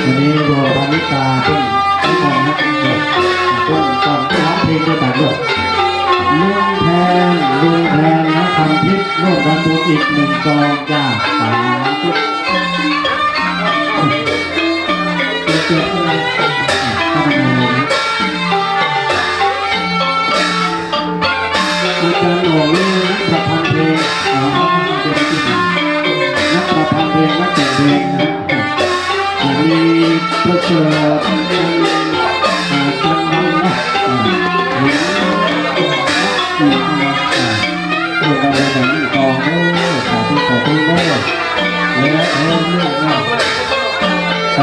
วันนี้ดวงพานิกาเพิ่งให้มองนักเด็กเพิ่งก่อนร้องเพลงด้วยกันด้วยลุงแพนนะคำพิษโลกบรรทุกอีกหนึ่งกองจ้าสาธุเจ็บอะไรเข้ามาดูนะอาจารย์หลวงนี่นักประพันธ์เพลงนักประพันธ์เพลงนักแต่งเพลงนะมีประเสริฐจันทร์นะตัวอะไรแบบนี้กองเด้อขอที่ขอที่เด้อและเรื่องนะแ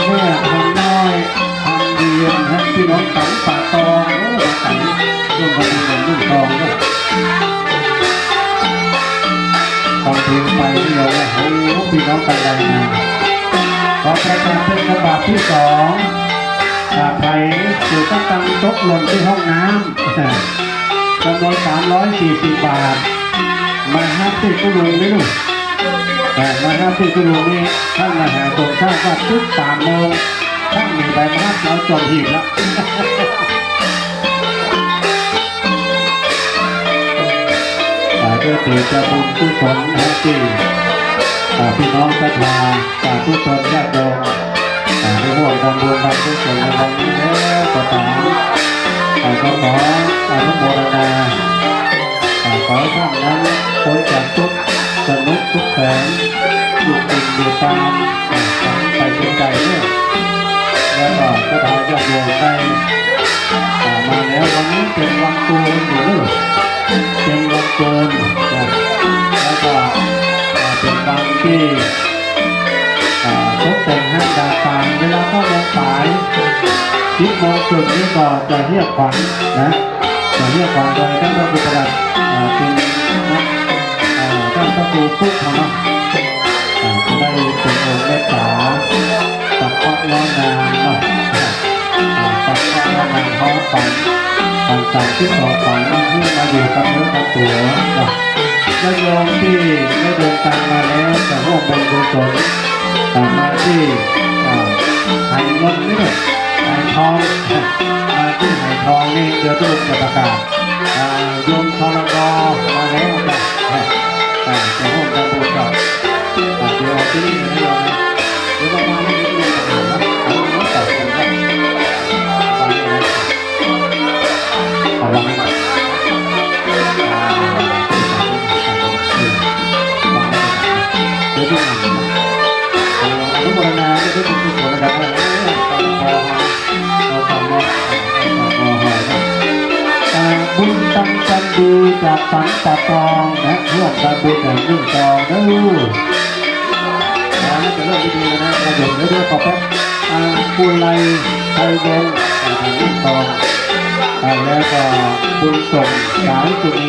ม่ทำน้อยทำเรียนนะพี่น้องสังปะตองสังร่วมกันเป็นรุ่นทองด้วยฟังเพลงไปที่เราโอ้พี่น้องกันใดนะขอประกาศเป็นฉบับที่2ใครอยู่ตั้งตังตกหล่นที่ห้องน้ำจำนวน340 บาทมาห้าที่กุลุงนี่ลูกแต่มาห้าที่กุลุงนี่ท่านมาหาตรงช่างว่าทุก3 โมงท่านมีใบพัดเราจมหีบแล้วเพื่อถือจะบุญกุศลให้ที่พี่น้องศรัทธาทุกคนญาติโยมที่ร่วมทำบุญทำกุศลในวันนี้แล้วก็ตามก็ขออนุโมทนาขอให้ท่านนั้นพ้นจากทุกข์สนุกทุกแสงอยู่กินอยู่ตามไปเป็นใจเนี่ยแล้วก็พระธรรมญาติโยมได้มาแล้ววันนี้เป็นวันโกนอยู่เป็นวันโกนแล้วก็เป็นวันที่ตกแต่งห้างดาฟานเวลาเข้าโมงสาย10 โมงครึ่งนี้ก็จะเรียกขวัญนะจะเรียกขวัญโดยท่านพระครูประหลัดเป็นท่านพระครูพุทธธรรมจะได้เป็นองค์เมตตาตักข้อร้อนนานตักข้อร้อนนานท้องฝันสั่งที่ต่อฝันที่มาอยู่กับเนื้อกับตัวและโยมที่ได้เดินทางมาแล้วจะร่วมบุญกุศลมาที่ไหเงินนี่ไหทองมาที่ไหทองนี่เดี๋ยวจะประกาศโยมทรกมาแล้วจ้ะจะร่วมทำบุญกับเดี๋ยวที่นี่นะโยมเดี๋ยวมาไม่ได้เรียนกันนะเอาเงินต่อกันนะเอาละไหมเดี๋ยวที่ไหนทุกคนนะทุกคนนะครับบุญตั้งกันดีจากสันปะตองนะร่วมกันบุญอย่างยิ่งทองเด้อน่าจะเริ่มดีๆนะมาดูเรื่อยๆขอบคุณกุไลไทยวงศ์ยิ่งทองแล้วก็บุญส่งสายสุนี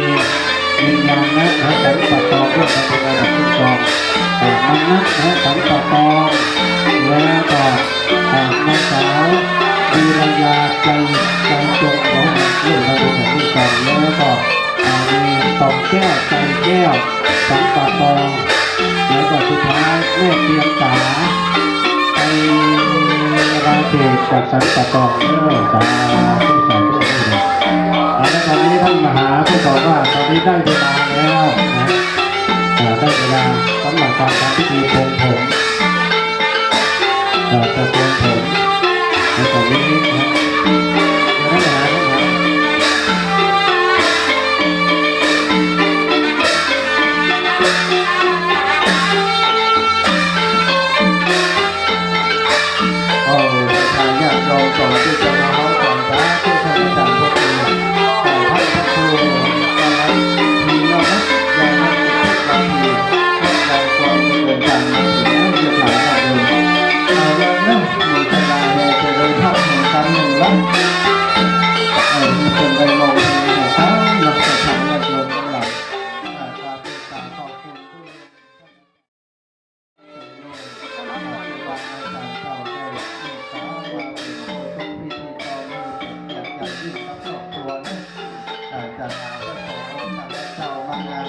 ยืนยันนะสันปะตองร่วมกันเป็นระดับยิ่งทองมันนะสันปะตองแล้วก็นางสาววีรยาใจจงของเรื่องระบบของกองแล้วก็มีตองแก้วใจแก้วสังปะตองแล้วก็สุดท้ายแม่เตียงตาไอราเทศจากสังปะตองสาธุสาธุและตอนนี้ท่านมหาผู้บอกว่าตอนนี้ได้เวลาแล้วนะได้เวลาสำหรับการทำพิธีปลงผมจะปลงผมในตอนนี้ก่อนที่จะมาเข้าก่อนพระที่ท่านจัดพวกนี้แต่ท่านพระครูอะไรทีเรานะอย่างนั้นบางทีเราควรเดินทางมาถึงเรื่องหลายอย่างเลยอย่างนั้นมีเวลาเราจะเลยพักหนึ่งกันหนึ่งวันเป็นใบมองที่นะครับเราจะทำงานลงหลังการศึกษาขอบคุณผู้เรียน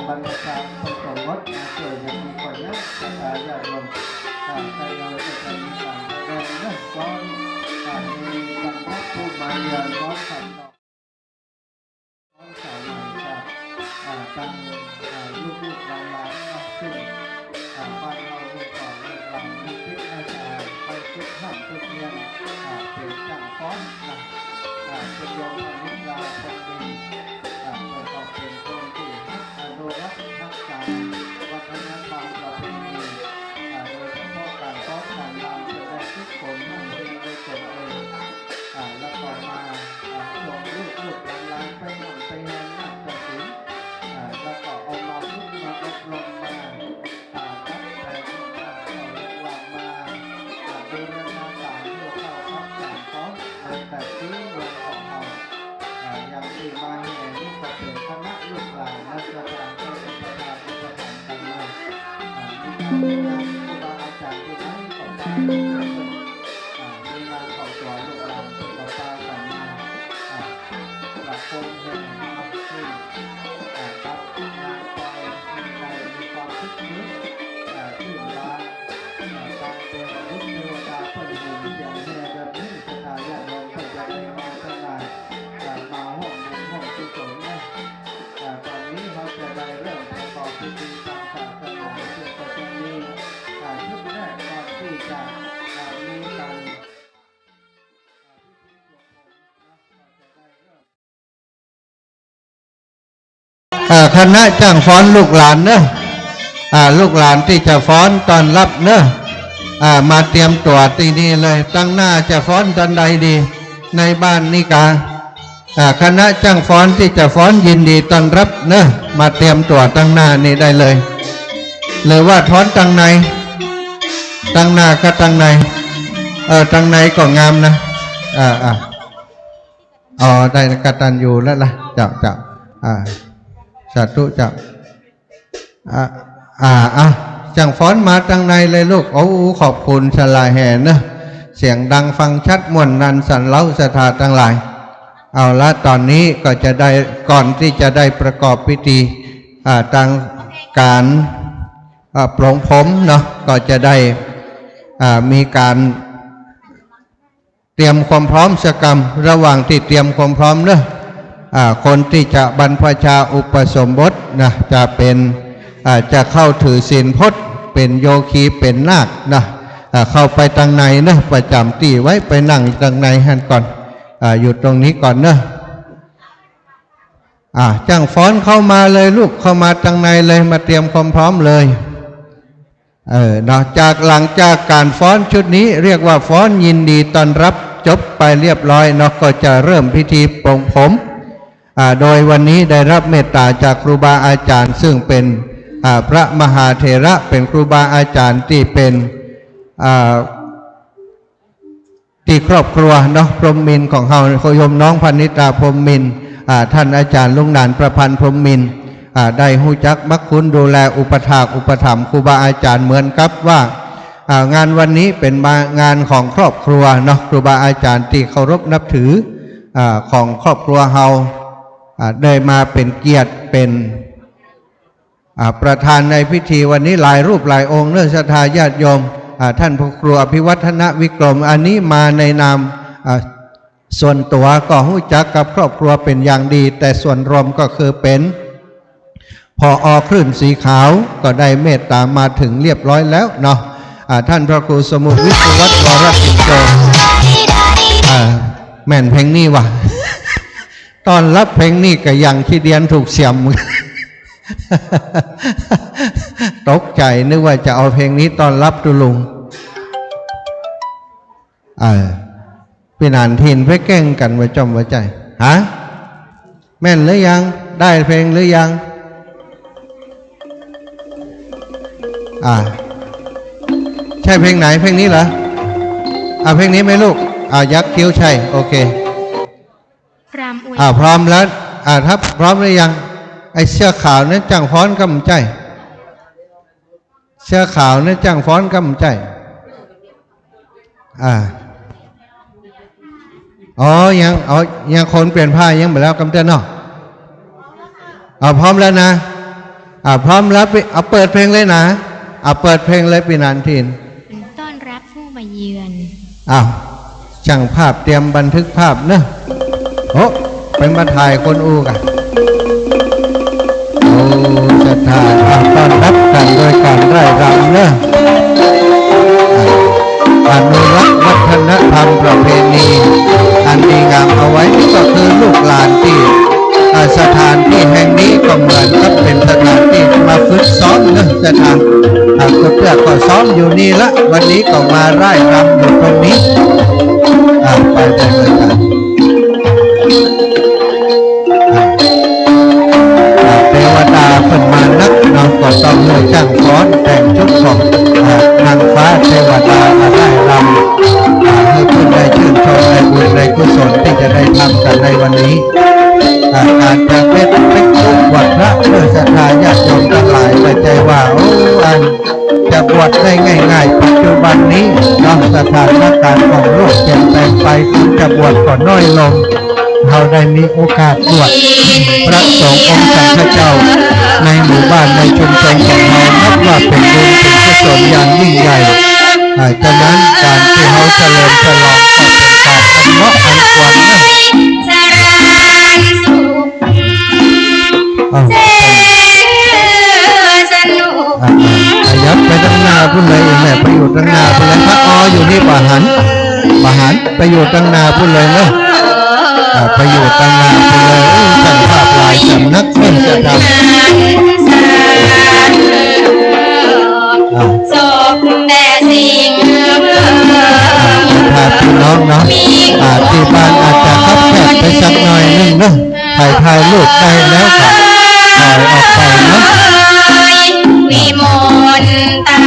บรรพชาประสงค์วัดเกิดอย่างมีคนนั้นญาติโยมใครเราจะทำต่างๆได้ นะก้อนในจังหวัดผู้มาเยือนก้อนขันต่อก้อนสาวใหม่จากตั้งลูกๆหลานๆนะซึ่งบ้านเราเมื่อก่อนเรามีพิษอาจารย์ไปฝึกหัดฝึกเรียนเป็นจังก้อนนะเป็นยมอนุราคนดีประกอบเป็นคนที่อนุรักษ์ทักษะวัฒนธรรมประเพณีโดยเฉพาะการฟ้อนการรำแสดงทุกคนนั่งเองโดยตนเองแล้วต่อมาส่งลูกหลานไปหนุนไปแห่นาฏศิลป์แล้วก็เอามาฝึกมาอบรมมาตั้งแต่เขาเรียกว่ามาบูรณาการเพื่อเข้าทักษะฟ้อนแต่พื้นเมืองของเราอย่างที่มาแห่นี่ก็เป็นคณะลูกหลานนักประธานก็เป็นประธานอุปถัมภ์กันมามีการครูบาอาจารย์ที่ให้ของตามีงานของตัวลูกหลานเป็นของตากันมาหลักคนเห็นมาซึ่งตัดงานไปมีความคึกคืนที่ร้านการเป็นรุ่นเทวดาเพื่อนหมู่อย่างแน่แบบนี้สถานญาติโยมเพื่อนจะได้มาทั้งหลายมาห้องบุญห้องกุศลนะตอนนี้เราจะได้เริ่มประกอบพิธีทางศาสนาซึ่งก็จะมีชุดแรกก่อนที่จะมีการพิธีสวดมนต์นะก็จะได้เริ่มคณะจ้างฟ้อนลูกหลานเนอะลูกหลานที่จะฟ้อนตอนรับเนอะมาเตรียมตัวตีนี้เลยตั้งหน้าจะฟ้อนตอนใดดีในบ้านนี่กาคณะจ้างฟ้อนที่จะฟ้อนยินดีต้อนรับเนอะมาเตรียมตัวตั้งหน้านี่ได้เลยหรือว่าท้อนตั้งในตั้งหน้าก็ตั้งในตั้งในก็งามนะได้กตัญญูแล้วล่ะเจ้าสาธุเจ้าจังฟ้อนมาตั้งในเลยลูกโอ้ขอบคุณสลาแห่นะเสียงดังฟังชัดม่วนนันสันเล้าศรัทธาทั้งหลายเอาละตอนนี้ก็จะได้ก่อนที่จะได้ประกอบพิธีทางการปลงผมเนาะก็จะได้มีการเตรียมความพร้อมสักกรรมระหว่างที่เตรียมความพร้อมเนอะคนที่จะบรรพชาอุปสมบทนะจะเป็นจะเข้าถือศีลพจน์เป็นโยคีเป็นนาคนะเข้าไปทางในนะประจำที่ไว้ไปนั่งทางในหันก่อนอยู่ตรงนี้ก่อนเนอะจ้างฟ้อนเข้ามาเลยลูกเข้ามาทางในเลยมาเตรียมความพร้อมเลยนอกจากหลังจากการฟ้อนชุดนี้เรียกว่าฟ้อนยินดีต้อนรับจบไปเรียบร้อยเนาะก็จะเริ่มพิธีปลงผมโดยวันนี้ได้รับเมตตาจากครูบาอาจารย์ซึ่งเป็นพระมหาเถระเป็นครูบาอาจารย์ที่เป็นที่ครอบครัวเนาะพรหมมินของเราโยมน้องพันิตาพรหมมินท่านอาจารย์ลุงนานประพันธ์พรหมมินได้หู้จักมักคุ้นดูแลอุปถากอุปถัมภ์ครูบาอาจารย์เหมือนกับว่างานวันนี้เป็นงานของครอบครัวเนาะครูบาอาจารย์ที่เคารพนับถือของครอบครัวเราได้มาเป็นเกียรติเป็นประธานในพิธีวันนี้หลายรูปหลายองค์เนื่องศรัทธาญาติโยมท่านพระครูอภิวัฒนวิกรมอันนี้มาในนามส่วนตัวก็หู้จักกับครอบครัวเป็นอย่างดีแต่ส่วนรวมก็คือเป็นพอคลื่นสีขาวก็ได้เมตตามาถึงเรียบร้อยแล้วเนาะท่านพระครูสมุทรวิศวัตรวรกิจโจแม่นเพลงนี้ว่ะตอนรับเพลงนี้ก็ยังขี้เดียนถูกเสียมตกใจนึกว่าจะเอาเพลงนี้ตอนรับตุลุงพี่นานทินเพื่อแกล้งกันไว้จอมไว้ใจฮะแม่นหรือยังได้เพลงหรือยังใช่เพลงไหนเพลงนี้เหรอเพลงนี้ไหมลูกยักษ์คิ้วใช่โอเคพร้อมแล้วถ้าพร้อมหรือยังไอเสื้อขาวนั้นจังฟ้อนกำใจเสื้อขาวนั้นจังฟ้อนกำใจยังคนเปลี่ยนผ้ายังไปแล้วกำเตือนเนาะพร้อมแล้วนะพร้อมแล้วเอาเปิดเพลงเลยนะเปิดเพลงเลยปีนันทินต้อนรับผู้ มาเยือนอ้าวช่างภาพเตรียมบันทึกภาพเนอะโอ้เป็นมาถ่ายคนอูกันโอ้จะถ่ายต้อนรับกันโดยการไร่รำเนอะอนุรักษ์วัฒนธรรมประเพณีอันดีงามเอาไว้นี่ก็คือลูกหลานที่สถานที่แห่งนี้ก็เหมือนกับเป็นสถานที่มาฝึกซ้อมนะสถานก็เพื่อก็ซ้อมอยู่นี่ละวันนี้ก็มาไร่รำอยู่ตรงนี้ไปได้เลยกันเทวดาเพิ่นมานักเราก็ต้องเลือกจ้างฟ้อนแต่งชุดของนางฟ้าเทวดามาได้รำให้เพื่อนได้ชื่นชมในบุญในกุศลที่จะได้ทำกันในวันนี้การจะเป็นวัดพระเพื่อศรัทธาญาติโยมทั้งหลายใจว่าโอ้อันจะบวชได้ง่ายๆปัจจุบันนี้น้องสถานการณ์ของโลกเปลี่ยนแปลงไปคนจะบวชก็น้อยลงเราได้มีโอกาสบวชพระสงฆ์องค์สังฆเจ้าในหมู่บ้านในชุมชนของเรานับว่าเป็นบุญเป็นกุศลอย่างยิ่งใหญ่ฉะนั้นการที่เขาเฉลิมฉลองก็เป็นการอันเหมาะอันควรนะยับไปตั้งหน้าพุ่นเลยแม่ไปอยู่ตั้งหน้าพุ่นเลยพระอยู่นี่ป่าหันไปอยู่ตั้งหน้าพุ่นเลยเนาะไปอยู่ตั้งหน้าพุ่นเลยจังภาพลายสำนักเพื่อนจะทำพาพี่น้องเนาะที่บ้านอาจจะคับแคบไปสักหน่อยนึงเนาะถ่ายรูปได้แล้วก็ถ่ายออกไปเนาะวิมลตา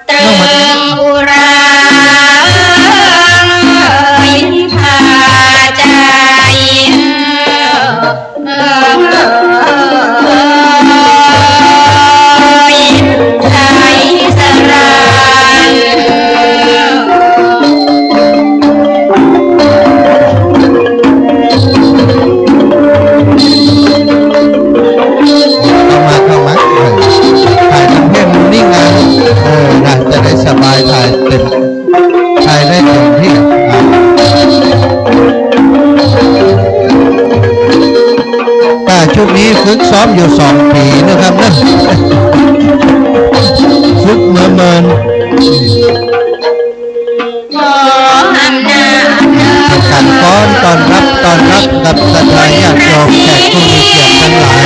ตรึงอุราพาใจสรานเข้ามาถ่ายทั้งเพลงนี่ไงน่าจะได้สบายถ่ายเต็มถ่ายได้เต็มที่ชุดนี้ฝึกซ้อมอยู่2 ปีนะครับนะฝึกเมินการฟ้อนตอนรับกับศรัทธาญาติโยมแขกผู้มีเกียรติทั้งหลาย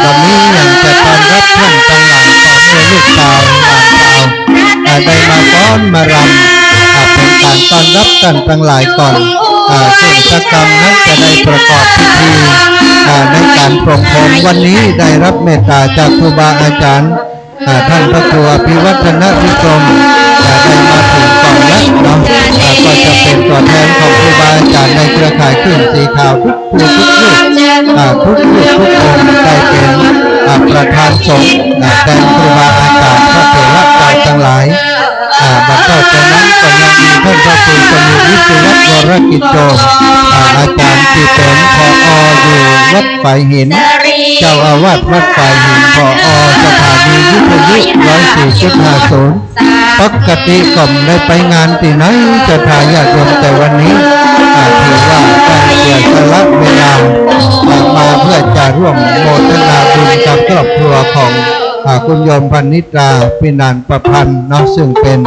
วันนี้อย่างจะตอนรับท่านทั้งหลายของลูกสาวหลานสาวได้มาฟ้อนมารำเป็นการต้อนรับท่านทั้งหลายก่อนซึ่งกิจกรรมนั้นจะได้ประกอบพิธีในการปรงผมวันนี้ได้รับเมตตาจากครูบาอาจารย์ท่านพระครูอภิวัฒนวิกรมได้มาถึงก่อนแล้วเนาะก็จะเป็นตัวแทนของครูบาอาจารย์ในเครือข่ายคลื่นสีขาวทุกรูปทุกองค์ได้เป็นประธานสงฆ์แทนครูบาอาจารย์พระเถระเจ้าทั้งหลายบัดต่อจากนั้นก็ยังมีท่านพระครูสมุวิสุวัฒน์วรกิจโจอาจารย์ที่เป็นผอ.อยู่วัดฝ่ายหินเจ้าอาวาสวัดฝ่ายหินผอ.สถานีวิทยุ 104.50 ปกติก็ได้ไปงานที่ไหนจะถ่ายญาติโยมแต่วันนี้ถือว่าได้เสียสละเวลามาเพื่อจะร่วมโมทนาบุญกับครอบครัวของคุณโยมพนิตราพินันประพันธ์เนาะซึ่งเป็น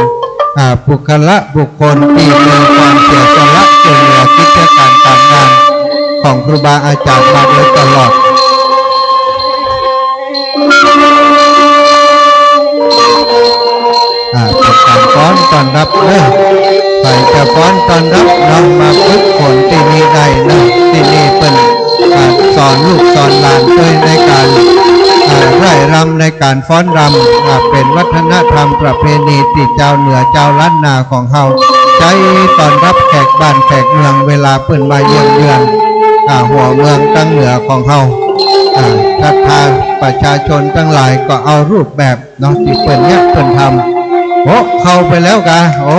บุคคลที่มีความเสียสละจนเหลือกิจการการงานของครูบาอาจารย์มาโดยตลอดเป็นการฟ้อนต้อนรับเลยใครจะฟ้อนต้อนรับเรามาฝึกฝนที่นี่ได้นะที่นี่เป็นสอนลูกสอนหลานด้วยในการไร่รำในการฟ้อนรำเป็นวัฒนธรรมประเพณีที่เจ้าเหนือเจ้าล้านนาของเฮาใจต้อนรับแขกบ้านแขกเมืองเวลาเปิ่นมาเยือนหัวเมืองตั้งเหนือของเฮาศรัทธาประชาชนทั้งหลายก็เอารูปแบบเนาะที่เปิ่นเนี่ยเปิ่นทำโอ้เข้าไปแล้วกะโอ้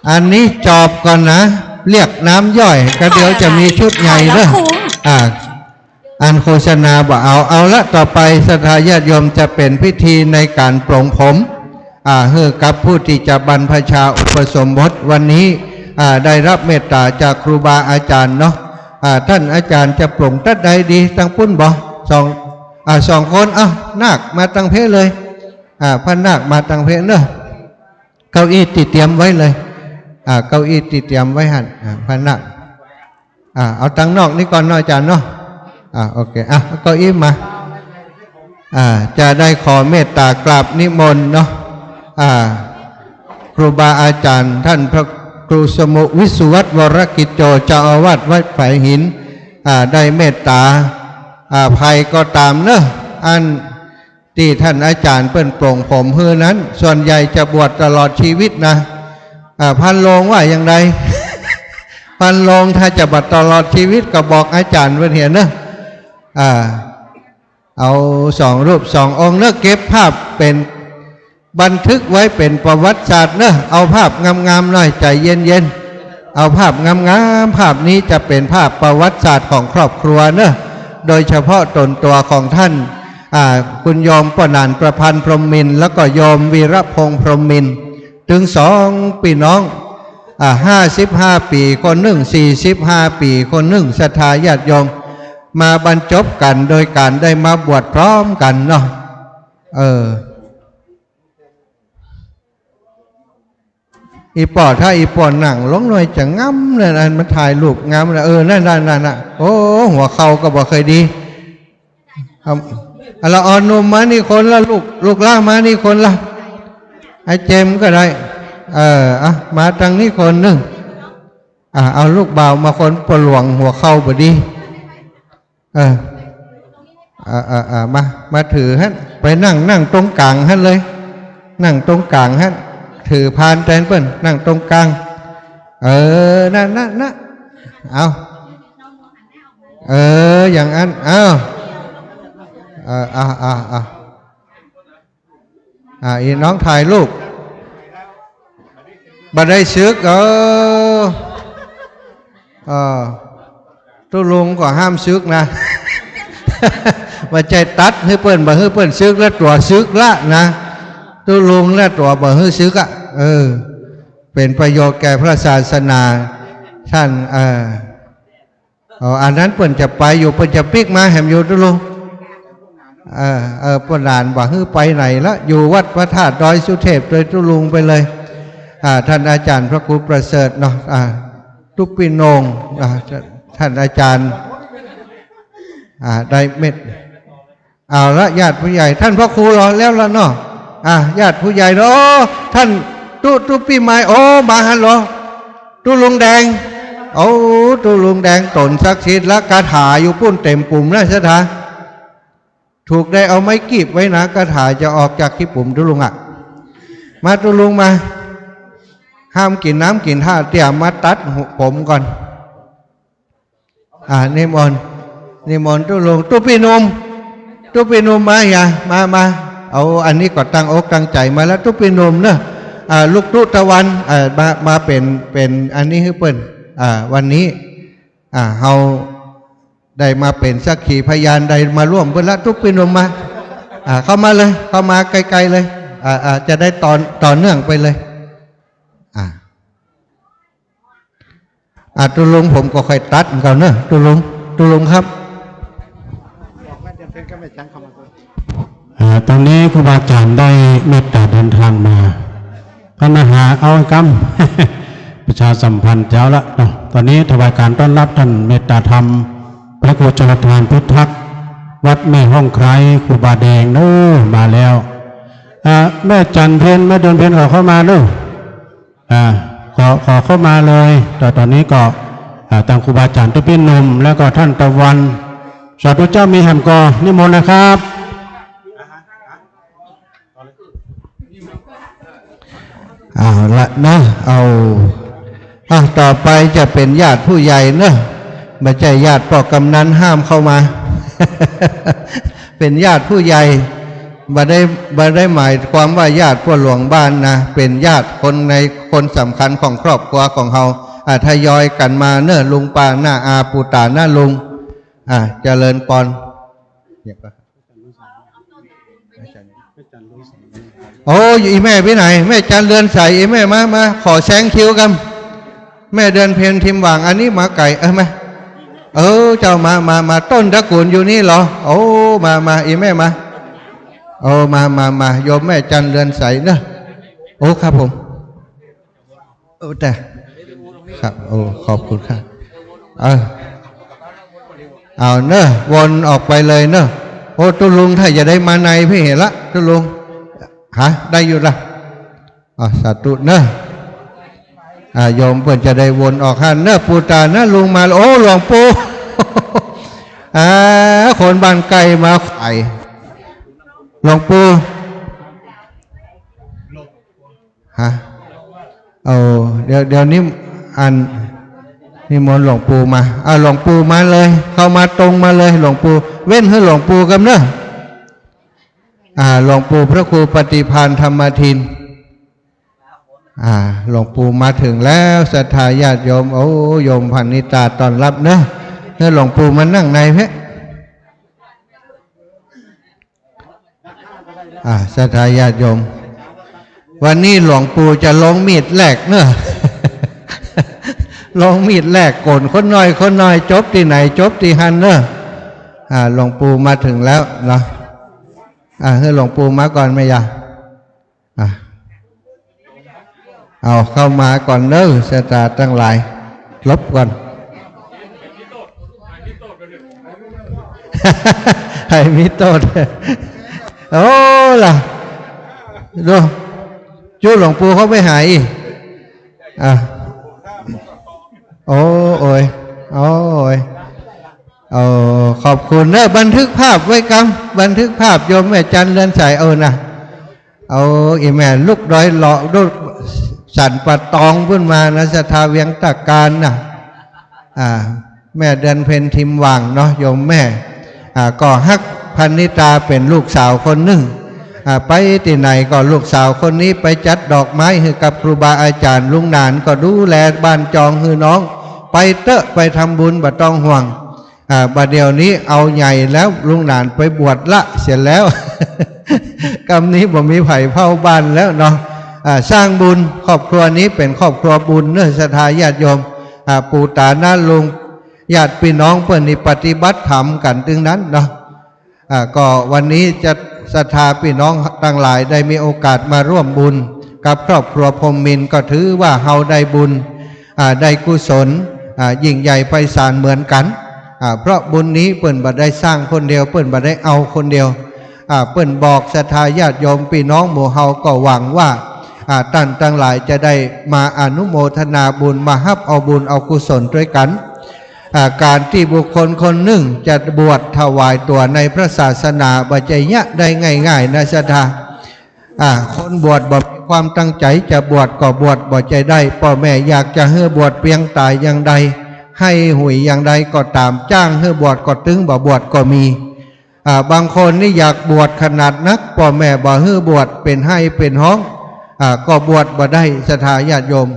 อันนี้จอบก่อนนะเรียกน้ำย่อยก็เดี๋ยวจะมีชุดใหญ่เด้อ อ่านโฆษณาบ่เอาละต่อไปศรัทธาญาติโยมจะเป็นพิธีในการปลงผมเฮือกับผู้ที่จะบรรพชาอุปสมบทวันนี้ได้รับเมตตาจากครูบาอาจารย์เนาะท่านอาจารย์จะปลงตัดใดดีตั้งปุ้นบ่สองคนนาคมาตั้งเพเลยพระนาคมาตั้งเพเนอะเก้าอี้ติดเตรียมไว้เลยเก้าอี้ติดเตรียมไว้หันพระนาคเอาตั้งนอกนี่ก่อนเนาะอาจารย์เนาะโอเคเอาเก้าอี้มาจะได้ขอเมตตากราบนิมนต์เนาะครูบาอาจารย์ท่านพระครูสมุวิสุวัตวรกิจโจเจ้าอาวาสวัดฝ่ายหินได้เมตตาภัยก็ตามเนอะอันที่ท่านอาจารย์เปิ้นโปร่งผมเฮือนั้นส่วนใหญ่จะบวชตลอดชีวิตนะพันโลงว่าอย่างไร พันโลงถ้าจะบวชตลอดชีวิตก็บอกอาจารย์เพื่อนเห็นเนอะเอา2 รูป 2 องค์เนอะเก็บภาพเป็นบันทึกไว้เป็นประวัติศาสตร์เนอะเอาภาพงามๆหน่อยใจเย็นๆเอาภาพงามๆภาพนี้จะเป็นภาพประวัติศาสตร์ของครอบครัวเนอะโดยเฉพาะตนตัวของท่านคุณโยมปนานประพันธ์พรหมมินทร์แล้วก็โยมวีรพงษ์พรหมมินทร์ถึง2 พี่น้อง55 ปีคนหนึ่ง45 ปีคนหนึ่งศรัทธาญาติโยมมาบรรจบกันโดยการได้มาบวชพร้อมกันเนาะอีปอถ้าอีปอหนังล้มหน่อยจะง้ำเลยนะมันถ่ายรูปง้ำเลยนั่นโอ้หัวเข่าก็บอกเคยดีเราอ่อนนุ่มมานี่คนละลูกล่างมานี่คนละไอ้เจมก็ได้มาทางนี้คนหนึ่งเอาลูกบ่าวมาคนปลวงหัวเข่าบดีมาถือฮะไปนั่งตรงกลางฮะเลยนั่งตรงกลางฮะถือพานแทนเปิ้นนั่งตรงกลางนั่นเอาอย่างนั้นอีน้องถ่ายรูปบัดได้ซึกตุลุงก็ห้ามซึกนะมาใจตัดให้เปิ้นบ่ให้เปิ้นซึกแล้วตัวซึกละนะตุลุงแล้วตัวบ่ให้ซึกเป็นประโยชน์แก่พระศาสนาท่านอันนั้นเปิ้นจะไปอยู่เปิ้นจะปิกมาแหมอยู่ตุลุงปนานบ่ให้ไปไหนละอยู่วัดพระธาตุดอยสุเทพโดยตุลุงไปเลยท่านอาจารย์พระครูประเสริฐเนาะทุกปีนงท่านอาจารย์ได้เม็ดเอาละญาติผู้ใหญ่ท่านพระครูรอแล้วละเนาะญาติผู้ใหญ่เนาะท่านตุปีไม้มาฮันเหรอตุลุงแดงตุลุงแดงตนศักดิ์สิทธิ์และคาถาอยู่ปุ้นเต็มปุ่มนะชะทาถูกได้เอาไม้กีบไว้นะคาถาจะออกจากที่ปุ่มตุลุงมาตุลุงมาห้ามกินน้ำกินท่าเตี่ยมาตัดผมก่อนนิมนต์ตุลุงตุปีนมมาอย่ามาเอาอันนี้ก็ตั้งอกตั้งใจมาแล้วตุปีนมเนอะลูกตุตะวันมาเป็นอันนี้ให้เปิ้นวันนี้เฮาได้มาเป็นสักขีพยานได้มาร่วมเปิ้นละตุปีนมมาเข้ามาเลยเข้ามาไกลๆเลยจะได้ต่อเนื่องไปเลยตุลุงผมก็ค่อยตัดก่อนเนอะตุลุงครับตอนนี้ครูบาอาจารย์ได้เมตตาเดินทางมาพระมหาเอากรรม ประชาสัมพันธ์เจ้าละเนาะตอนนี้ถวายการต้อนรับท่านเมตตาธรรมพระครูจรทานพุทธักวัดแม่ห้องไคร้ครูบาแดงโน่มาแล้วแม่จันเพนแม่เดินเพนขอเข้ามาเนาะขอเข้ามาเลยแต่ตอนนี้ก็ทางครูบาอาจารย์ตุปินมแล้วก็ท่านตะวันสาธุเจ้ามีแหมกอนิมนต์นะครับละนะต่อไปจะเป็นญาติผู้ใหญ่เนอะไม่ใช่ญาติพ่อกำนันห้ามเข้ามา เป็นญาติผู้ใหญ่บ่ได้หมายความว่าญาติพวกหลวงบ้านนะเป็นญาติคนสำคัญของครอบครัวของเราทยอยกันมาเนอะลุงป้าหน้าอาปู่ตาหน้าลุง เจริญปอนโอ้ยอีแม่ไปไหนแม่จันเรือนใสอีแม่มาขอแซงคิวกันแม่เดินเพนทิมหว่างอันนี้หมาไก่ไหมเจ้ามาต้นตระกูลอยู่นี่เหรอโอ้มาอีแม่มาโอ้มาโยมแม่จันเรือนใสเนอะโอ้ครับผมแต่ครับโอ้ขอบคุณครับเอาเนอะวนออกไปเลยเนอะโอ้ตุลุงถ้าจะได้มาในพี่เห็นละตุลุงได้อยู่ละสาธุเนอะโยมเพื่อนจะได้วนออกหันเนอะปูตาเนอะลุงมาโอ้หลวงปู่คนบ้านไกลมาไข่หลวงปู่เดี๋ยวนี้นี่มนต์หลวงปู่มาหลวงปู่มาเลยเข้ามาตรงมาเลยหลวงปู่เว้นให้หลวงปู่กันเนอะหลวงปู่พระครูปฏิภาณธรรมทินหลวงปู่มาถึงแล้วศรัทธาญาติโยมโอ้โยมพันนิตาตอนรับเนอะหลวงปู่มานั่งในเพะศรัทธาญาติโยมวันนี้หลวงปู่จะลงมีดแหลกเนอะลงมีดแหลกโกนคนน้อยจบที่ไหนจบที่หันเนอะหลวงปู่มาถึงแล้วเนาะให้หลวงปู่มาก่อนไหมยะเอาเข้ามาก่อนเนอะศรัทธาทั้งหลายลบก่อนให้มีโทษโอ้ล่ะดูจูหลวงปู่เขาไปหายโอ้ยขอบคุณเนอะบันทึกภาพไว้กันบันทึกภาพโยมแม่จันเรือนใสนะอีแม่ลูกร้อยหล่อลูกสันปะตองขึ้นมานะศรัทธาเวียงตะการนะแม่เดินเพนทิมว่างเนาะโยมแม่ก็ฮักพันนิตาเป็นลูกสาวคนหนึ่งไปที่ไหนก็ลูกสาวคนนี้ไปจัดดอกไม้ให้กับครูบาอาจารย์ลุงนานก็ดูแลบ้านจองฮือน้องไปเตอะไปทำบุญบ่ต้องห่วงบัดเดี๋ยวนี้เอาใหญ่แล้วลุงนานไปบวชละเสร็จแล้วกรรมนี้บ่มีไผ่เผาบ้านแล้วเนาะสร้างบุญครอบครัวนี้เป็นครอบครัวบุญเนื้อศรัทธาญาติโยมปู่ตาน้าลุงญาติพี่น้องเพื่อนนี่ปฏิบัติธรรมกันตึงนั้นเนาะก็วันนี้จะศรัทธาพี่น้องทั้งหลายได้มีโอกาสมาร่วมบุญกับครอบครัวพรหมมินทร์ก็ถือว่าเฮาได้บุญได้กุศลยิ่งใหญ่ไพศาลเหมือนกันเพราะบุญนี้เปิ้นบ่ได้สร้างคนเดียวเปิ้นบ่ได้เอาคนเดียวเปิ้นบอกศรัทธาญาติโยมพี่น้องหมู่เฮาก็หวังว่าท่านทั้งหลายจะได้มาอนุโมทนาบุญมาฮับเอาบุญเอากุศลด้วยกันการที่บุคคลคนหนึ่งจะบวชถวายตัวในพระศาสนาบัจเจยะได้ง่ายๆนะศรัทธาคนบวชบ่มีความตั้งใจจะบวชก็บวชบ่ใจได้พ่อแม่อยากจะให้บวชเพียงตายอย่างใดให้หุยอย่างใดก็ตามจ้างให้บวชก็ตึงบ่บวชก็มีบางคนนี่อยากบวชขนาดนักพ่อแม่บ่ให้บวชเป็นให้เป็นห้องก็บวชบ่ได้ศรัทธาญาติโยม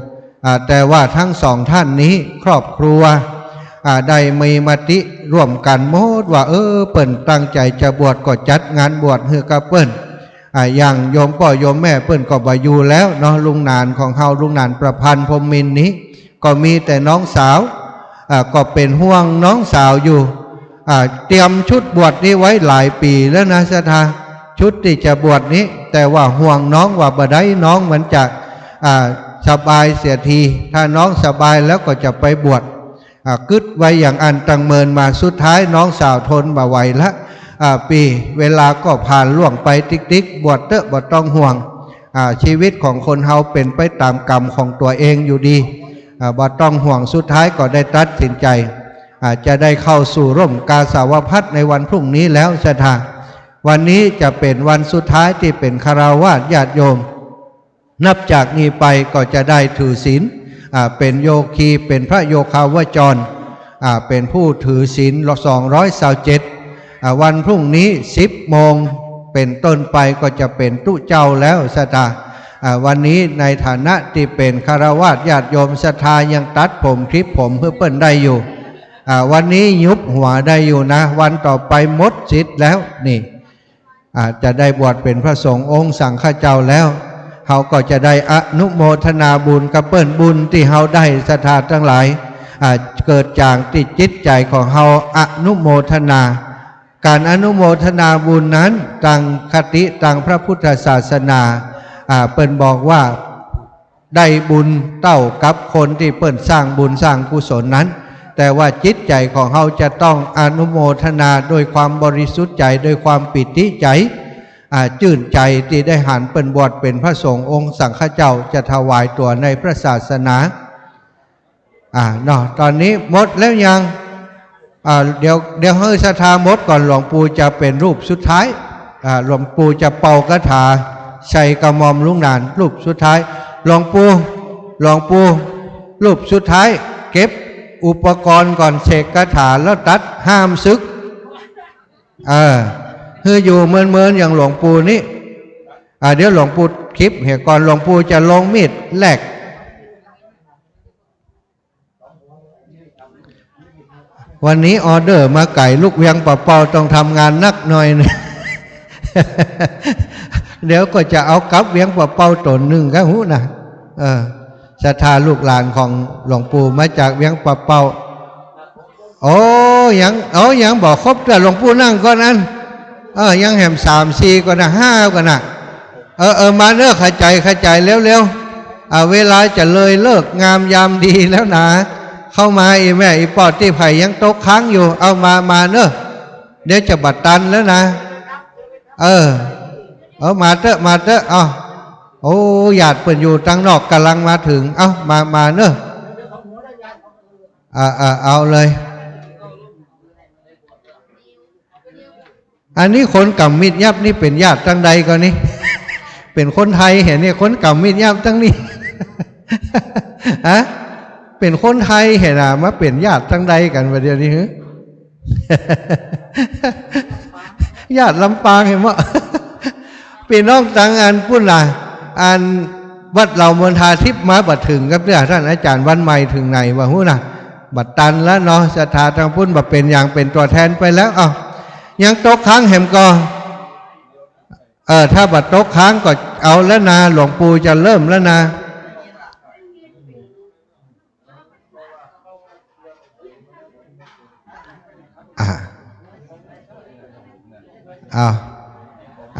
แต่ว่าทั้งสองท่านนี้ครอบครัวได้มีมติร่วมกันหมดว่าเปิ้นตั้งใจจะบวชก็จัดงานบวชให้กับเปิ้นอย่างโยมพ่อโยมแม่เปิ้นก็บ่อยู่แล้วเนาะลุงนานของเฮาลุงนานประพันธ์พรหมมินทร์นี้ก็มีแต่น้องสาวก็เป็นห่วงน้องสาวอยู่เตรียมชุดบวชนี้ไว้หลายปีแล้วนะศรัทธาชุดที่จะบวชนี้แต่ว่าห่วงน้องว่าบ่ได้น้องมันจะสบายเสียทีถ้าน้องสบายแล้วก็จะไปบวชกึดไว้อย่างอันตังเมินมาสุดท้ายน้องสาวทนบ่ไหวละปีเวลาก็ผ่านล่วงไปติ๊กบวชเตอะบ่ต้องห่วงชีวิตของคนเฮาเป็นไปตามกรรมของตัวเองอยู่ดีบ่ต้องห่วงสุดท้ายก็ได้ตัดสินใจจะได้เข้าสู่ร่มกาสาวพัสในวันพรุ่งนี้แล้วศรัทธาวันนี้จะเป็นวันสุดท้ายที่เป็นคฤหัสถ์ญาติโยมนับจากนี้ไปก็จะได้ถือศีลเป็นโยคีเป็นพระโยคาวจรเป็นผู้ถือศีล227วันพรุ่งนี้10 โมงเป็นต้นไปก็จะเป็นตุเจ้าแล้วศรัทธาวันนี้ในฐานะที่เป็นคฤหัสถ์ญาติโยมศรัทธายังตัดผมคลิปผมเพื่อเปิ้นได้อยู่ วันนี้ยุบหัวได้อยู่นะวันต่อไปหมดสิทธิ์แล้วนี่จะได้บวชเป็นพระสงฆ์องค์สังฆเจ้าแล้วเขาก็จะได้อนุโมทนาบุญกับเปิ้นบุญที่เขาได้ศรัทธาทั้งหลายเกิดจากที่จิตใจของเขาอนุโมทนาการอนุโมทนาบุญนั้นต่างคติต่างพระพุทธศาสนาเปิ้นบอกว่าได้บุญเท่ากับคนที่เปิ้นสร้างบุญสร้างกุศลนั้นแต่ว่าจิตใจของเขาจะต้องอนุโมทนาโดยความบริสุทธิ์ใจโดยความปิติใจจื่นใจที่ได้หันเป็นบวชเป็นพระสงฆ์องค์สังฆเจ้าจะถวายตัวในพระศาสนาเนาะตอนนี้หมดแล้วยังเดี๋ยวให้ศรัทธาหมดก่อนหลวงปู่จะเป็นรูปสุดท้ายหลวงปู่จะเป่ากระถาใส่กระหม่อมลุงนานรูปสุดท้ายหลวงปู่รูปสุดท้ายเก็บอุปกรณ์ก่อนเสกคาถาแล้วตัดห้ามซึกคืออยู่เมินอย่างหลวงปู่นี่เดี๋ยวหลวงปู่คลิปเหตุก่อนหลวงปู่จะลงมีดแหลกวันนี้ออเดอร์มาไก่ลูกเวียงปะเปาต้องทำงานนักหน่อยนะเดี๋ยวก็จะเอากับเวียงปะเปาตนหนึ่งก็หูนะศรัทธาลูกหลานของหลวงปู่มาจากเวียงปะเปายังบอกครบแต่หลวงปู่นั่งก็นั้นยังแหม3-4ก็นะ5ก็นะมาเลิกขจายเร็วเวลาจะเลยเลิกงามยามดีแล้วนะเข้ามาอีแม่อีปอดที่ไผ่ยังตกค้างอยู่เอามาเนอะเดี๋ยวจะบัดตันแล้วนะมาเถอะโอ้ญาติเปิดอยู่ตั้งนอกกำลังมาถึงมาเนอะเอาเลยอันนี้คนกำมิดยับนี่เป็นญาติตั้งใดก่อนนี่เป็นคนไทยเห็นเนี่ยคนกำมิดยับตั้งนี้เป็นคนไทยเห็นมาเป็นญาติตั้งใดกันประเดี๋ยวนี้ญาติลำปางเห็นมั้ยพี่น้องต่างอันพูดล่ะอันวัดเรามณฑาทิพย์มาบัดถึงกับเนี่ยท่านอาจารย์วันใหม่ถึงไหนวะหู้น่ะบัดตันแล้วเนาะศรัทธาทางพุทธบัดเป็นอย่างเป็นตัวแทนไปแล้วยังตกค้างแหมก็ถ้าบัดตกค้างก็เอาแล้วนะหลวงปู่จะเริ่มแล้วนะ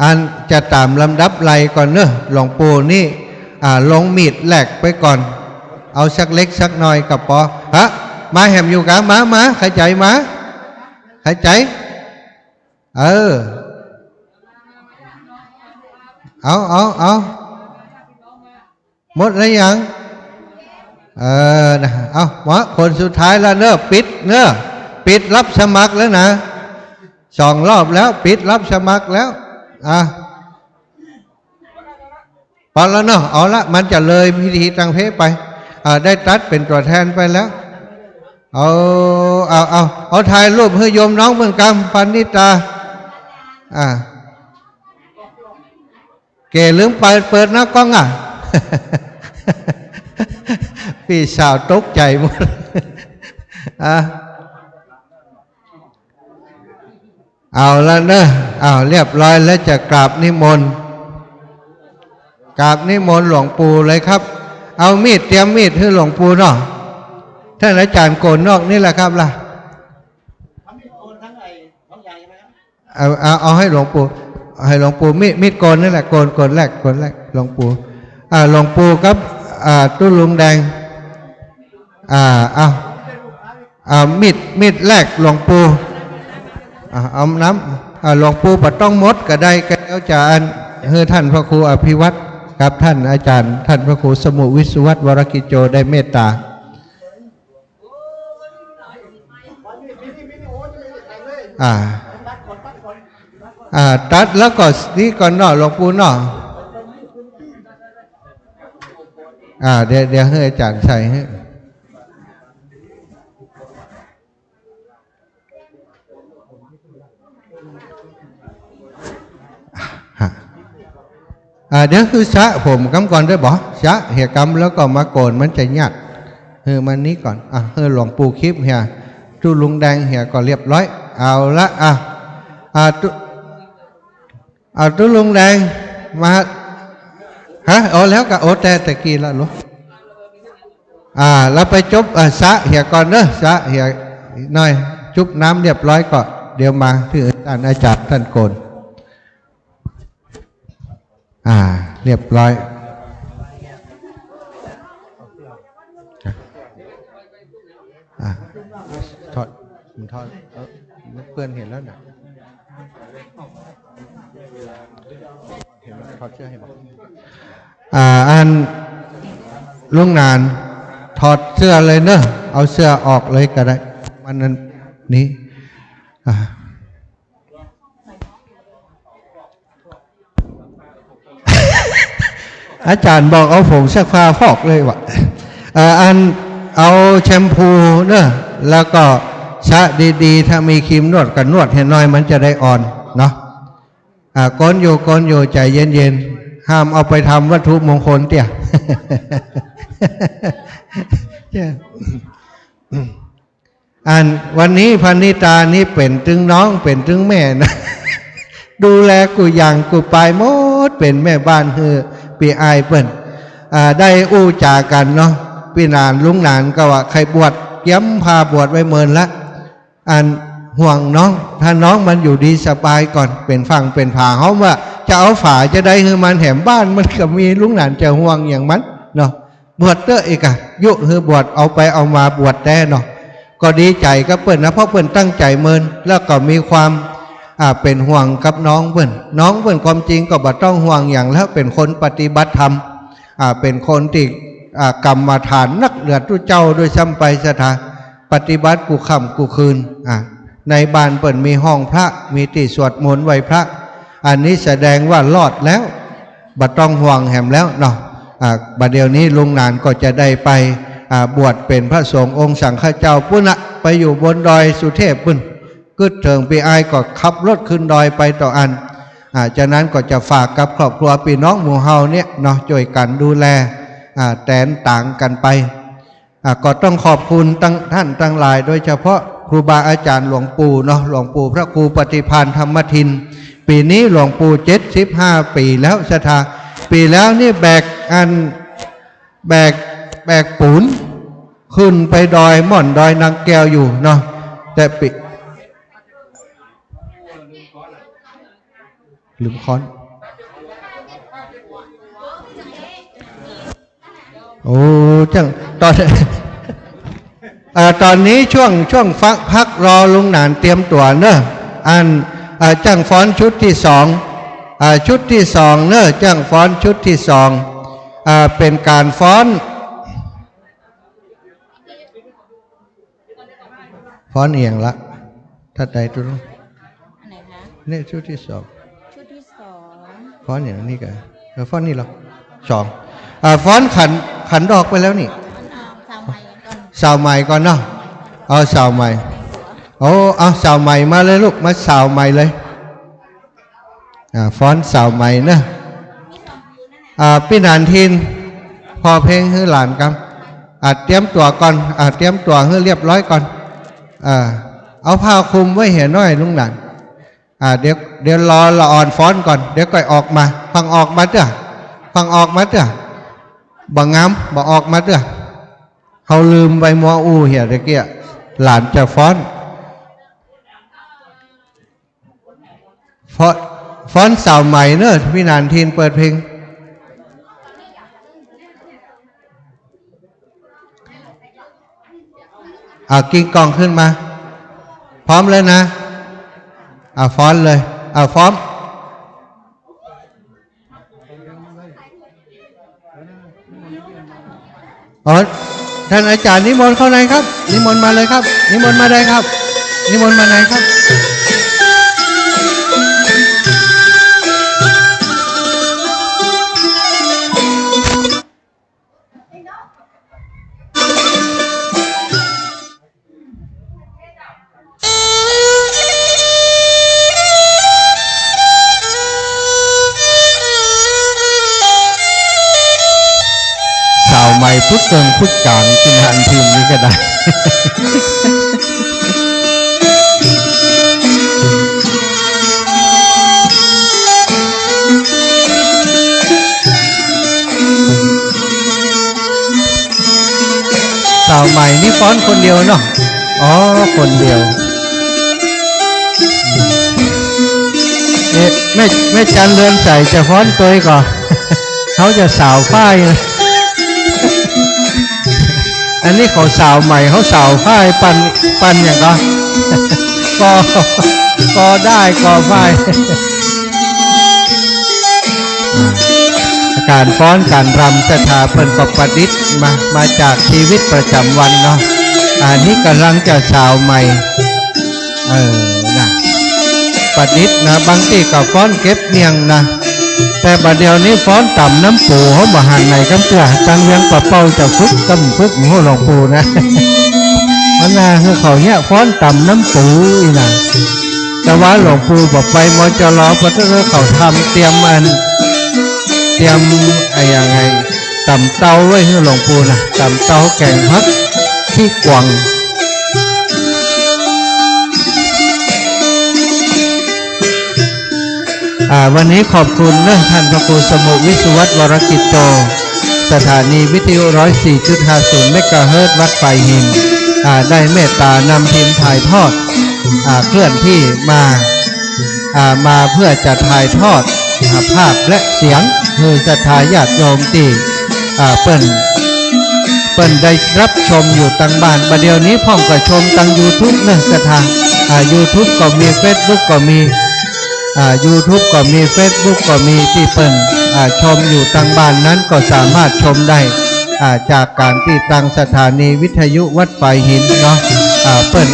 อันจะตามลำดับไรก่อนเนอะหลวงปู่นี่ลงมีดแหลกไปก่อนเอาสักเล็กสักน้อยกับปอมาแหมอยู่กะมาหายใจมาหายใจเอาหมดแล้วยังนะเอาหมดคนสุดท้ายแล้วเนอะปิดรับสมัครแล้วนะ2 รอบแล้วปิดรับสมัครแล้วพอแล้วเนาะเอาละมันจะเลยพิธีทางเพศไปได้ตัดเป็นตัวแทนไปแล้วเอาถ่ายรูปให้โยมน้องเมืองกำปันนิตาเก๋ลืมเปิดหน้ากล้องพี่สาวตกใจหมดเอาแล้วเนอะเรียบร้อยแล้วจะกราบนิมนต์หลวงปู่เลยครับเอามีดเตรียมมีดให้หลวงปู่เนาะท่านอาจารย์โกนนอกนี่แหละครับล่ะเอาให้หลวงปู่มีดโกนนี่แหละโกนแรกหลวงปู่หลวงปู่ครับตุ้ลุงแดงมีดแรกหลวงปู่เอาน้ำหลวงปู่ปัดต้องมดก็ได้ก็แล้วจะให้ท่านพระครูอภิวัตรครับท่านอาจารย์ท่านพระครูสมุวิสุวัตรวรกิจโจได้เมตตาตัดแล้วก็นี่ก่อนเนาะหลวงปู่เนาะเดี๋ยวให้อาจารย์ใส่ให้เดี๋ยวคือชะผมกำก่อนได้บอกชะเหตุกรรมแล้วก็มาโกนมันจะยากมันนี้ก่อนหลวงปู่คลิปเฮีย จุลุงแดงเหี่ยก็เรียบร้อยเอาละจุลุงแดงมาฮะแล้วก็แต่ตะกี้ละลูกแล้วไปจุบสะเหี่ยก่อนเนอะสะเหี่ยหน่อยจุบน้ำเรียบร้อยก่อนเดี๋ยวมาที่ท่านอาจารย์ท่านโกนเรียบร้อยถอดเพื่อนเห็นแล้วนะเห็นถอดเสื้อให้บอกอันลุงนานถอดเสื้อเลยเนอะเอาเสื้อออกเลยก็ได้มันนั้นนี้อาจารย์บอกเอาผงซักผ้าฟอกเลยวะอันเอาแชมพูเนอะแล้วก็ชะดีๆถ้ามีครีมนวดก็นวดให้น้อยมันจะได้อ่อนเนาะก้นอยู่ใจเย็นๆห้ามเอาไปทำวัตถุมงคลเตี่ยอันวันนี้พันิตานี่เป็นตึงน้องเป็นตึงแม่นะดูแลกูอย่างกูไปหมดเป็นแม่บ้านคือปีอายเปิ้นได้อู้จากันเนาะพี่นานลุงนานก็ว่าใครบวชย้ำพาบวชไว้เมินละอันห่วงน้องถ้าน้องมันอยู่ดีสบายก่อนเป็นฝั่งเป็นผาเขาว่าจะเอาฝาจะได้คือมันแหมบ้านมันก็มีลุงนานจะห่วงอย่างมันเนาะบวชเตออีกอะยุคือบวชเอาไปเอามาบวชแต่เนาะก็ดีใจก็เปิ้นนะเพราะเปิ้นตั้งใจเมินแล้วก็มีความเป็นห่วงกับน้องเปิ้นความจริงก็บ่ต้องห่วงอย่างแล้วเป็นคนปฏิบัติธรรมเป็นคนที่กรรมฐานนักเลือดทุเจ้าโดยซ้ำไปสถานปฏิบัติกูค่ำกูคืนในบ้านเปิ่นมีห้องพระมีที่สวดมนต์ไหว้พระอันนี้แสดงว่ารอดแล้วบัดต้องห่วงแหมแล้วเนาะบัดเดี๋ยวนี้ลุงนานก็จะได้ไปบวชเป็นพระสงฆ์องค์สังฆเจ้าปุณณะไปอยู่บนดอยสุเทพปุ้นกึดเถิงปีอายก็ขับรถขึ้นดอยไปต่ออันจากนั้นก็จะฝากกับครอบครัวพี่น้องหมู่เฮาเนี่ยเนาะช่วยกันดูแลแตนต่างกันไปก็ต้องขอบคุณท่านทั้งหลายโดยเฉพาะครูบาอาจารย์หลวงปู่เนาะหลวงปู่พระครูปฏิภาณธรรมทินปีนี้หลวงปู่75 ปีแล้วสถาปีแล้วนี่แบกปูนขึ้นไปดอยม่อนดอยนางแก้วอยู่เนาะแต่ปีลืมค้อนโอ้จังตอนนี้ช่วงพักรอลุงหนานเตรียมตัวเนอะจังฟ้อนชุดที่สองเนอะจังฟ้อนชุดที่สองเป็นการฟ้อนเอียงละถ้าใดตัวนู้นนี่ชุดที่สองฟ้อนอย่างนี้กันฟ้อนนี่เหรอสองฟ้อนขันดอกไปแล้วนี่สาวใหม่ก่อนเนาะเอาสาวใหม่เอาสาวใหม่มาเลยลูกมาสาวใหม่เลยฟ้อนสาวใหม่นะพี่นานทินพอเพลงให้หลานกันเตรียมตัวก่อนเตรียมตัวให้เรียบร้อยก่อนเอาผ้าคลุมไว้เห็นน้อยลุงหลานเดี๋ยวรอละอ่อนฟ้อนก่อนเดี๋ยวก็ออกมาฟังออกมาเถอะบังงามบังออกมาเถอะเขาลืมใบมัวเหี้ยตะเกียหลานจะฟ้อนสาวใหม่เนอะพี่นานทินเปิดเพลงกิ้งกองขึ้นมาพร้อมเลยนะฟ้อนเลยฟ้อมท่านอาจารย์นิมนต์เข้าในครับนิมนต์มาเลยครับนิมนต์มาได้ครับนิมนต์มาไหนครับใหม่พุทธเกิงพุทธกลางกินหันทีมนี้ก็ได้ สาวใหม่นี่ฟ้อนคนเดียวเนาะอ๋อคนเดียวไม่จันเรือนใส่จะฟ้อนตัวก่อนเขาจะสาวฝ้ายอันนี้เขาสาวใหม่เขาสาวฝ้ายปันอย่างก็ได้ก็ฝ้ายการฟ้อนการรำสถาเพิ่นก็ประดิษฐ์มาจากชีวิตประจำวันเนาะอันนี้กำลังจะสาวใหม่นะประดิษฐ์นะบางทีก็ฟ้อนเก็บเนียงนะแต่บัดเดี๋ยวนี้ฟ้อนต่ำน้ำปูเขาบ่หันไหนกำเตื้อตังเวียงปะเป้าจะฝึกกำฝึกหัวหลวงปู่นะมันน่าคือเขาเนี่ยฟ้อนต่ำน้ำปูอีนะแต่ว่าหลวงปู่บอกไปมอจรอเพราะเขาทำเตรียมยังไงต่ำเตาไว้ให้หลวงปู่นะต่ำเตาแกงพักที่กวางวันนี้ขอบคุณท่านพระครูสมุวิสุวัตวรกิจโตสถานีวิทยุ 104.50 เมกะเฮิรตซ์วัดไฟหินได้เมตตานำทีมถ่ายทอดเคลื่อนที่มาเพื่อจะถ่ายทอดภาพและเสียงคือศรัทธาญาติโยมที่เปิ้นได้รับชมอยู่ตั้งบ้านบัดเดี๋ยวนี้พ่องก็ชมตั้ง YouTube นะศรัทธาYouTube ก็มี Facebook ก็มีYouTube ก็มี Facebook ก็มีที่เปิ้นชมอยู่ตั้งบ้านนั้นก็สามารถชมได้จากการที่ตั้งสถานีวิทยุวัดไฟหินเนาะเปิ้น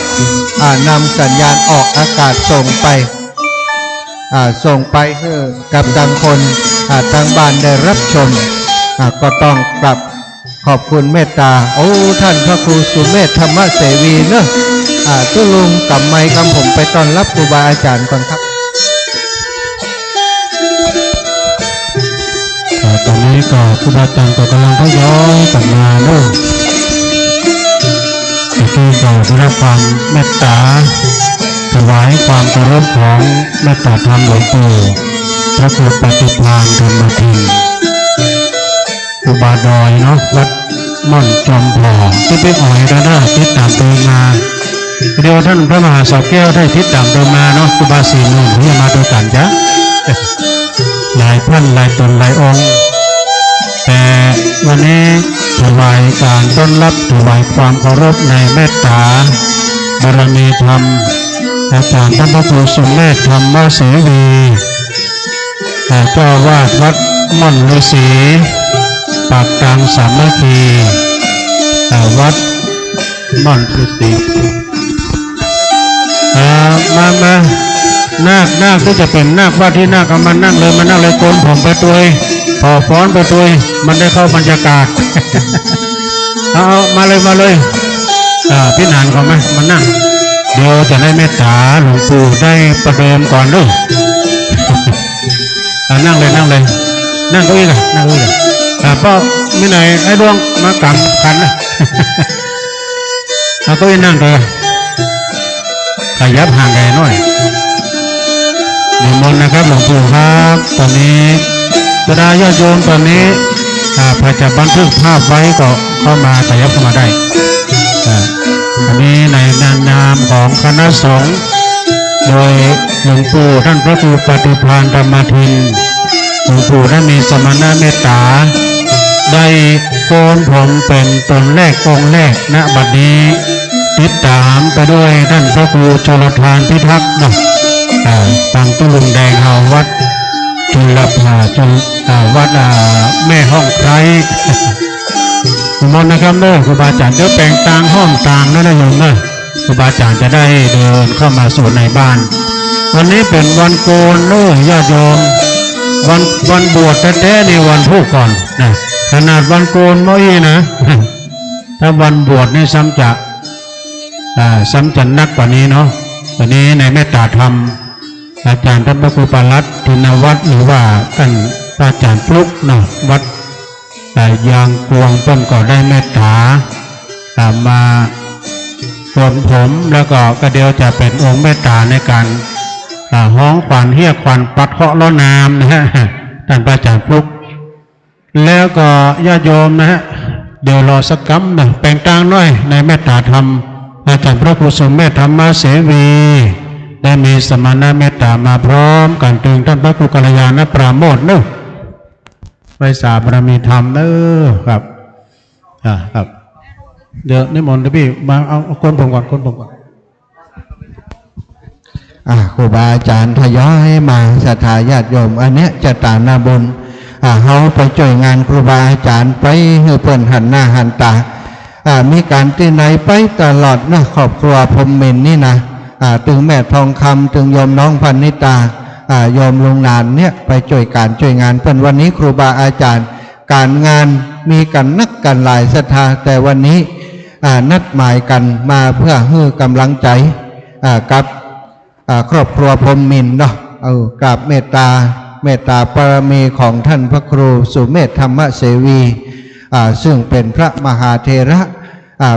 นำสัญญาณออกอากาศส่งไปให้กับทางคนทางบ้านได้รับชมก็ต้องกลับขอบคุณเมตตาท่านพระครูสุเมธธรรมเสวีเนอะตุลุงกับไมค์คำผมไปต้อนรับครูบาอาจารย์ก่อนครับตอนนี้ก็ครูบาอาจารย์ก็กำลังทยอยกลับมาเนอะที่ก็ได้รับความเมตตาถวายความเคารพของเมตตาธรรมหลวงปู่พระครูปฏิภาณธรรมทินครูบาดอยเนาะวัดม่อนจอมพอที่ไปอ่อยระนาติดตามตัวมาเดี๋ยวท่านพระมหาสาวแก้วได้ติดตามตัวมาเนาะครูบาศรีนุ่นที่มาด้วยกันจ้ะหลายท่านหลายตนหลายองค์แต่วันนี้ถวายการต้อนรับถวายความเคารพในเมตตาบารมีธรรมอาจารย์ท่านพระครูสุเมธธรรมเสวีเจ้าวาดวัดม่อนฤาษีปากกลางสามัคคีวัดม่อนฤาษีมานาคที่จะเป็นนาคว่าที่นาคก็มานั่งเลยโกนผมไปตัวพอฟ้อนไปตัวมันได้เข้าบรรยากาศเอามาเลยพี่นานก่อนไหมมานั่งเดี๋ยวจะได้เมตตาหลวงปู่ได้ประเดิมก่อนด้วยนั่งเลยนั่งเก้าอี้กันพ่อมีไหนไอ้ดวงมากำกันนะเก้าอี้นั่งเลยขยับห่างไกลหน่อยนิมนต์นะครับหลวงปู่ครับตอนนี้บรรดาญาติโยมตอนนี้พอจะบันทึกภาพไว้ก็เข้ามาขยับเข้ามาได้อันนี้ในนามของคณะสงฆ์โดยหลวงปู่ท่านพระครูปฏิภาณธรรมทินหลวงปู่ท่านมีสมณเมตตาได้โกนผมเป็นตนแรกองค์แรกณบัดนี้ติดตามไปด้วยท่านพระครูชลทานพิทักษ์นะทางตุลุงแดงเฮาวัดจุลภาวัดแม่ห้องไคร้มนนะครับเนอะครูบาอาจารย์เดี๋ยวแปลงต่างห้องต่างนั่นนะโยมนะครูบาอาจารย์จะได้เดินเข้ามาสู่ในบ้านวันนี้เป็นวันโกนเนอะญาติโยมวันบวชแท้ๆในวันผู้ก่อนนะขนาดวันโกนไม่นะถ้าวันบวชนี่ซ้ำจะนักกว่านี้เนาะวันนี้ในเมตตาธรรมอาจารย์ท่านพระครูปารัตน์ธินวัฒน์หรือว่าท่านอาจารย์ฟลุกนะวัดยางกวงต้นก็ได้เมตตามา โกนผมแล้วก็กระเดียวจะเป็นองค์เมตตาในการห้องขวัญเฮียขวัญปัดเคาะล้อนามนะฮะท่านพระอาจารย์พุกแล้วก็ญาติโยมนะฮะเดี๋ยวรอสักกัมนะแปลงกลางหน่อยในเมตตาธรรมอาจารย์พระครูสมเมธธรรมเสวีได้มีสมณะเมตตามาพร้อมกันถึงท่านพระครูกัลยาณปราโมทย์เนอะไปสาบารมีธรรมเนอะครับครับเดี๋ยวนิมนต์พี่มาเอาคนผมก่อนคนผมก่อนครูบาอาจารย์ทยอยมาศรัทธาญาติโยมอันเนี้ยจะตาหน้าบุญเฮาไปช่วยงานครูบาอาจารย์ไปให้เพื่อนหันหน้าหันตามีการที่ไหนไปตลอดนะครอบครัวพรหมมินนี่นะถึงแม่ทองคำถึงโยมน้องพันนิตาโยมลุงนานเนี่ยไปช่วยการช่วยงานเพื่อนวันนี้ครูบาอาจารย์การงานมีกันนักกันหลายศรัทธาแต่วันนี้นัดหมายกันมาเพื่อให้กำลังใจกับครอบครัวพรหมมินเนาะกราบเมตตาปรมีของท่านพระครูสุเมธธรรมเสวีซึ่งเป็นพระมหาเถระ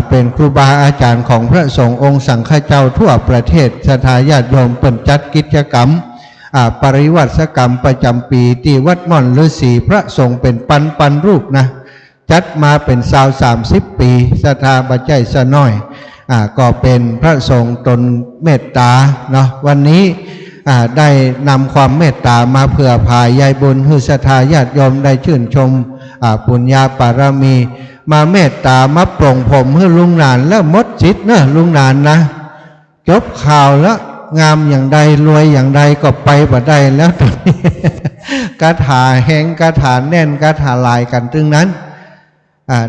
เป็นครูบาอาจารย์ของพระสงฆ์องค์สังฆเจ้าทั่วประเทศศรัทธาญาติโยมเปิ่นจัดกิจกรรมปริวัติกรรมประจำปีที่วัดม่อนฤาษีพระสงฆ์เป็นปันรูปนะจัดมาเป็น30 ปีศรัทธาบัจจัยสะน้อยก็เป็นพระสงฆ์ตนเมตตาเนาะวันนี้ได้นำความเมตตามาเผื่อพายายบุญให้ศรัทธาญาติโยมได้ชื่นชมปุญญาปารมีมาเมตตามาปรงผมให้ลุงนานแล้วมดจิตนะลุงนานนะจบข่าวแล้วงามอย่างใดรวยอย่างใดก็ไปบ่ได้แล้วตอนนี้กระถาแห้งกระถาแน่นกระถาลายกันตึงนั้น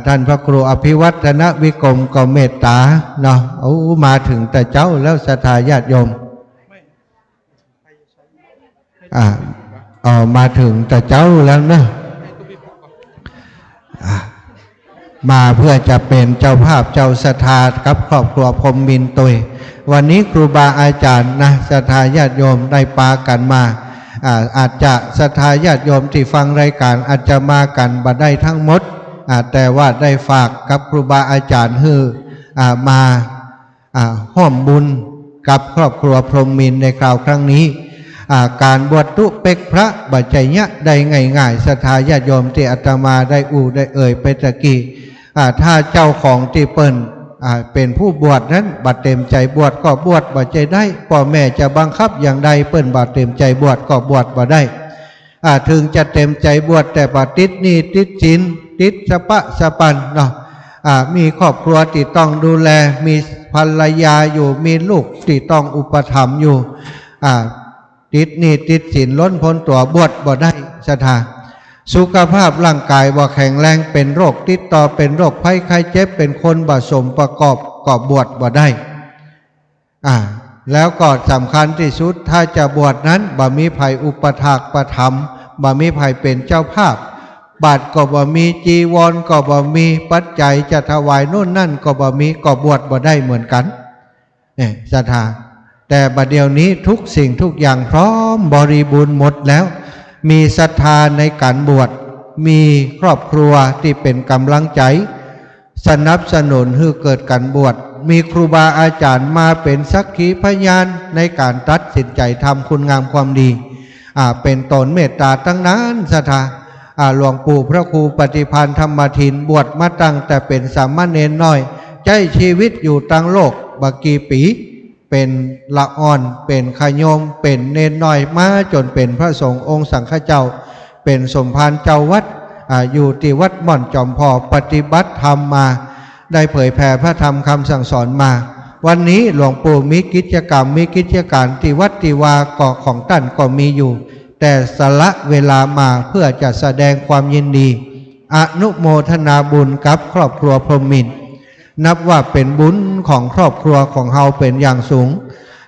ท่านพระครูอภิวัฒนวิกรมก็เมตตาเนาะมาถึงแต่เจ้าแล้วศรัทธาญาติโยมมาถึงแต่เจ้าแล้วนะมาเพื่อจะเป็นเจ้าภาพเจ้าศรัทธากับครอบครัวพรหมมินตุยวันนี้ครูบาอาจารย์นะศรัทธาญาติโยมได้ปากันมาอาจจะศรัทธาญาติโยมที่ฟังรายการอาจจะมากันบ่ได้ทั้งหมดแต่ว่าได้ฝากกับครูบาอาจารย์ฮือมาห้อมบุญกับครอบครัวพรหมมินในคราวครั้งนี้การบวชตุเป็กพระบัจจัยเนี้ยได้ง่ายๆศรัทธาญาติโยมที่อาตมาได้ได้เอ่ยไปตะกี้ถ้าเจ้าของที่เปิ้นเป็นผู้บวชนั้นบัดเต็มใจบวชก็บวชบัดใจได้พ่อแม่จะบังคับอย่างใดเปิ้นบัดเต็มใจบวชก็บวชบ่ได้ถึงจะเต็มใจบวชแต่บัดติดหนี้ติดศีลติดสะปะสะปันเนาะมีครอบครัวที่ต้องดูแลมีภรรยาอยู่มีลูกที่ต้องอุปถัมภ์อยู่ติดหนี้ติดศีลล้นพ้นตัวบวชบ่ได้ศรัทธาสุขภาพร่างกายบ่แข็งแรงเป็นโรคติดต่อเป็นโรคภัยไข้เจ็บเป็นคนบ่สมประกอบก็บวชบ่ได้แล้วก็สำคัญที่สุดถ้าจะบวชนั้นบ่มีภัยอุปถากประถมบ่มีภัยเป็นเจ้าภาพบาตรก็บ่มีจีวรก็บ่มีปัจจัยจะถวายโน่นนั่นก็บ่มีก็บวชบ่ได้เหมือนกันเนี่ยศรัทธาแต่บัดเดี๋ยวนี้ทุกสิ่งทุกอย่างพร้อมบริบูรณ์หมดแล้วมีศรัทธาในการบวชมีครอบครัวที่เป็นกำลังใจสนับสนุนให้เกิดการบวชมีครูบาอาจารย์มาเป็นสักขีพยานในการตัดสินใจทำคุณงามความดีเป็นตนเมตตาตั้งนั้นศรัทธาหลวงปู่พระครูปฏิภาณธรรมทินบวชมาตั้งแต่เป็นสามเณรน้อยใช้ชีวิตอยู่ตั้งโลกบักกี่ปีเป็นละอ่อนเป็นขยมเป็นเนนน้อยมาจนเป็นพระสงฆ์องค์สังฆเจ้าเป็นสมภารเจ้าวัดอยู่ที่วัดม่อนจอมพอปฏิบัติธรรมมาได้เผยแผ่พระธรรมคำสั่งสอนมาวันนี้หลวงปู่มีกิจกรรมมีกิจการที่วัดติวาเกาะของท่านก็มีอยู่แต่สละเวลามาเพื่อจะแสดงความยินดีอนุโมทนาบุญกับครอบครัวพรหมมินนับว่าเป็นบุญของครอบครัวของเฮาเป็นอย่างสูง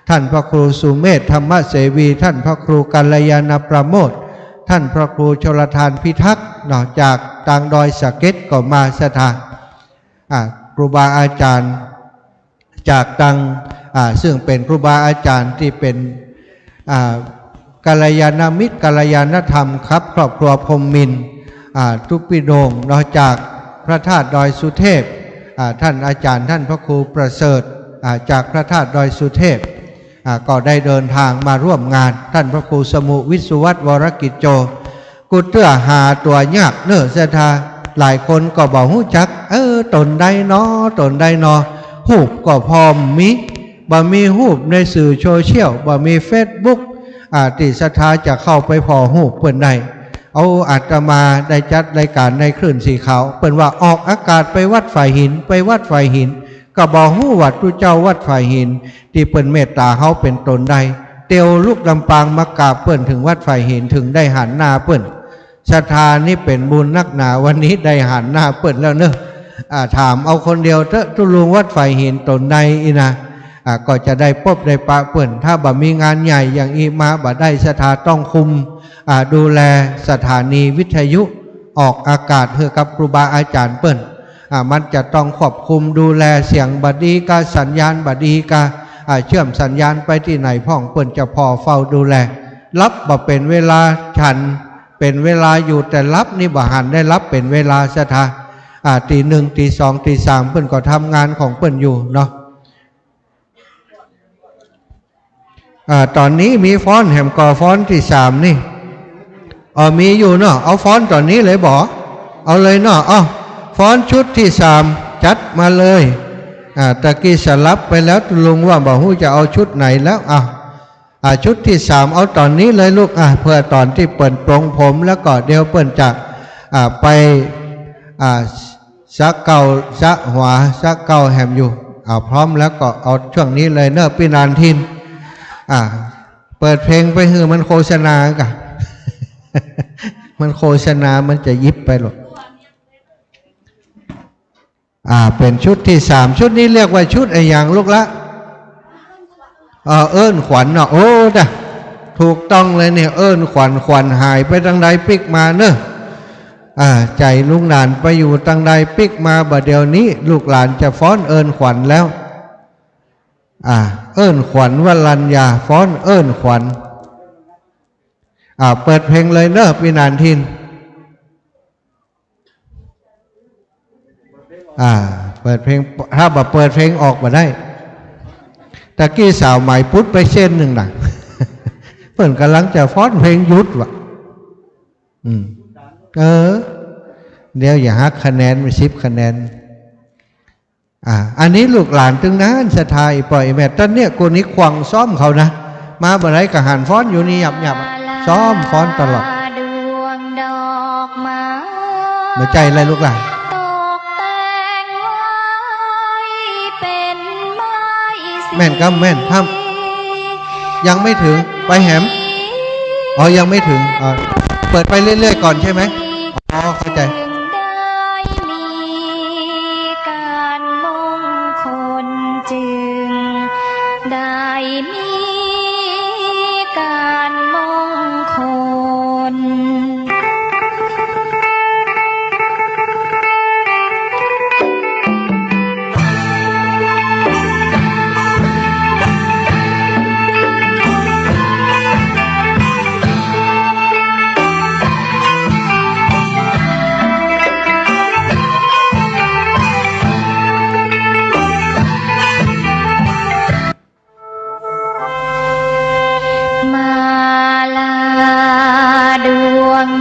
ท่านพระครูสุเมธธรรมเสวีท่านพระครูกัลยาณประโมทท่านพระครูชลทานพิทักษ์นอกจากต่างดอยสะเก็ดก็มาศรัทธาครูบาอาจารย์จากตังซึ่งเป็นครูบาอาจารย์ที่เป็นกัลยาณมิตรกัลยาณธรรมครับครอบครัวพรหมมินทุกปีโดงนอกจากพระธาตุดอยสุเทพท่านอาจารย์ท่านพระครูประเสริฐ จากพระธาตุดอยสุเทพก็ได้เดินทางมาร่วมงานท่านพระครูสมุวิสุวัตวรกิจโจกุเตื้อหาตัวยากเนื้อเสธาหลายคนก็บอกหู้จักตนใดนอตนใดนอหูปก็พร้อมมีบ่มีหูปในสื่อโซเชียลบ่มีเฟซบุ๊กติศรัทธาจะเข้าไปพอหูปเปิ้นใดเอาอาตมาได้จัดรายการในคลื่นสีขาวเปิ้นว่าออกอากาศไปวัดฝ่ายหินไปวัดฝ่ายหินก็บอกหู้วัดพระเจ้าวัดฝ่ายหินที่เปิ้นเมตตาเฮาเป็นตนใดเตียวลูกลำปางมากราบเปิ้นถึงวัดฝ่ายหินถึงได้หันหน้าเปิ้นศรัทธานี่เป็นบุญนักหนาวันนี้ได้หันหน้าเปิ้นแล้วเนอะถามเอาคนเดียวเถอะทุลุงวัดฝ่ายหินตนใดอีนะก็จะได้พบได้ปะเปิ้นถ้าบ่มีงานใหญ่อย่างอีมาบ่ได้ศรัทธาต้องคุมดูแลสถานีวิทยุออกอากาศเพื่อกับครูบาอาจารย์เปิ้นมันจะต้องควบคุมดูแลเสียงบดีกาสัญญาณบดีกาเชื่อมสัญญาณไปที่ไหนพ่องเปิ้นจะพอเฝ้าดูแลรับบ่เป็นเวลาฉันเป็นเวลาอยู่แต่รับนี่บ่หันได้รับเป็นเวลาศรัทธาตีหนึ่งตีสองตีสามเปิ้นก็ทำงานของเปิ้นอยู่เนาะตอนนี้มีฟ้อนแหมก่อฟ้อนที่สามนี่มีอยู่เนาะเอาฟ้อนตอนนี้เลยบอกเอาเลยเนาะฟ้อนชุดที่สามจัดมาเลยตะกี้สลับไปแล้วลุงว่าบอกฮู้จะเอาชุดไหนแล้วชุดที่สามเอาตอนนี้เลยลูกเพื่อตอนที่เปิ่นปรงผมแล้วก็เดี๋ยวเปิ่นจะไปซักเก่าซักหัวซักเก่าแหมอยู่พร้อมแล้วก็เอาช่วงนี้เลยเนอะพี่นานทินเปิดเพลงไปฮือมันโฆษณากะ มันโฆษณามันจะยิบไปหรอกเป็นชุดที่สามชุดนี้เรียกว่าชุดอะไรอย่างลูกละเอิ้นขวัญเนาะโอ้จ้ะถูกต้องเลยเนี่ยเอิ้นขวัญหายไปทางใดปิกมาเนอะใจลุงหลานไปอยู่ทางใดปิกมาบ่เดี๋ยวนี้ลูกหลานจะฟ้อนเอิ้นขวัญแล้วเอิ้นขวัญวรัญญาฟ้อนเอิ้นขวัญเปิดเพลงเลยเนอะพี่นานทินเปิดเพลงถ้าแบบเปิดเพลงออกมาได้ตะกี้สาวใหม่พุทธไปเส้นหนึ่งน่ะ เปิ่นกำลังจะฟ้อนเพลงยุทธวะเดี๋ยวอย่าหักคะแนนไป10 คะแนนอันนี้ลูกหลานตึงนั้นสถายปล่อยแม่ตอนเนี้ยกูนี้ควงซ้อมเขานะมาบ่ไรกับหันฟ้อนอยู่นี่หยับซ้อมฟ้อนตลอดมาใจอะไรลูกหลานแม่นก็แม่นทำยังไม่ถึงไปแหมยังไม่ถึงเปิดไปเรื่อยๆก่อนใช่ไหมเข้าใจ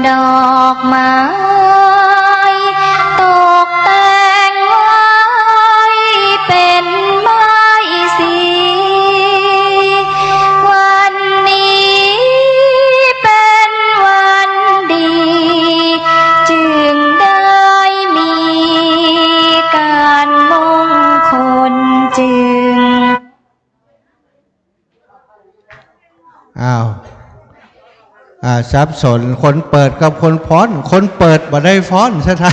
ดอกไม้ตกแต่งไว้เป็นไม้สีวันนี้เป็นวันดีจึงได้มีการมงคลจึงสับสนคนเปิดกับคนฟ้อนคนเปิดบ่ได้ฟ้อนซะท่า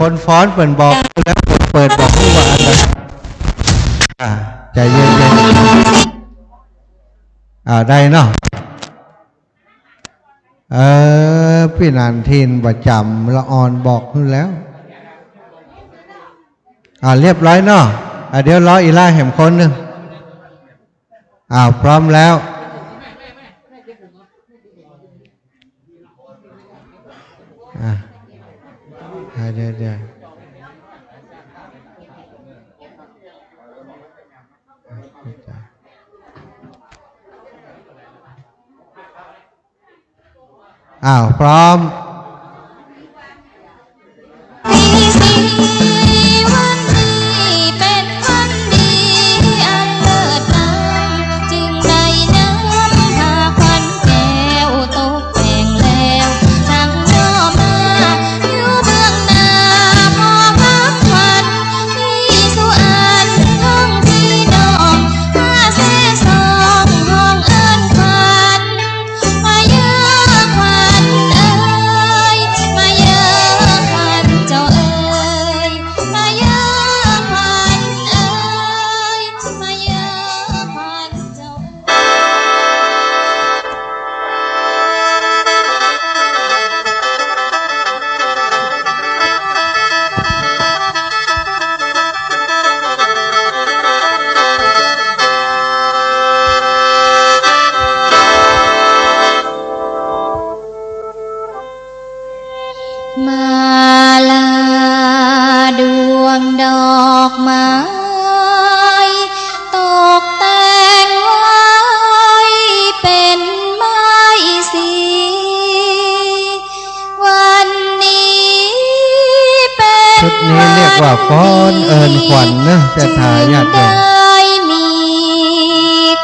คนฟ้อนเปิดบอกแล้วคนเปิดบอกว่าอะไรใจเย็นๆได้เนาะพี่นานทินประจำละอ่อนบอกขึ้นแล้วเรียบร้อยเนาะเดี๋ยวรออีล่าแหมคนหนึ่งพร้อมแล้วเดี๋ยว พร้อมวันนี้เป็นวันดีอันเลิศล้ำจึงได้นำพาขวัญแก้วตกแต่งแล้วทั้งย่อมาอยู่เบื้องหน้าพอพักขวัญมีสุอันท้องพี่น้องมาเสสองห้องเอิ้นขวัญมาเยอะขวัญเอ้ยมาเยอะขวัญเจ้าเอ้ยมาเยอะขวัญเอ้ยมาเยอะขวัญเจ้ามาลาดวงดอกไม้ตกแต่งไว้เป็นไม้สี วันนี้เป็น ชุดนี้เรียกว่าฟ้อนเอิญขวัญนะแต่ทายาทโยม ได้มี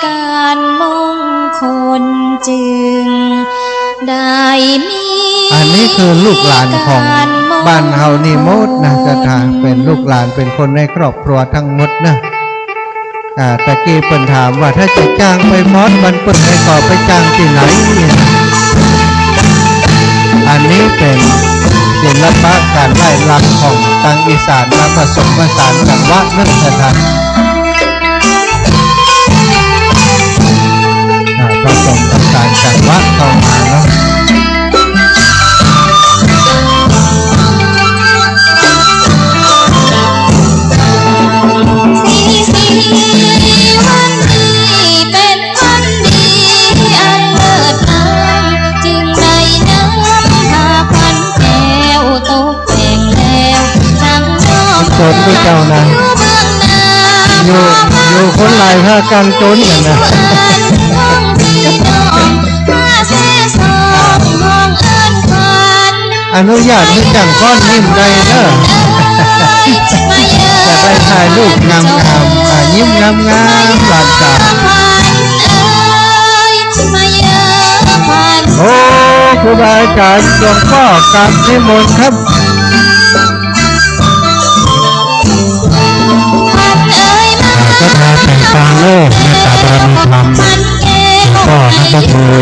การมงคลจึงได้มี อันนี้คือลูกหลานของบ้านเฮานี่หมดนะจะทางเป็นลูกหลานเป็นคนในครอบครัวทั้งหมดนะตะกี้เปิ่นถามว่าถ้าจะจ้างไปมอดมันเปิ่นให้ก่อไปจ้างที่ไหนอันนี้เป็นศิลปะการไล่ลำของทางอีสานมาผสมผสานกันว่านั่นจะทางผสมผสานกันว่าเข้ามาเนาะวันนี้เป็นวันดีอันเลิศล้ำจึงได้นำพาขวัญแก้วตกแต่งแล้วทั้งน้อม โจนด้วยเจ้านะ อยู่เบื้องหน้า อยู่คนหลายภาคการโจนกันนะ ห้องพี่น้องมาเสสองห้องเอิ้นขวัญ อนุญาตให้จังก้อนนิ่มได้เนอะจะได้ถ่ายรูปงามๆยิ้มงามๆหลานสาวโอ้ครูบาอาจารย์หลวงพ่อกราบนิมนต์ครับก็ทาแต่งตาโลกเมตตาบารมีธรรมก็นั่นก็คือ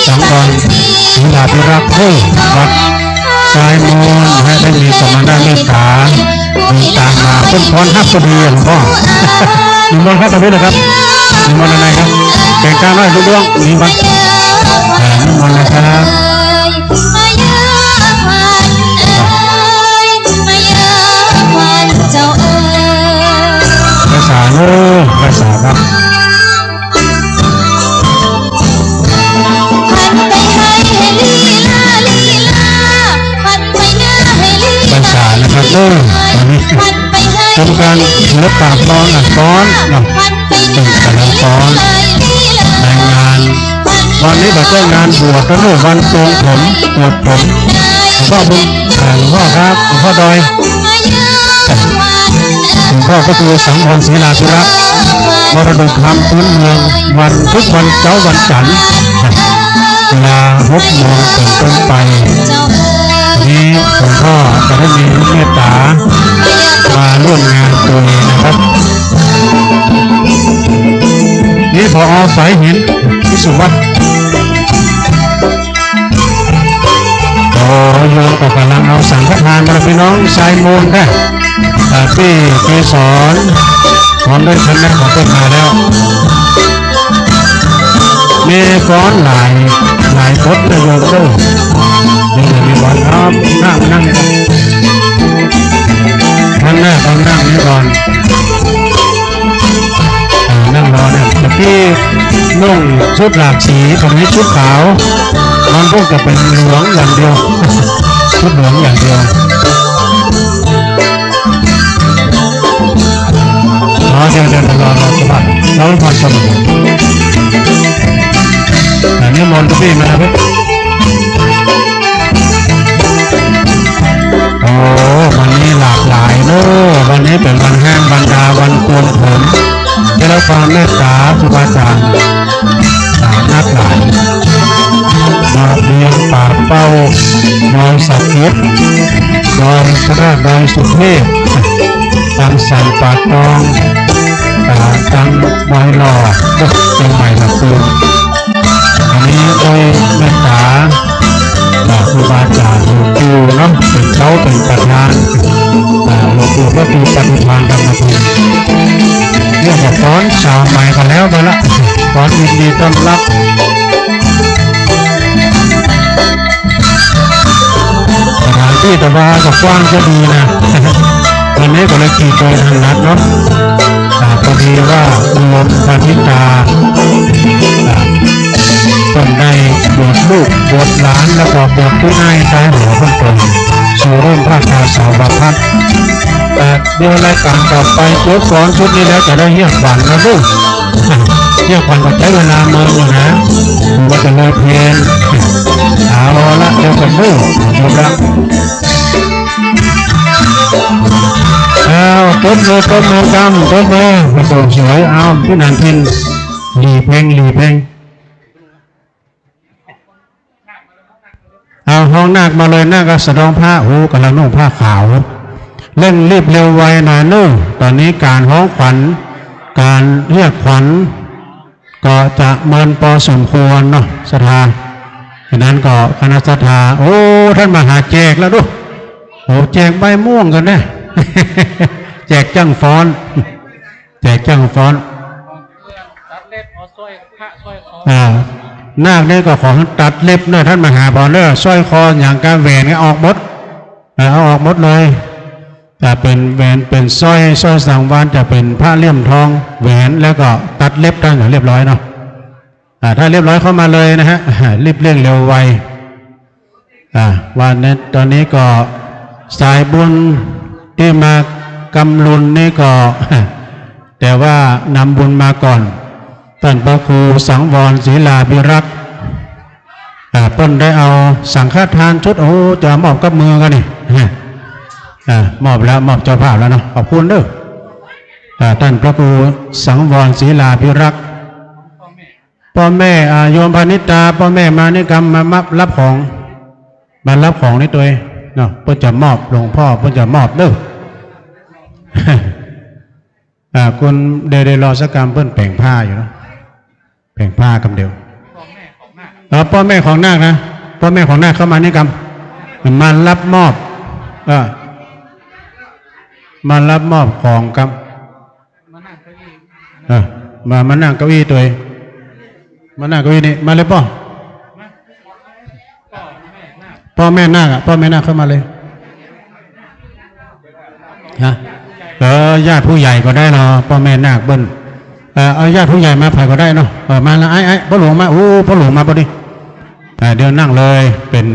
สังวรศิลาภิรักษ์ผู้วัดสายมนให้ได้มีสมณะเมตตาเดินตามมาต้นพรฮักพอดีหลวงพ่อนิมนต์ครับตรงนี้นะครับนิมนต์อะไรครับแก่งการไว้ทุกดวงนิมนต์นิมนต์นะครับภาษาโลกภาษาครับภาษานะครับตอนนี้ทำการศิลปะฟ้อนฟ้อนนะเป็นแต่ละฟ้อนในงานวันนี้แบบงานบวชก็คือวันโกนผมบวชผมหลวงพ่อบุญหลวงพ่อครับหลวงพ่อดอยหลวงพ่อก็คือสังวรศิลาภิรักษ์มรดกธรรมพื้นเมืองวันทุกวันเจ้าวันจันทร์เวลา6 โมงเป็นต้นไปนี้หลวงพ่อจะได้มีเมตตามาร่วมงานตัวนี้นะครับนี่พอสายหินที่สุวัฒน์โยมก็กำลังเอาสังฆทานมาพี่น้องชายมูลค่ะพี่เกสรพร้อมด้วยคณะของต้นมาแล้วมีฟ้อนหลายพจน์นะโยมด้วยนี่มีบอลครับนั่งท่านแรกต้องนั่งนี่ก่อนนั่งรอเนี่ยแต่พี่นุ่งชุดหลากสีตรงนี้ชุดขาวมันพวกจะเป็นเหลืองอย่างเดียวชุดเหลืองอย่างเดียวเดี๋ยวรอสบายเราผ่อนสบายอันนี้มนต์พี่มาครับ อยสักเก็บดอยพระดอยสุเทพทางสันป่าตองทางดอยหล่อเชียงใหม่ลำพูนอันนี้โดยเมตตาครูบาอาจารย์หลวงปู่เนาะเป็นเขาเป็นประธานหลวงปู่ก็คือปฏิภาณธรรมภูมิเรื่องของฟ้อนชาวใหม่กันแล้วไปละฟ้อนยินดีต้อนรับสถานที่แต่ว่าก็กว้างจะดีนะวันนี้ก็เลยขี่โดยทางนัดเนาะพอดีว่าอุโมงค์พระธิตาต้นได้บวชลูกบวชหลานแล้วก็บวชผู้นายตายหัวคนตนสู่ร่มพระคาสาวพัฒน์เดี๋ยวรายการต่อไปจบฟ้อนชุดนี้แล้วจะได้เฮี้ยขวัญนะลูกเฮี้ยขวัญก็ใช้เวลาเมื่ออยู่นะว่าจะเลยเพลงเอาละเดี๋ยวกันลูกจบละเอาต้นเลยต้นเลยกำต้นเลยมาส่งสวยเอาพี่นันทินหลีเพลงเอาห้องนาคมาเลยนาคก็สะดองผ้าโอ้กำลังนุ่งผ้าขาวเร่งรีบเร็วไวหนานึ่งตอนนี้การห้องขวัญการเรียกขวัญก็จะเมินพอสมควรเนาะศรัทธาฉะนั้นก็คณะศรัทธาโอ้ท่านมาหาแจกแล้วดูโอ้แจกใบม่วงกันนะแจกจังฟ้อนตัดเล็บเอาสร้อยพระสร้อยคอนาคเนี่ยก็ของตัดเล็บเนี่ยท่านมหาพรเนี่ยสร้อยคออย่างการแหวนก็ออกหมดเอาออกหมดเลยแต่เป็นแหวนเป็นสร้อยสังวานจะเป็นผ้าเลี่ยมทองแหวนแล้วก็ตัดเล็บได้อย่างเรียบร้อยเนาะถ้าเรียบร้อยเข้ามาเลยนะฮะรีบเร่งเร็วไววันนี้ตอนนี้ก็สายบุญที่มากำลุนนี่ก็แต่ว่านำบุญมาก่อนท่านพระครูสังวรศิลาภิรักษ์เพิ่นได้เอาสังฆทานชุดโอ้จะมอบกับมือกันนี่มอบแล้วมอบเจ้าภาพแล้วเนาะขอบคุณเด้อท่านพระครูสังวรศิลาภิรักษ์พ่อแม่โยมพานิตาพ่อแม่มานิกรรมมารับของนี่ตัวเนาะเพื่อจะมอบหลวงพ่อเพื่อจะมอบเด้อคุณเดรอสักกรรมเพื่อนแป่งผ้าอยู่เนาะแป่งผ้ากำเดียวพ่อแม่ของนาคนะพ่อแม่ของนาคเข้ามานิกรรมมารับมอบมารับมอบของกรรมมานั่งเก้าอี้ตัวมานั่งเก้าอี้นี่มาเลยพ่อแม่นาคพ่อแม่นาคเข้ามาเลยฮะญาติผู้ใหญ่ก็ได้เนาะพ่อแม่นาคเบิ้ลเอาญาติผู้ใหญ่มาผ่านก็ได้เนาะมาแล้วไอ้พ่อหลวงมาโอ้พ่อหลวงมาพอดีเดี๋ยวนั่งเลยเป็น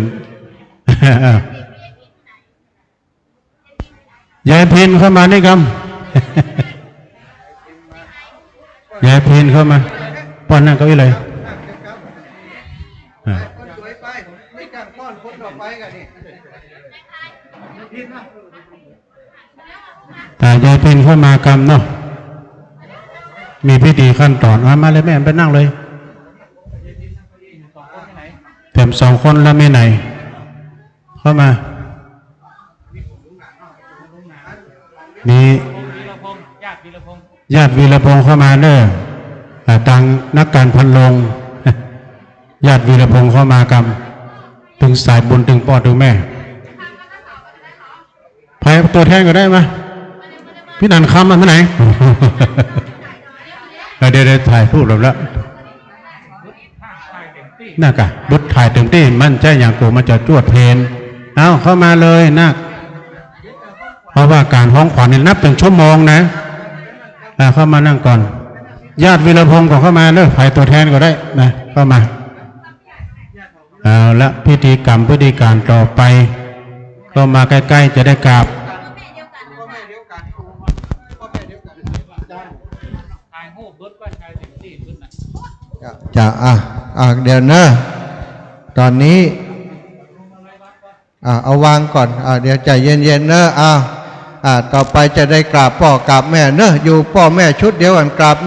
ยายพินเข้ามานี่ครับยายพินเข้ามาป้อนนั่งเก้าอี้เลยแต่ยายพินเข้ามากรรมเนาะมีพิธีขั้นตอนมาเลยแม่ไปนั่งเลยเต็ม2 คนแล้วไม่ไหนเข้ามามีญาติวีรพงษ์เข้ามาเด้อตังนักการพันลงญาติวีรพงษ์เข้ามากรรมถึงสายบุญถึงพ่อถึงแม่ใครตัวแทนก็ได้ไหมพี่นันคำมันไหนเดี๋ยวถ่ายรูปแล้วน่ากะบุตรถ่ายเต็มที่มันใจอย่างกูมันจะจวดเพลนเอาเข้ามาเลยนักเพราะว่าการห้องขวัญนี่นับเป็นชั่วโมงนะเข้ามานั่งก่อนญาติวีรพงศ์ก็เข้ามาเด้อถ่ายตัวแทนก็ได้นะเข้ามาเอาละพิธีกรรมพิธีการต่อไปก็มาใกล้ๆจะได้กราบจะเดี๋ยวนะตอนนี้เอาวางก่อนเดี๋ยวใจเย็นๆนะต่อไปจะได้กราบพ่อกราบแม่เนอะอยู่พ่อแม่ชุดเดียวกันกราบ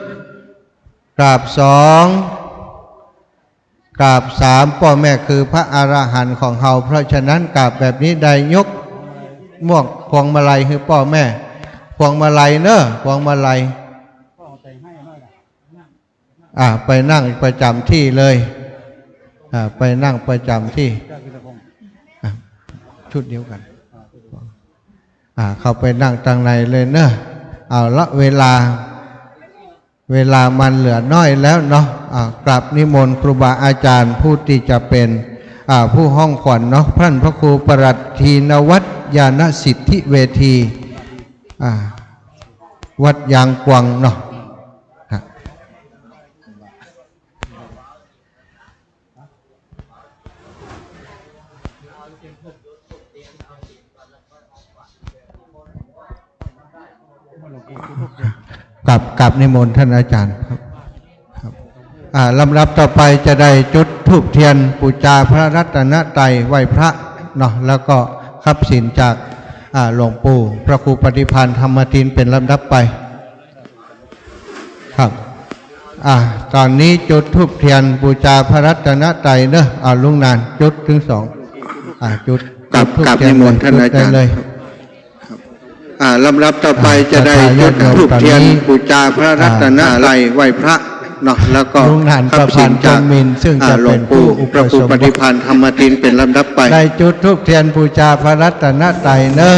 1กราบ2 กราบสามพ่อแม่คือพระอรหันต์ของเฮาเพราะฉะนั้นกราบแบบนี้ได้ยกม่วงพวงมาลัยคือพ่อแม่พวงมาลัยเนอะพวงมาลัยไปนั่งประจำที่เลยไปนั่งประจำที่ชุดเดียวกันเข้าไปนั่งตังในเลยเนอะเอาละเวลามันเหลือน้อยแล้วเนาะกราบนิมนต์ครูบาอาจารย์ผู้ที่จะเป็นผู้ห้องขวัญเนาะท่านพระครูปรัตทีนวัฒญาณสิทธิเวทีวัดยางกวางเนาะกับนิมนต์ท่านอาจารย์ครับลำดับต่อไปจะได้จุดธูปเทียนบูชาพระรัตนตรัยไหว้พระเนาะแล้วก็คับศีลจากหลวงปู่พระครูปฏิพันธ์ธรรมทินเป็นลำดับไปครับตอนนี้จุดธูปเทียนบูชาพระรัตนตรัยเนอะลุงนานจุดถึง2จุดกับนิมนต์ท่านอาจารย์เลยลำดับต่อไปจะได้จุดธูปเทียนบูชาพระรัตนตรัยไหว้พระเนาะแล้วก็ข้าพเจ้าจากหลวงปู่พระครูปฏิพันธ์ธรรมทินเป็นลำดับไปได้จุดธูปเทียนบูชาพระรัตนตรัยเนอะ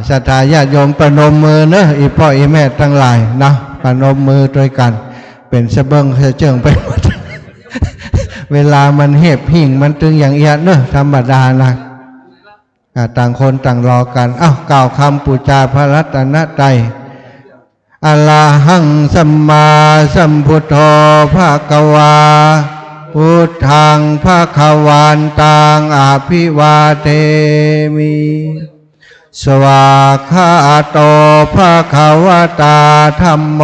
ศรัทธาญาติโยมประนมมือเนอะอีพ่ออีแม่ทั้งหลายนะประนมมือด้วยกันเป็นสะเบิงเสเจิงไปหมดเวลามันเห็บหิ่งมันตึงอย่างเอียดเนอะธรรมดานะต่างคนต่างรอกันกล่าวคำบูชาพระรัตนตรัยอะระหังสัมมาสัมพุทโธภะคะวาพุทธังภะคะวันตังอภิวาเทมิสวากขาโตภะคะวะตาธัมโม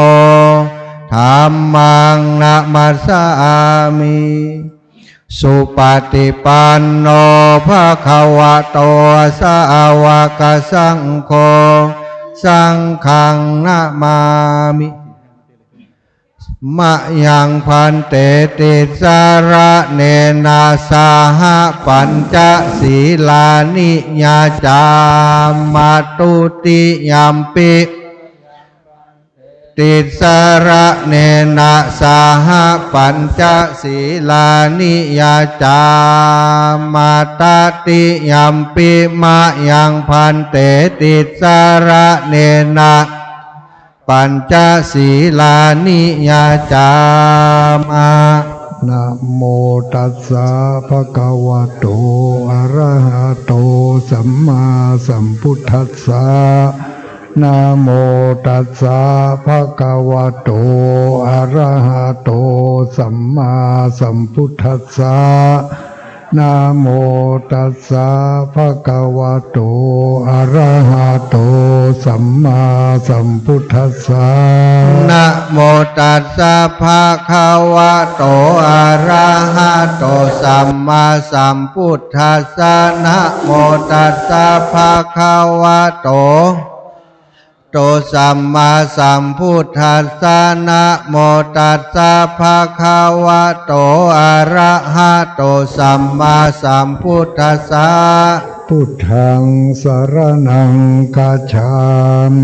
ธัมมังนะมัสสามิสุปฏิปันโนภะคะวะโตสาวกสังโฆสังฆังนะมามิมะยังพันเตติสาระเนนาสาหะปัญจศีลานิยาจามาตุติยัมปิติสาระเนนะสาหะปัญจศีลานิยาจามาตติยัมปิมะยังพันเตติสาระเนนะปัญจศีลานิยาจานะโมตัสสะภะคะวะโตอะระหะโตสัมมาสัมพุทธัสสะนะโมตัสสะภะคะวะโตอะระหะโตสัมมาสัมพุทธัสสะนะโมตัสสะภะคะวะโตอะระหะโตสัมมาสัมพุทธัสสะนะโมตัสสะภะคะวะโตอะระหะโตสัมมาสัมพุทธัสสะนะโมตัสสะภะคะวะโตสัมมาสัมพุทธัสสะนะโมตัสสะภะคะวะโตอะระหะโตสัมมาสัมพุทธัสสะพุทธังสรณังคัจฉา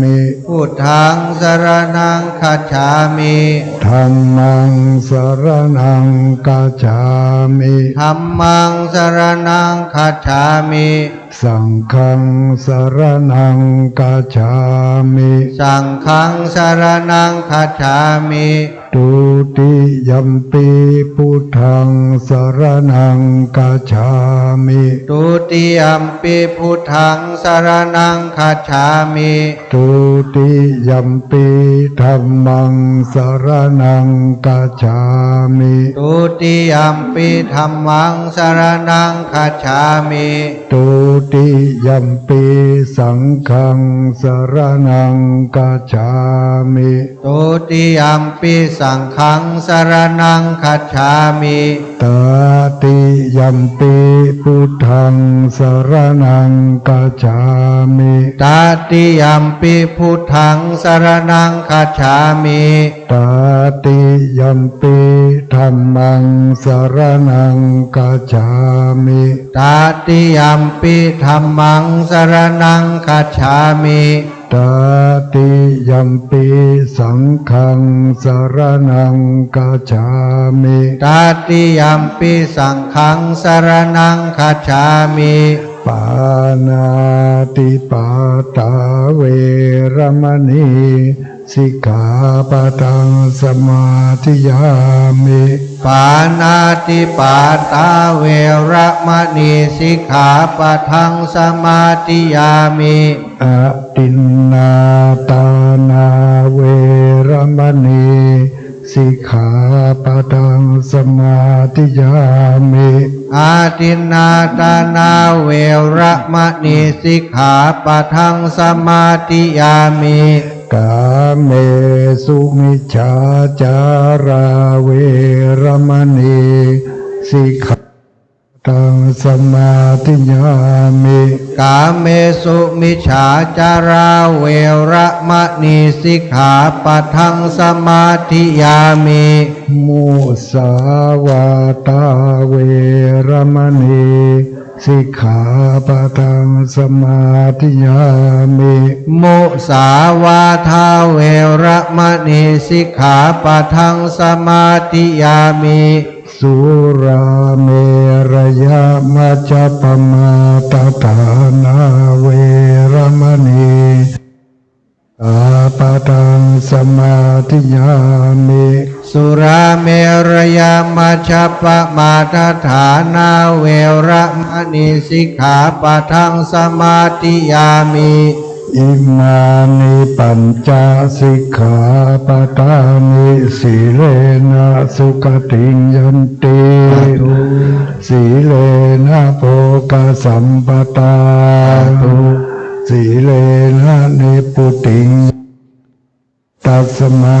มิพุทธังสรณังคัจฉามิธัมมังสรณังคัจฉามิธัมมังสรณังคัจฉามิสังฆังสรณังคัจฉามิสังฆังสรณังคัจฉามิตุติยัมปิพุทธังสรณังคัจฉามิตุติยัมปิพุทธังสรณังคัจฉามิตุติยัมปิธัมมังสรณังคัจฉามิตุติยัมปิธัมมังสรณังคัจฉามิตุติยัมปิสังฆังสรณังคัจฉามิตุติยัมปิสั สังฆังสรณังคัจฉามิตติยัมปิพุทธังสรณังกัจฉามิตติยัมปิพุทธังสรณังคัจฉามิตติยัมปิธัมมังสรณังกัจฉามิตติยัมปิธัมมังสรณังคัจฉามิตติยัมปิสังฆังสรณังกัจฉามิตติยัมปิสังฆังสรณังคัจฉามิปานาติปาตาเวรมณีสิกขาปะทังสมาธิยามิปานาติปาตาเวระมณีสิกขาปะทังสมาธิยามิอตินนาตานาเวรมณีสิกขาปะทังสมาธิยามิอาทินนาตานาเวระมณีสิกขาปะทังสมาธิยามิกาเมสุมิจฉาจาราเวรมณีสิกขาตังสมาธิยามิกาเมสุมิจฉาจาราเวระมณีสิกขาปะทังสมาธิยามิมุสาวาตาเวรมณีสิกขาปะทังสมาธิยามิมุสาวาทาเวระมณีสิกขาปะทังสมาธิยามิสุราเมรยามัจจปมาตตานาเวรมณีอาปะทังสมาธิยามิสุราเมรยามัชฌปมาทฐานาเวระมณีสิกขาปะทังสมาธิยามิอิมานิปัญจสิกขาปะทานิสีเลนะสุขติยันติสีเลนะโภคสัมปตาสีเลนะนิพุติงตัสมา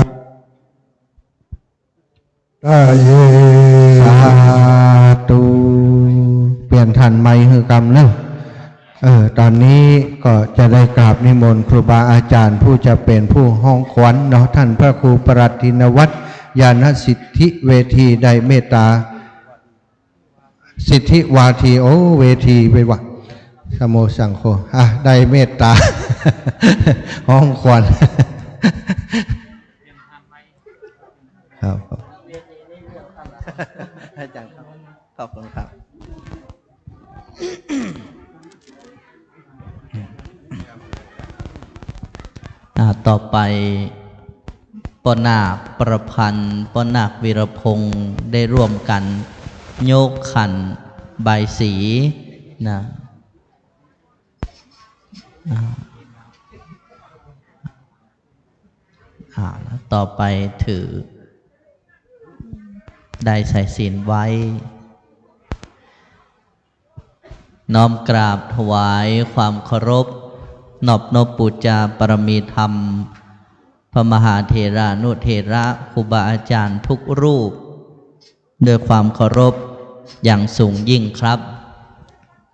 ตาเยสาธุเปลี่ยนทันไมคือกรรมแล้วตอนนี้ก็จะได้กราบนิมนต์ครูบาอาจารย์ผู้จะเป็นผู้ห้องขวัญเนาะท่านพระครูปรัตตินวัฒน์ญาณสิทธิเวทีได้เมตตาสิทธิวาทีโอเวทีเววะสโมสังโฆได้เมตตาห้องขวัญครับอาจารย์ขอบคุณครับต่อไปปนาคประพันธ์ปนาควีรพงศ์ได้ร่วมกันโยกขันใบสีนะต่อไปถือได้ใส่ศีลไว้น้อมกราบถวายความเคารพนอบนบปูชาปรมีธรรมพระมหาเถรานุเถระครูบาอาจารย์ทุกรูปด้วยความเคารพอย่างสูงยิ่งครับ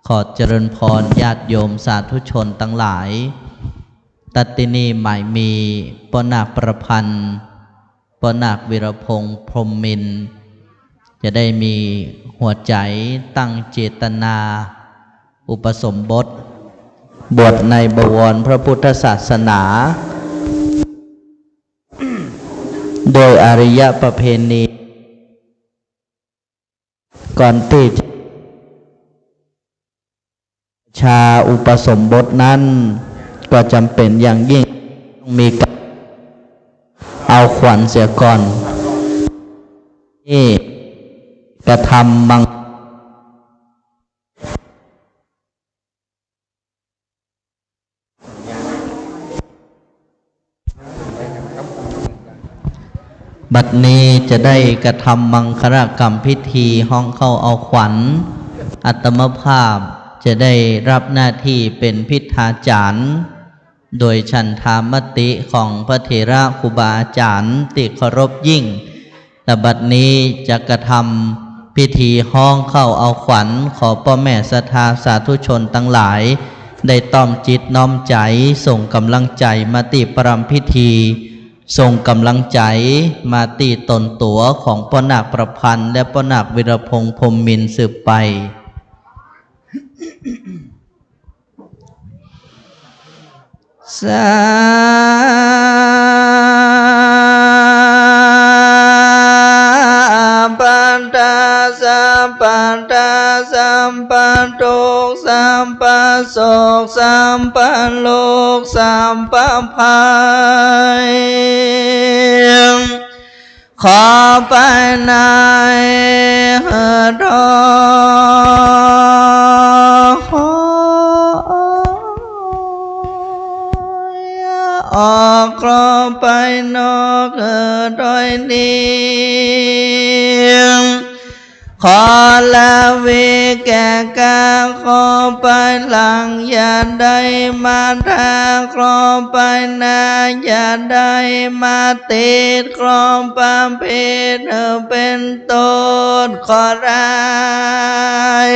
ขอเจริญพรญาติโยมสาธุชนทั้งหลายตัตตินีหมายมีปนาคประพันธ์ปนาควีรพงศ์พรหมมินทร์จะได้มีหัวใจตั้งเจตนาอุปสมบทบวชในบวรพระพุทธศาสนาโดยอริยประเพณีก่อนที่ชาอุปสมบทนั้นก็จำเป็นอย่างยิ่งต้องมีการเอาขวัญเสียก่อนนี่กระทำมังบัดนี้จะได้กระทำมังครกรรมพิธีห้องเข้าเอาขวัญอัตมภาพจะได้รับหน้าที่เป็นพิธาจารย์ โดยฉันทามติของพระเถระครูบาอาจารย์ติเคารพยิ่งแต่บัดนี้จะกระทำพิธีห้องเข้าเอาขวัญขอพ่อแม่ศรัทธาสาธุชนทั้งหลายได้ต้อมจิตน้อมใจส่งกำลังใจมาติปรำพิธีส่งกำลังใจมาติตนตัวของพ่อนาคประพันธ์และพ่อนาควิรพงษ์พรหมมินทร์สืบไปสาปันตาสัมปันตาสัมปันโตสัมปัสโสสัมปันโลกสัมปันภัยขอไปในดออกกรอบไปนอกดอยนี้ขอลาวิแก่กาขอไปหลังอย่าได้มาทางครอไปหน้าอย่าได้มาติดครอมปามเพศเป็นต้นขอร้าย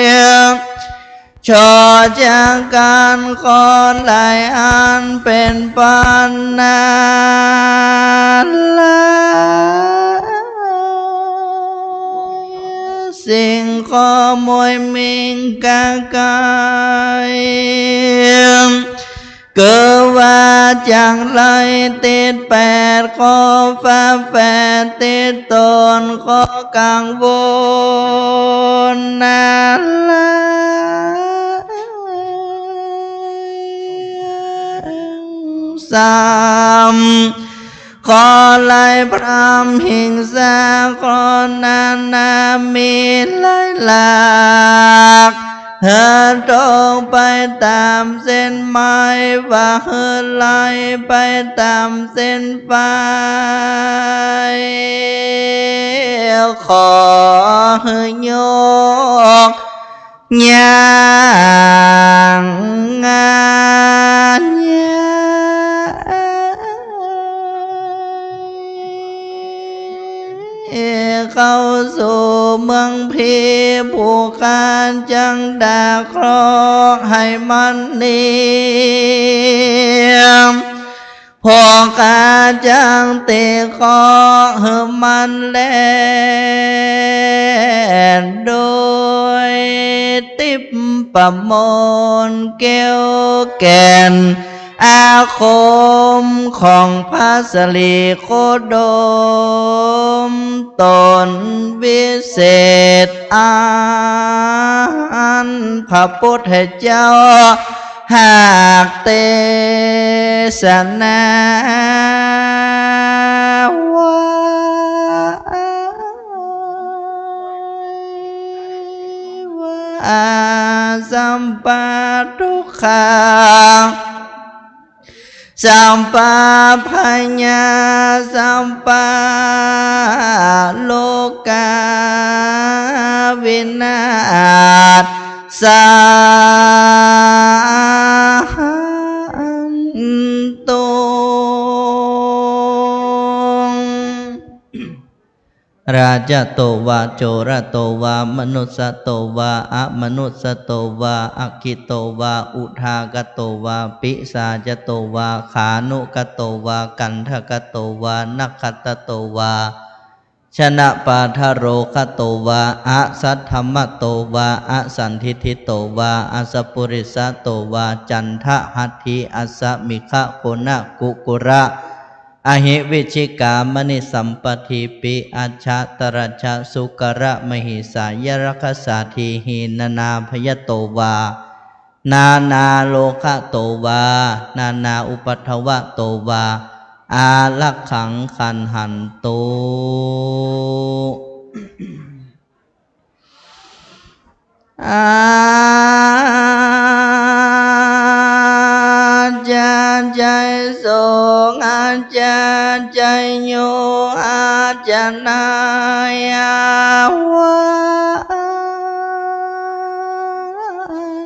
ชอจากการขอหลายอันเป็นปัญนาลาสิ่งขโมยมิงกากายเกิดว่าจังไรติดแปดขอฟ้าแฝดติดตนขอกังวลนาลาสามขอไล่พรำหิงสาขอนามีไล่หลากเหินตรงไปตามเส้นไม้ว่าเหินไล่ไปตามเส้นไฟขอเหินโยกย่างงานเข้าสู่เมืองพีผู้การจังดาครองให้มันเนียมพอกาจังเตะคอเหือมันแลนโดยติบประมนเกวแก่นอาคมของพระสลีโคดมตนวิเศษอันพระพุทธเจ้าหากเตสนาวาสัมปะทุกขาสัมปะพัญญาสัมปะโลกาวินาศสันตุราชโตวาโจรโตวามนุสโตวาอะมนุสโตวาอักขิโตวาอุทากโตวาปิสาจโตวาขานุกโตวากันทกโตวานักขตโตวาชนะปาทโรคโตวาอะสัทธรรมโตวาอะสันทิทิโตวาอะสปุริสโตวาจันทหัตถิอัสสมิขะโคนะกุกุระอหิวิชิกามณิสัมปทิปิอัจฉตรัจฉสุกระมหิสายรคสาธีหินานาพยโตวานานาโลคะโตวานานาอุปัฏฐวะโตวาอาลักขังคันหันโตอาจารย์ใจสงอาจารย์ใจโยอาจารย์นายวั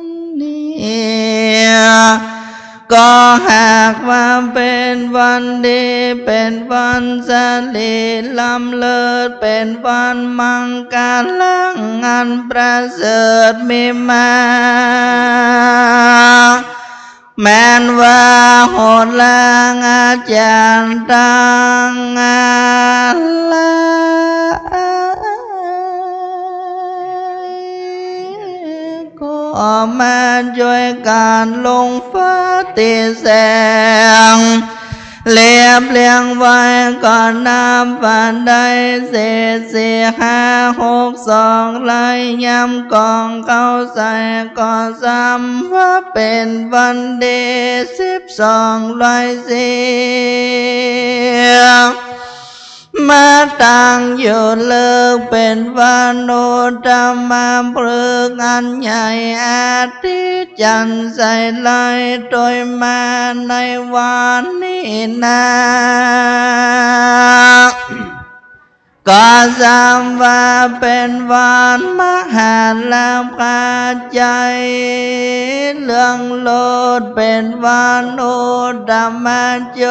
นนี้ ก็หากว่าเป็นวันดีเป็นวันสลีลำเลิศเป็นวันมังกาลังอันประเสริฐมีมาแม้นว่าโหดลางอาจารย์ตังลาก็มาช่วยการลงฟ้าตีแสงเรียบเรียงไว้ก่อนน้ำฝันใดเศษสี่ห้าหกสองไล่ย้ำกองเข้าใส่ก่อนซ้ำว่าเป็นวันดี12ร้อยสี่มาตั้งอยู่เลิกเป็นวันโนธรรมาพฤกษ์อันใหญ่อาทิตย์จันทร์ใสไล่โดยมาในวันนี้นาก็สามว่าเป็นวันมหาลาภาใจเรื่องโลดเป็นวันโนธรรมโจ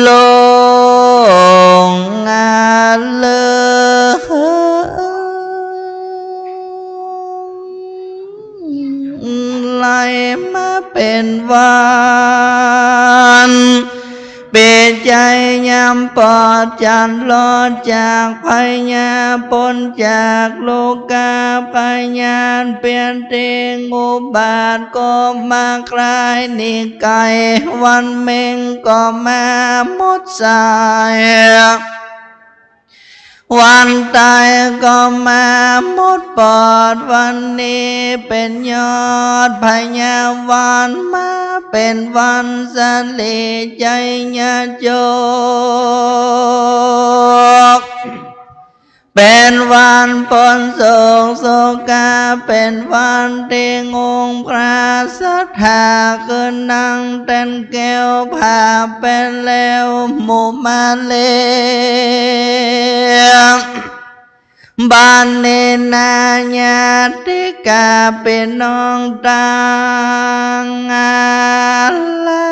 ลงงานเลยไล่มาเป็นวันเปลี่ยนใจยำปอดจันลอดจากพยาปนจากโลกาพยานเปลี่ยนเตงอุบาทก็มาคลายนิไก่วันเมงก็มาหมดสายวันตายก็มาหมดปอดวันนี้เป็นยอดพญาวานมาเป็นวันสลีใจญาโจกเป็นวันปนโศกโศกาเป็นวันที่งงพระสัทธาขึ้นนั่งเต้นแก้วผ่าเป็นแล้วหมู่มาเลบ้านเนนาญาติกาเป็นน้องต่างลา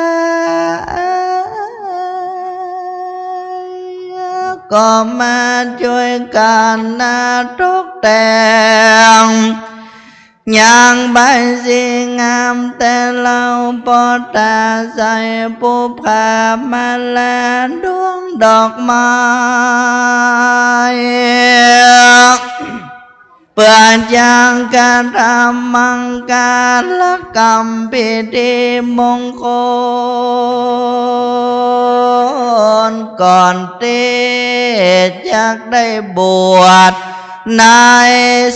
ก็มาช่วยกันนาทุกแต่งอย่างใบสีงามแต่เราปอตาใส่ปูผามาแลดวงดอกไม้เพื่อจังการทำมังการกรรมพิธีมงคลก่อนที่จะได้บวชใน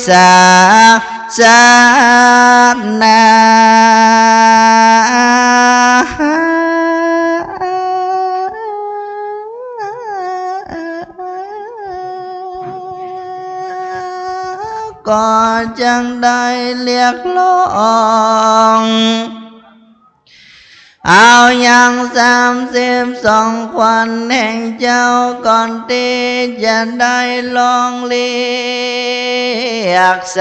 ศาสนาก็จังได้เรียกร้องเอาอย่าง32 ควันแห่งเจ้าก่อนที่จะได้ลองเรียก32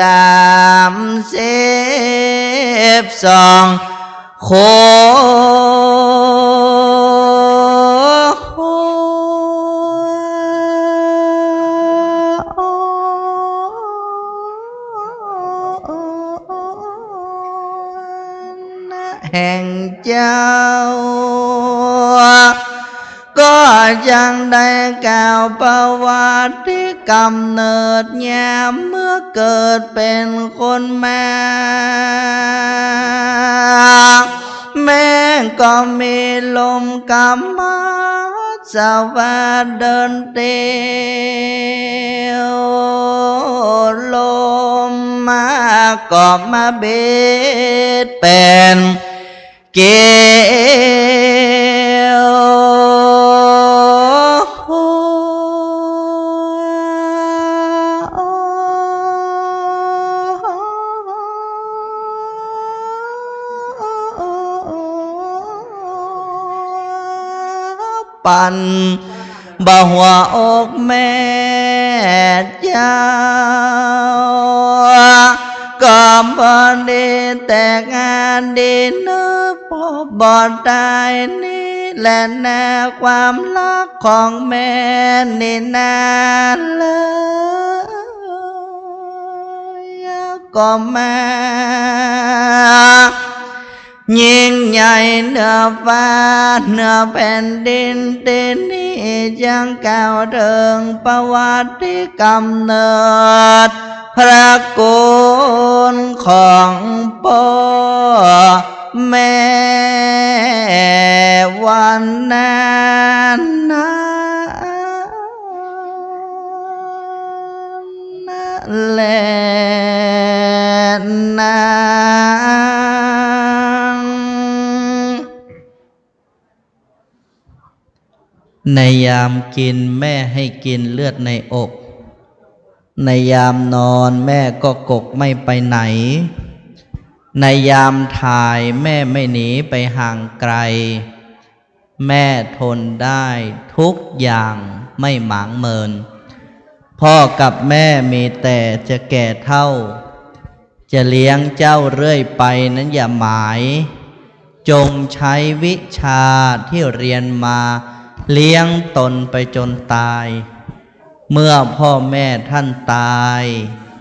แห่งเจ้าก็จังได้กล่าวประวัติที่กำเนิดยามเมื่อเกิดเป็นคนมาแม้ก็มีลมกำมาสวัสดิ์เดินเตียวลมมาก็มาเบ็ดเป็นเกลปันบ่หัวอกแม่เจ้า ก็บ่ได้แต่งานดีเนื้อพอบอดตายนี่แหละนาความรักของแม่นี่นานเลยก็มายิ่งใหญ่เหนือฟ้าเหนือแผ่นดินดินนี้ยังก้าวเดินประวัติกำเนิดพระคุณของพ่อแม่วันนั้นแลนาในยามกินแม่ให้กินเลือดในอกในยามนอนแม่ก็กกไม่ไปไหนในยามถ่ายแม่ไม่หนีไปห่างไกลแม่ทนได้ทุกอย่างไม่หมางเมินพ่อกับแม่มีแต่จะแก่เท่าจะเลี้ยงเจ้าเรื่อยไปนั้นอย่าหมายจงใช้วิชาที่เรียนมาเลี้ยงตนไปจนตายเมื่อพ่อแม่ท่านตาย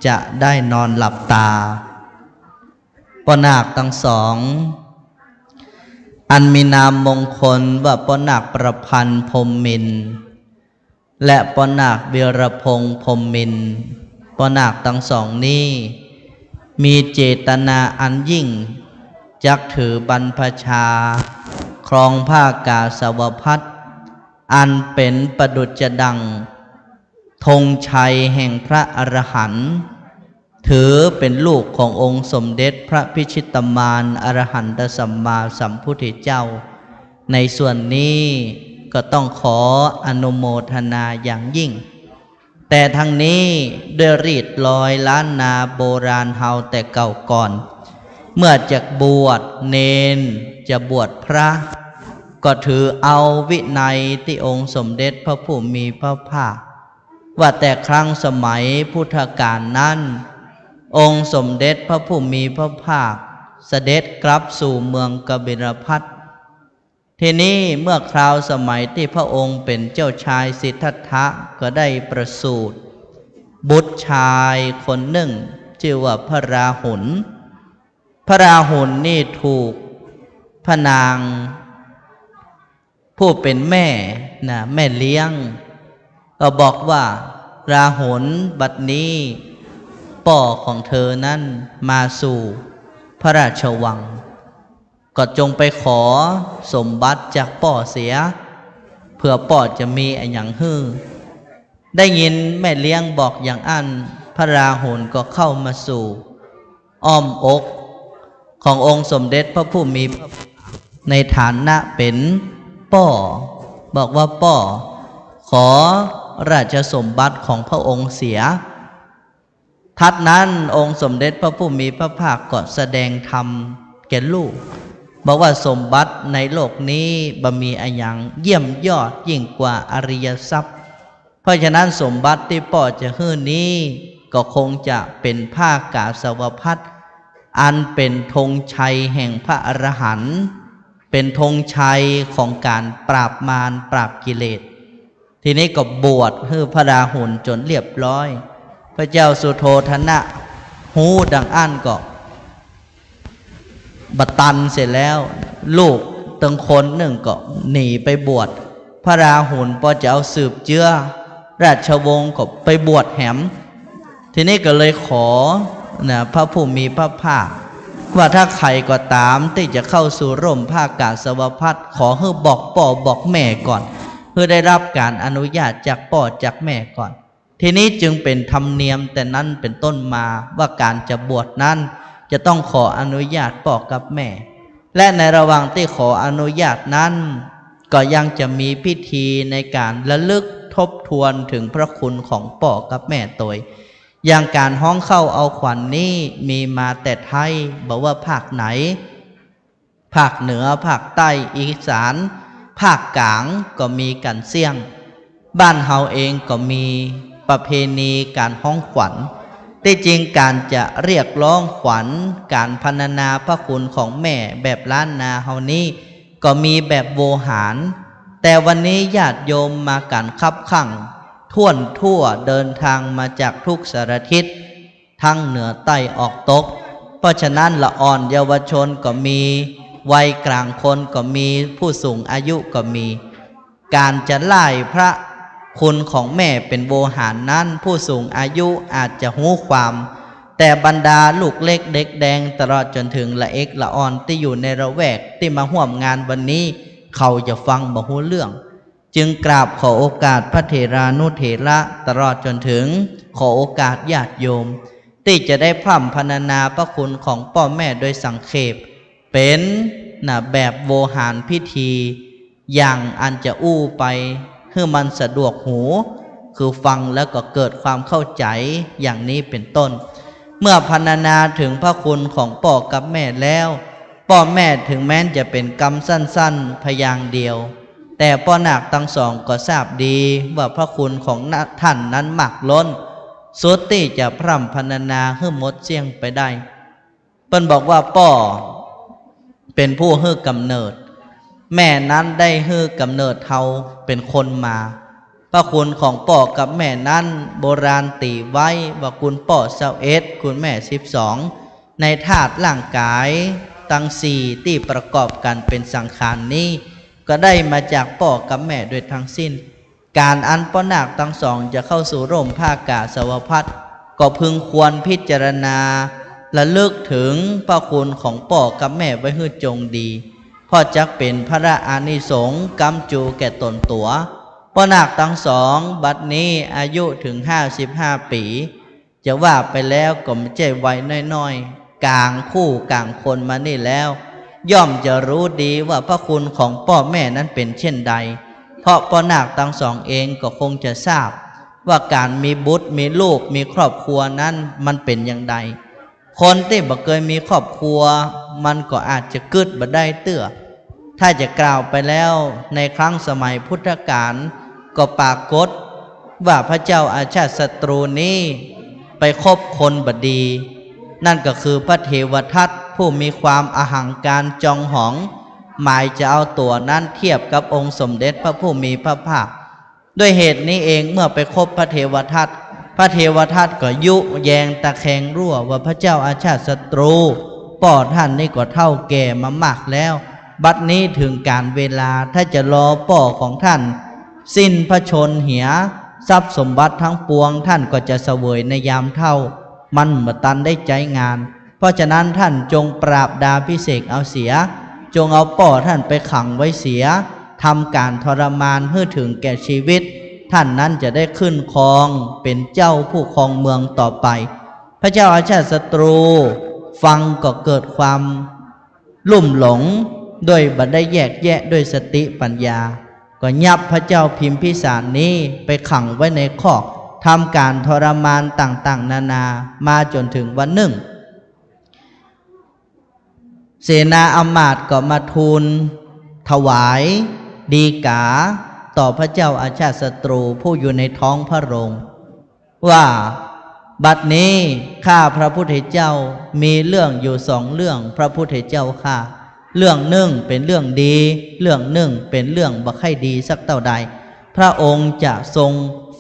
จะได้นอนหลับตาปนาคทั้งสองอันมีนามมงคลว่าปนาคประพันธ์พรหมมินทร์และปนาควีรพงษ์พรหมมินทร์ปนาคทั้งสองนี้มีเจตนาอันยิ่งจักถือบรรพชาครองผ้ากาสาวพัสอันเป็นประดุจดังธงชัยแห่งพระอรหันต์ถือเป็นลูกขององค์สมเด็จพระพิชิตมารอรหันตสัมมาสัมพุทธเจ้าในส่วนนี้ก็ต้องขออนุโมทนาอย่างยิ่งแต่ทั้งนี้ด้วยรีดลอยล้านนาโบราณเฮาแต่เก่าก่อนเมื่อจะบวชเนนจะบวชพระก็ถือเอาวินัยที่องค์สมเด็จพระผู้มีพระภาคว่าแต่ครั้งสมัยพุทธกาลนั้นองค์สมเด็จพระผู้มีพระภาคเสด็จกลับสู่เมืองกบิลพัสดุทีนี้เมื่อคราวสมัยที่พระองค์เป็นเจ้าชายสิทธัตถะก็ได้ประสูติบุตรชายคนหนึ่งชื่อว่าพระราหุลพระราหุลนี่ถูกพระนางผู้เป็นแม่แม่เลี้ยงก็บอกว่าราหุลบัดนี้ป่อของเธอนั้นมาสู่พระราชวังก็จงไปขอสมบัติจากป่อเสียเพื่อป่อจะมีอย่างฮื้อได้ยินแม่เลี้ยงบอกอย่างอันพระราหุลก็เข้ามาสู่อ้อมอกขององค์สมเด็จพระผู้มีพระภาคในฐานะเป็นป่อบอกว่าป่อขอราชสมบัติของพระองค์เสียทัดนั้นองค์สมเด็จพระผู้มีพระภาคก็แสดงธรรมแก่ลูกบอกว่าสมบัติในโลกนี้บ่มีอะไรอย่างเยี่ยมยอดยิ่งกว่าอริยทรัพย์เพราะฉะนั้นสมบัติที่ป่อจะฮื้อนี้ก็คงจะเป็นผ้ากาสาวพัสอันเป็นธงชัยแห่งพระอรหันต์เป็นธงชัยของการปราบมารปราบกิเลสทีนี้ก็บวชให้พระราหุลจนเรียบร้อยพระเจ้าสุโธทนะหูดังอั้นก็บัตันเสร็จแล้วลูกตึงคนหนึ่งก็หนีไปบวชพระราหุลพอจะเอาสืบเจื้อราชวงศ์ก็ไปบวชแหมทีนี้ก็เลยขอพระผู้มีพระภาคว่าถ้าใครก็ตามที่จะเข้าสู่ร่มผ้ากาสาวพัสขอให้บอกป่อบอกแม่ก่อนเพื่อได้รับการอนุญาตจากป่อจากแม่ก่อนทีนี้จึงเป็นธรรมเนียมแต่นั้นเป็นต้นมาว่าการจะบวชนั้นจะต้องขออนุญาตป่อกับแม่และในระหว่างที่ขออนุญาตนั้นก็ยังจะมีพิธีในการระลึกทบทวนถึงพระคุณของป่อกับแม่ตัวอย่างการห้องเข้าเอาขวัญ นี้มีมาแต่ไทยบอกว่าภาคไหนภาคเหนือภาคใต้อีสานภาคกลางก็มีกันเสี่ยงบ้านเฮาเองก็มีประเพณีการห้องขวัญ ที่จริงการจะเรียกร้องขวัญการพรรณนาพระคุณของแม่แบบล้านนาเฮานี้ก็มีแบบโวหารแต่วันนี้ญาติโยมมากันคับคั่งท่วนทั่วเดินทางมาจากทุกสารทิศทั้งเหนือใต้ออกตกเพราะฉะนั้นละอ่อนเยาวชนก็มีวัยกลางคนก็มีผู้สูงอายุก็มีการจะไล่พระคุณของแม่เป็นโวหารนั้นผู้สูงอายุอาจจะหู้ความแต่บรรดาลูกเล็กเด็กแดงตลอดจนถึงละเอกละอ่อนที่อยู่ในระแวกที่มาร่วมงานวันนี้เขาจะฟังบ่ฮู้เรื่องจึงกราบขอโอกาสพระเถรานุเถระตลอดจนถึงขอโอกาสญาติโยมที่จะได้พร่ำพรรณนาพระคุณของพ่อแม่โดยสังเขปเป็นแบบโวหารพิธีอย่างอันจะอู้ไปเพื่อมันสะดวกหูคือฟังแล้วก็เกิดความเข้าใจอย่างนี้เป็นต้นเมื่อพรรณนาถึงพระคุณของพ่อกับแม่แล้วพ่อแม่ถึงแม้จะเป็นกรรมสั้นๆพยางค์เดียวแต่พ่อนาคทั้งสองก็ทราบดีว่าพระคุณของท่านนั้นมากล้นสุดที่จะพร่ำพรรณนาให้หมดเสียงไปได้เปิ้นบอกว่าพ่อเป็นผู้ให้กำเนิดแม่นั้นได้ให้กำเนิดเฮาเป็นคนมาพระคุณของพ่อกับแม่นั้นโบราณตีไว้ว่าคุณพ่อ21คุณแม่12ในธาตุร่างกายทั้ง4ที่ประกอบกันเป็นสังขารนี้ก็ได้มาจากพ่อกับแม่โดยทั้งสิ้นการอันพ่อนาคทั้งสองจะเข้าสู่ร่มผ้ากาสาวพัสก็พึงควรพิจารณาและลึกถึงพระคุณของพ่อกับแม่ไว้ให้จงดีเพราะจักเป็นพระอานิสงส์กำจูแก่ตนตัวพ่อนาคทั้งสองบัดนี้อายุถึง55 ปีจะว่าไปแล้วก็ไม่ใช่วัยน้อยๆกลางคู่กลางคนมานี่แล้วย่อมจะรู้ดีว่าพระคุณของพ่อแม่นั้นเป็นเช่นใดเพราะพ่อนาคทั้งสองเองก็คงจะทราบว่าการมีบุตรมีลูกมีครอบครัวนั้นมันเป็นอย่างไรคนที่บ่เคยมีครอบครัวมันก็อาจจะกึดบ่ได้เตื้อถ้าจะกล่าวไปแล้วในครั้งสมัยพุทธกาลก็ปรากฏว่าพระเจ้าอาชาติศัตรูนี้ไปคบคนบดีนั่นก็คือพระเทวทัตผู้มีความอหังการจองหองหมายจะเอาตัวนั้นเทียบกับองค์สมเด็จพระผู้มีพระภาคด้วยเหตุนี้เองเมื่อไปคบพระเทวทัตพระเทวทัตก็ยุแยงตะแคงรั่วว่าพระเจ้าอาชาติศัตรูป่อท่านนี่ก็เท่าแก่มามากแล้วบัดนี้ถึงการเวลาถ้าจะรอป่อของท่านสิ้นพระชนเหียทรัพย์สมบัติทั้งปวงท่านก็จะเสวยในยามเท่ามันบ่ตันได้ใจงานเพราะฉะนั้นท่านจงปราบดาพิเศษเอาเสียจงเอาป่อท่านไปขังไว้เสียทำการทรมานให้ถึงแก่ชีวิตท่านนั้นจะได้ขึ้นครองเป็นเจ้าผู้ครองเมืองต่อไปพระเจ้าอาชาติศัตรูฟังก็เกิดความลุ่มหลงโดยบัดได้แยกแยะด้วยสติปัญญาก็ยับพระเจ้าพิมพิสารนี้ไปขังไว้ในคอกทำการทรมานต่างๆนานามาจนถึงวันหนึ่งเสนาอมาตย์ก็มาทูลถวายดีกาต่อพระเจ้าอาชาติศัตรูผู้อยู่ในท้องพระโรงว่าบัดนี้ข้าพระพุทธเจ้ามีเรื่องอยู่2 เรื่องพระพุทธเจ้าข้าเรื่องหนึ่งเป็นเรื่องดีเรื่องหนึ่งเป็นเรื่องบ่ค่อยดีสักเท่าใดพระองค์จะทรง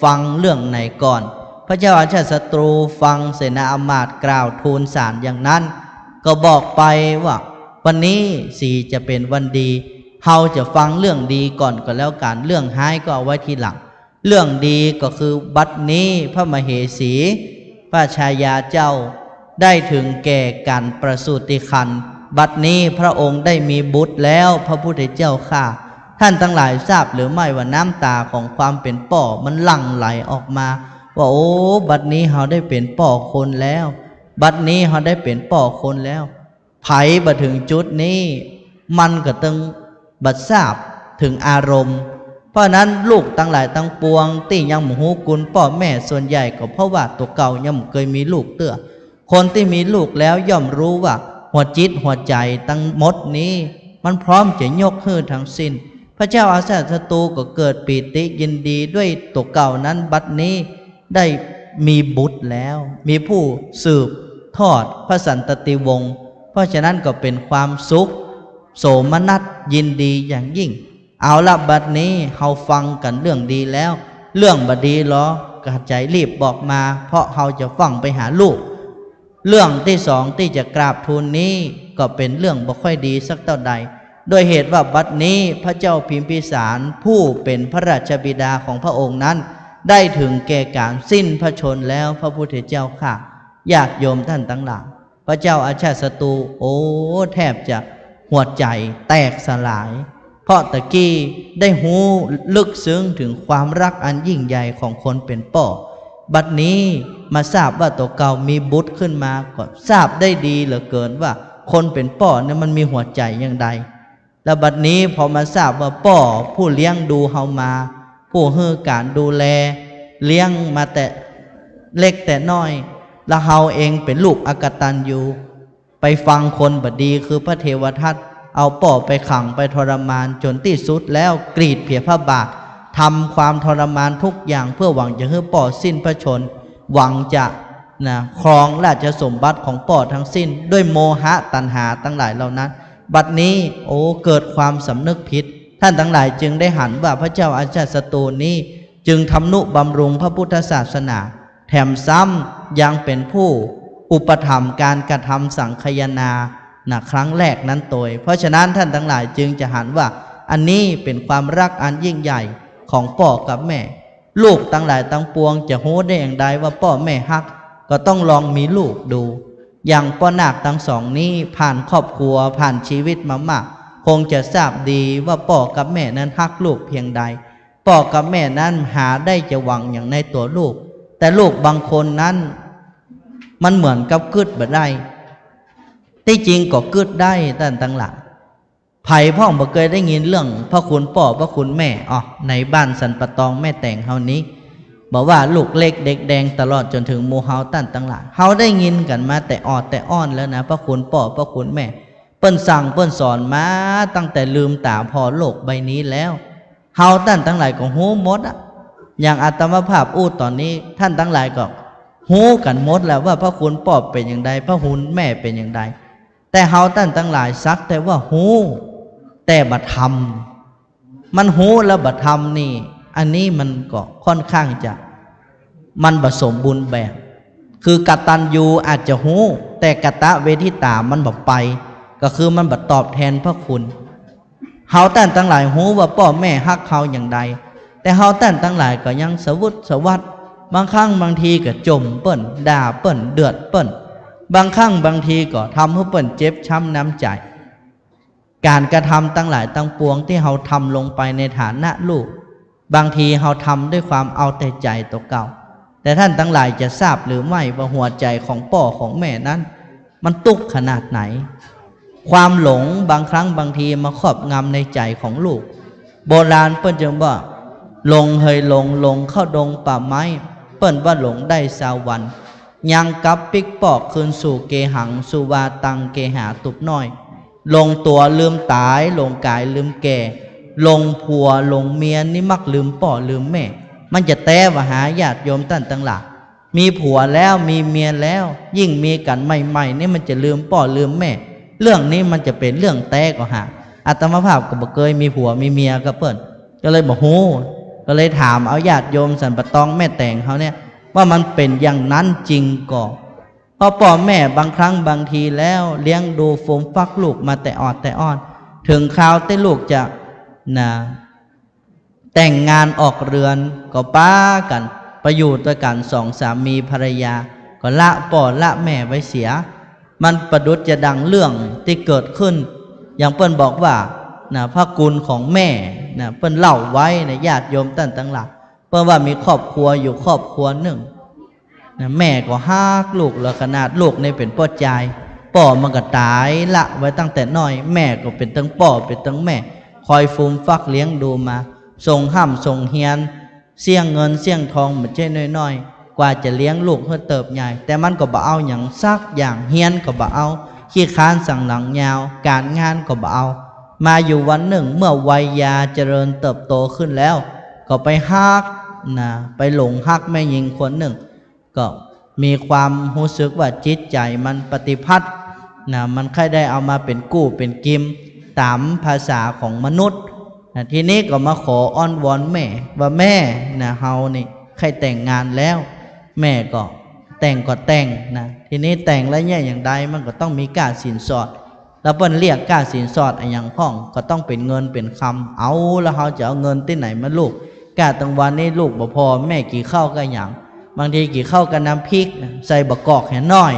ฟังเรื่องไหนก่อนพระเจ้าอาชาติศัตรูฟังเสนาอมาตย์กล่าวทูลศาลอย่างนั้นก็บอกไปว่าวันนี้สีจะเป็นวันดีเฮาจะฟังเรื่องดีก่อนก็แล้วกันเรื่องร้ายก็เอาไว้ทีหลังเรื่องดีก็คือบัดนี้พระมเหสีพระชายาเจ้าได้ถึงแก่การประสูติครรภ์บัดนี้พระองค์ได้มีบุตรแล้วพระพุทธเจ้าข้าท่านทั้งหลายทราบหรือไม่ว่าน้ำตาของความเป็นป่อมันหลั่งไหลออกมาว่าโอ้บัดนี้เฮาได้เป็นป่อคนแล้วบัดนี้เฮาได้เป็นป่อคนแล้วไผบ่ถึงจุดนี้มันก็ต้องบัดทราบถึงอารมณ์เพราะนั้นลูกทั้งหลายทั้งปวงที่ยังบ่ฮู้กุลพ่อแม่ส่วนใหญ่ก็เพราะว่าตัวเก่ายังบ่เคยมีลูกเตื้อคนที่มีลูกแล้วย่อมรู้ว่าหัวจิตหัวใจทั้งหมดนี้มันพร้อมจะยกให้ทั้งสิ้นพระเจ้าอาชาติศัตรูก็เกิดปีติยินดีด้วยตัวเก่านั้นบัดนี้ได้ มีบุตรแล้วมีผู้สืบทอดพระสันตติวงศ์เพราะฉะนั้นก็เป็นความสุขโสมนัสยินดีอย่างยิ่งเอาละบัดนี้เฮาฟังกันเรื่องดีแล้วเรื่องบดีหรอกระใจรีบบอกมาเพราะเฮาจะฟังไปหาลูกเรื่องที่สองที่จะกราบทูลนี้ก็เป็นเรื่องบ่ค่อยดีสักเท่าใดโดยเหตุว่าบัดนี้พระเจ้าพิมพิสารผู้เป็นพระราชบิดาของพระองค์นั้นได้ถึงแก่การสิ้นพระชนแล้วพระพุทธเจ้าค่ะญาติโยมท่านทั้งหลายพระเจ้าอาชาติศัตรูโอ้แทบจะหัวใจแตกสลายเพราะตะกี้ได้หูลึกซึ้งถึงความรักอันยิ่งใหญ่ของคนเป็นพ่อบัดนี้มาทราบว่าตัวเก่ามีบุตรขึ้นมาก็ทราบได้ดีเหลือเกินว่าคนเป็นพ่อเนี่ยมันมีหัวใจอย่างใดแล้วบัดนี้พอมาทราบว่าพ่อผู้เลี้ยงดูเฮามาผู้ให้การดูแลเลี้ยงมาแต่เล็กแต่น้อยแล้วเฮาเองเป็นลูกอกตัญญูไปฟังคนบดีคือพระเทวทัตเอาป่อไปขังไปทรมานจนที่สุดแล้วกรีดเพียพระบาททำความทรมานทุกอย่างเพื่อหวังจะให้ป่อสิ้นพระชนหวังจะครองราชสมบัติของป่อทั้งสิ้นด้วยโมหะตัณหาทั้งหลายเหล่านั้นบัดนี้โอ้เกิดความสำนึกผิดท่านทั้งหลายจึงได้หันว่าพระเจ้าอาชาติศัตรูนี้จึงทำนุบำรุงพระพุทธศาสนาแถมซ้ำยังเป็นผู้อุปถัมภ์การกระทำสังคายนาครั้งแรกนั้นโดยเพราะฉะนั้นท่านทั้งหลายจึงจะหันว่าอันนี้เป็นความรักอันยิ่งใหญ่ของพ่อกับแม่ลูกทั้งหลายทั้งปวงจะโหได้อย่างใดว่าพ่อแม่ฮักก็ต้องลองมีลูกดูอย่างพ่อนาคทั้งสองนี้ผ่านครอบครัวผ่านชีวิตมามากคงจะทราบดีว่าพ่อกับแม่นั้นฮักลูกเพียงใดพ่อกับแม่นั้นหาได้จะหวังอย่างในตัวลูกแต่ลูกบางคนนั้นมันเหมือนกับกึดบ่ได้ที่จริงก็กึดได้ท่านทั้งหลายไผ่พ่องบ่เคยได้ยินเรื่องพระคุณพ่อพระคุณแม่ในบ้านสันปะตองแม่แต่งเฮานี้บอกว่าลูกเล็กเด็กแดงตลอดจนถึงหมู่เฮาท่านทั้งหลายเฮาได้ยินกันมาแต่ออดแต่อ้อนแล้วนะพระคุณพ่อพระคุณแม่เปิ้นสั่งเปิ้นสอนมาตั้งแต่ลืมตาพอโลกใบนี้แล้วเฮาท่านทั้งหลายก็ฮู้หมดอย่างอาตมาภาพอู้ตอนนี้ท่านทั้งหลายก็ฮู้กันหมดแล้วว่าพระคุณพ่อเป็นอย่างใดพระคุณแม่เป็นอย่างใดแต่เฮาท่านทั้งหลายซักแต่ว่าฮู้แต่บัดทำมันฮู้แล้วบัดทำนี่อันนี้มันก็ค่อนข้างจะมันผสมบูรณ์แบบคือกตัญญูอาจจะฮู้แต่กตเวทิตามันบ่ไปก็คือมันบ่ตอบแทนพระคุณเฮาท่านทั้งหลายฮู้ว่าพ่อแม่ฮักเฮาอย่างใดแต่เฮาท่านทั้งหลายก็ยังสวุสวัดบางครั้งบางทีก็จมเปิ้นด่าเปิ้นเดือดเปิ้นบางครั้งบางทีก็ทำให้เปิ้นเจ็บช้ำน้ำใจการกระทำตั้งหลายตั้งปวงที่เฮาทำลงไปในฐานะลูกบางทีเฮาทำด้วยความเอาแต่ใจตัวเก่าแต่ท่านทั้งหลายจะทราบหรือไม่ว่าหัวใจของพ่อของแม่นั้นมันตุกขนาดไหนความหลงบางครั้งบางทีมาครอบงำในใจของลูกโบราณเปิ้นจึงว่าหลงเฮยหลงเข้าดงป่าไม้เปิ้นว่าหลงได้สาวันยังกับปิกปอกคืนสู่เกหังสุวาตังเกหาตุบน้อยลงตัวลืมตายลงกายลืมแก่ลงผัวลงเมียนี่มักลืมพ่อลืมแม่มันจะแต้ว่าหาญาติโยมท่านทั้งหลายมีผัวแล้วมีเมียแล้วยิ่งมีกันใหม่ๆนี่มันจะลืมพ่อลืมแม่เรื่องนี้มันจะเป็นเรื่องแต้ก็หาอาตมาภาพก็บ่เคยมีผัวมีเมียก็เปิ้นก็เลยบอกโหก็เลยถามเอาญาติโยมสันปะตองแม่แต่งเขาเนี่ยว่ามันเป็นอย่างนั้นจริงก่อเพราะพ่อแม่บางครั้งบางทีแล้วเลี้ยงดูฟูมฟักลูกมาแต่ออดแต่อ้อนถึงคราวที่ลูกจะแต่งงานออกเรือนก็ป้ากันประอยู่ด้วยกันสองสามีภรรยาก็ละพ่อละแม่ไว้เสียมันประดุจจะดังเรื่องที่เกิดขึ้นอย่างเปิ้นบอกว่าพระคุณของแม่เปิ้นเล่าไว้ในญาติโยมท่านทั้งหลายเปิ้นว่ามีครอบครัวอยู่ครอบครัวหนึ่งแม่ก็ฮักลูกแล้วขนาดลูกในเป็นพ่อใจพ่อมันก็ตายละไว้ตั้งแต่น้อยแม่ก็เป็นทั้งพ่อเป็นทั้งแม่คอยฟูมฟักเลี้ยงดูมาส่งห้ำส่งเฮียนเสี่ยงเงินเสี่ยงทองมันใช่น้อยๆกว่าจะเลี้ยงลูกเพื่อเติบใหญ่แต่มันก็บ่เอาอย่างซักอย่างเฮียนก็บ่เอาขี้ค้านสั่งหลังยาวการงานก็บ่เอามาอยู่วันหนึ่งเมื่อวัยยาเจริญเติบโตขึ้นแล้วก็ไปฮักไปหลงฮักแม่หญิงคนหนึ่ง ก็มีความรู้สึกว่าจิตใจมันปฏิพัทธ์นะมันค่อยได้เอามาเป็นกู้เป็นกิมตามภาษาของมนุษย์นะทีนี้ก็มาขออ้อนวอนแม่ว่าแม่นะเฮานี่ใครแต่งงานแล้วแม่ก็แต่งนะทีนี้แต่งแล้วเนี่ยอย่างใดมันก็ต้องมีการสินสอดแล้วเปิ้นเรียกการสินสอดอย่างพ้องก็ต้องเป็นเงินเป็นคำเอาแล้วเขาจะเอาเงินที่ไหนมาลูกกาตังวันนี้ลูกบ่พอแม่กี่ข้าวก็อย่างบางทีกี่ข้าวกับน้ำพริกใส่บะกอกแห่น้อย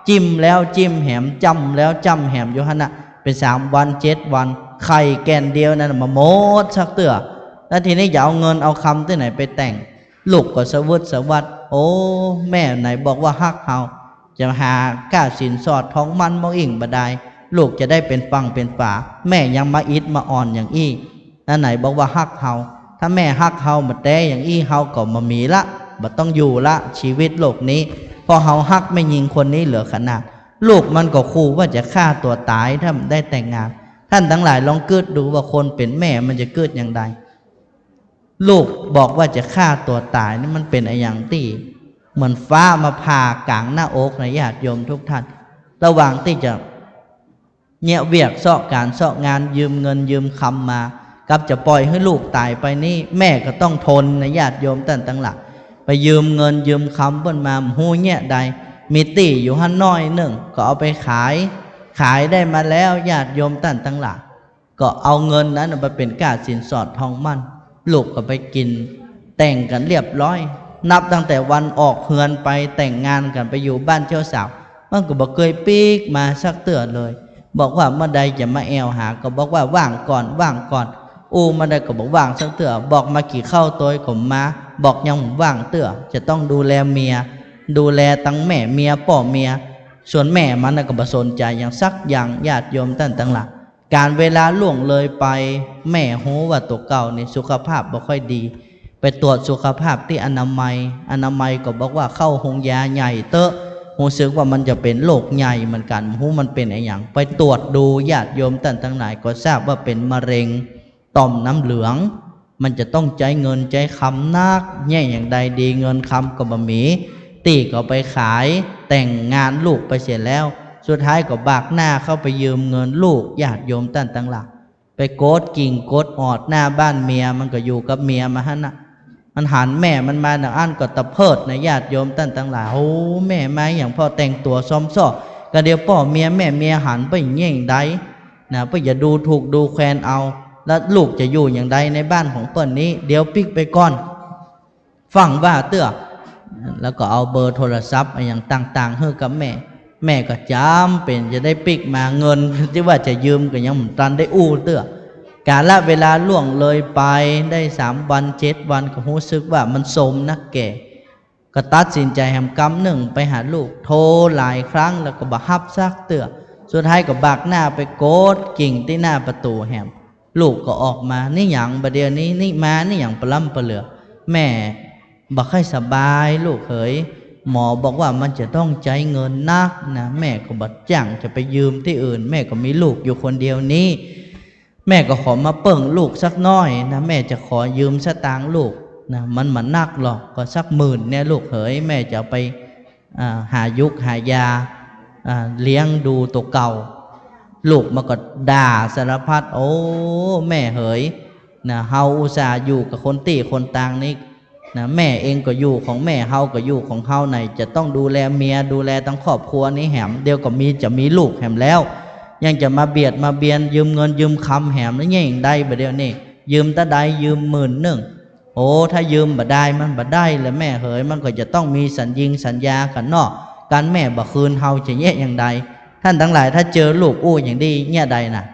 จิ้มแล้วจิ้มแหมจำแล้วจำแหมอยู่ฮะนะเป็น3 วัน7 วันไข่แกนเดียวนั่นมาโมดสักเตือแล้วทีนี้อย่าเอาเงินเอาคำที่ไหนไปแต่งลูกก็สวดสวัสดโอ้แม่ไหนบอกว่าฮักเฮาจะหากาสินสอดท้องมันมองอิ่งบดายลูกจะได้เป็นฟังเป็นฝาแม่ยังมาอิดมาอ่อนอย่างอี้นั่นไหนบอกว่าฮักเฮาถ้าแม่ฮักเฮามาแต่อย่างอี้เฮาก็มามีละบ่ต้องอยู่ละชีวิตโลกนี้พอเฮาฮักไม่ยิงคนนี้เหลือขนาดลูกมันก็ขู่ว่าจะฆ่าตัวตายถ้าได้แต่งงานท่านทั้งหลายลองเกิดดูว่าคนเป็นแม่มันจะเกิดอย่างไรลูกบอกว่าจะฆ่าตัวตายนี่มันเป็นอย่างที่เหมือนฟ้ามาผ่ากลางหน้าอกนะญาติโยมทุกท่านระหว่างที่จะเนี่ยเวียกเสาะการเสาะงานยืมเงินยืมคำมากับจะปล่อยให้ลูกตายไปนี่แม่ก็ต้องทนนะญาติโยมท่านทั้งหลายไปยืมเงินยืมคำเพิ่นมาหูเนี่ยใดมีตีอยู่หันน้อยหนึ่งก็เอาไปขายได้มาแล้วญาติโยมท่านทั้งหลายก็เอาเงินนั้นไปเป็นค่าสินสอดทองมั่นลูกก็ไปกินแต่งกันเรียบร้อยนับตั้งแต่วันออกเฮือนไปแต่งงานกันไปอยู่บ้านเจ้าสาวมันก็บอกเคยปีกมาสักเตือนเลยบอกว่าเมื่อใดจะมาแอวหาก็บอกว่าว่างก่อนเมื่อใดก็บอกว่างสักเตือบอกมากี่เข้าตัวผมมาบอกยังว่างเตือจะต้องดูแลเมียดูแลตั้งแม่เมียป่อเมียส่วนแม่มันก็บ่สนใจอย่างสักอย่างญาติโยมท่านทั้งหลายการเวลาล่วงเลยไปแม่หูว่าตัวเก่านี่สุขภาพบ่ค่อยดีไปตรวจสุขภาพที่อนามัยก็บอกว่าเข้าโรงยาใหญ่เตอะหูสึกว่ามันจะเป็นโรคใหญ่เหมือนกันหูมันเป็นอะไรอย่างไปตรวจดูญาติโยมท่านทั้งหลายก็ทราบว่าเป็นมะเร็งต่อมน้ำเหลืองมันจะต้องใจเงินใจคำนักแย่อย่างใดดีเงินคำก็บ่มีตีก็ไปขายแต่งงานลูกไปเสร็จแล้วสุดท้ายก็บากหน้าเข้าไปยืมเงินลูกญาติโยมท่านทั้งหลายไปโกดกิ่งโกดออดหน้าบ้านเมียมันก็อยู่กับเมียมาฮะนะมันหันแม่มันมาหนังอันก็ตะเพิดในญาติโยมท่านทั้งหลายโอ้แม่มาอย่างพ่อแต่งตัวซ้อมซ้อก็เดี๋ยวพ่อเมียแม่เมียหันไปแย่งใดนะไปอย่าดูถูกดูแคลนเอาแล้วลูกจะอยู่อย่างใดในบ้านของเปิ้นนี้เดี๋ยวปิกไปก่อนฟังว่าเตื้อแล้วก็เอาเบอร์โทรศัพท์อย่างต่างๆให้กับแม่ก็จำเป็นจะได้ปิกมาเงินที่ว่าจะยืมก็ยังตันได้อู้เตื้อกาลเวลาล่วงเลยไปได้3 วัน7 วันก็รู้สึกว่ามันสมนักแก่ก็ตัดสินใจแหมกำหนึ่งไปหาลูกโทรหลายครั้งแล้วก็บ่ฮับซักเตื้อสุดท้ายก็บากหน้าไปโกดกิ่งที่หน้าประตูแหมลูกก็ออกมานี่อย่างประเดี๋ยวนี้นี่มานี่อย่างปล้ำปเหลือแม่บอกให้สบายลูกเขยหมอบอกว่ามันจะต้องใจเงินนักนะแม่ก็บัดจ้างจะไปยืมที่อื่นแม่ก็มีลูกอยู่คนเดียวนี้แม่ก็ขอมาเปิ่งลูกสักน้อยนะแม่จะขอยืมสตางค์ลูกนะมันนักหรอกก็สัก10,000เนี่ยลูกเขยแม่จะไปหายุกหายาเลี้ยงดูตัวเก่าลูกมันก็ด่าสารพัดโอ้แม่เหยนะเฮาอุตส่าห์อยู่กับคนตีคนต่างนี่นะแม่เองก็อยู่ของแม่เฮาก็อยู่ของเฮาไหนจะต้องดูแลเมียดูแลทั้งครอบครัวนี้แหมเดียวก็จะมีลูกแหมแล้วยังจะมาเบียดมาเบียนยืมเงินยืมคำแหมแล้วยังได้บ่เดียวนี่ยืมตะใดยืม10,000โอ้ถ้ายืมบ่ได้มันบ่ได้แล้วแม่เหยมันก็จะต้องมีสัญญากันเนาะการแม่บ่คืนเฮาจะแย่อย่างใดท่านทั้งหลายถ้าเจอลูกอู้อย่างดีเนี่ยใดน่ะ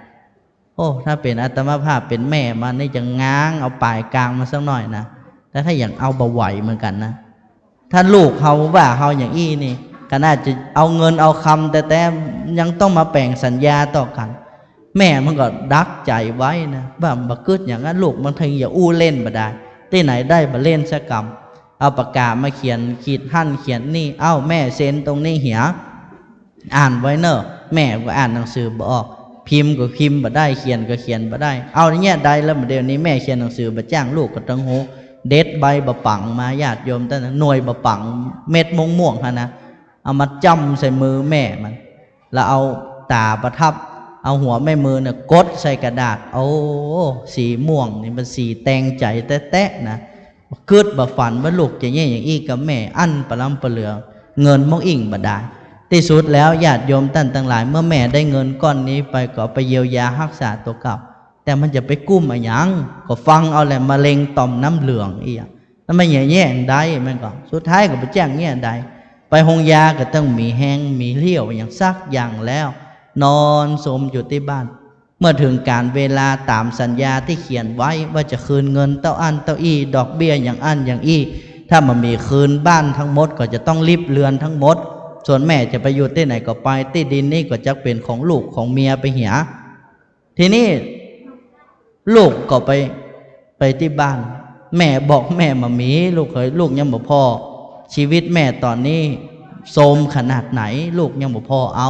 โอ้ถ้าเป็นอาตมาภาพเป็นแม่มันนี่จะง้างเอาปลายกลางมาสักหน่อยนะแต่ถ้าอย่างเอาบ่ไหวเหมือนกันนะถ้าลูกเฮาว่าเฮาอย่างอี้นี่ก็น่าจะเอาเงินเอาคำแต่ยังต้องมาแบ่งสัญญาต่อกันแม่มันก็ดักใจไว้นะว่าบ่กึดอย่างนั้นลูกมันถึงอย่าอู้เล่นบ่ได้ที่ไหนได้บ่เล่นสักกรรมเอาปากกามาเขียนขีดหั่นเขียนนี่เอ้าแม่เซ็นตรงนี้เหียอ่านไว้เนอะแม่ก็อ่านหนังสือบ่ออกพิมพ์ก็พิมพ์บ่ได้เขียนก็เขียนบ่ได้เอาเนี่ยได้แล้วเดี๋ยวนี้แม่เขียนหนังสือบ่จ้างลูกก็ต้องหู เด็ดใบบะปังมาญาติโยมตั้งหน่วยบะปังเม็ดม่วงๆฮะนะเอามาจ้ำใส่มือแม่มันแล้วเอาตาประทับเอาหัวแม่มือเนี่ยกดใส่กระดาษโอ้สีม่วงนี่มันสีแตงใจแตะๆนะเกิดบะฝันว่าลูกจะแย่อย่างอี้กับแม่อั้นปลำปเหลือเงินมองอิ่งบดาที่สุดแล้วญาติโยมท่านทั้งหลายเมื่อแม่ได้เงินก้อนนี้ไปก็ไปเยียวยารักษาตัวเก่าแต่มันจะไปกุ้มอะไรยังก็ฟังเอาแหละมะเร็งต่อมน้ำเหลืองอีกแล้วมันแย่ๆได้มันก็สุดท้ายก็ไปแจ้งแย่ได้ไปห้องยาก็ต้องมีแห้งมีเลี้ยวอย่างซักอย่างแล้วนอนสมอยู่ที่บ้านเมื่อถึงการเวลาตามสัญญาที่เขียนไว้ว่าจะคืนเงินเต้าอันเต้าอี้ดอกเบี้ยอย่างอันอย่างอี้ถ้ามันมีคืนบ้านทั้งหมดก็จะต้องรีบเรือนทั้งหมดส่วนแม่จะไปอยู่ที่ไหนก็ไปที่ดินนี่ก็จะเป็นของลูกของเมียไปเหียทีนี้ลูกก็ไปที่บ้านแม่บอกแม่มามีลูกเคยลูกยังบ่พอชีวิตแม่ตอนนี้โทรมขนาดไหนลูกยังบ่พอเอา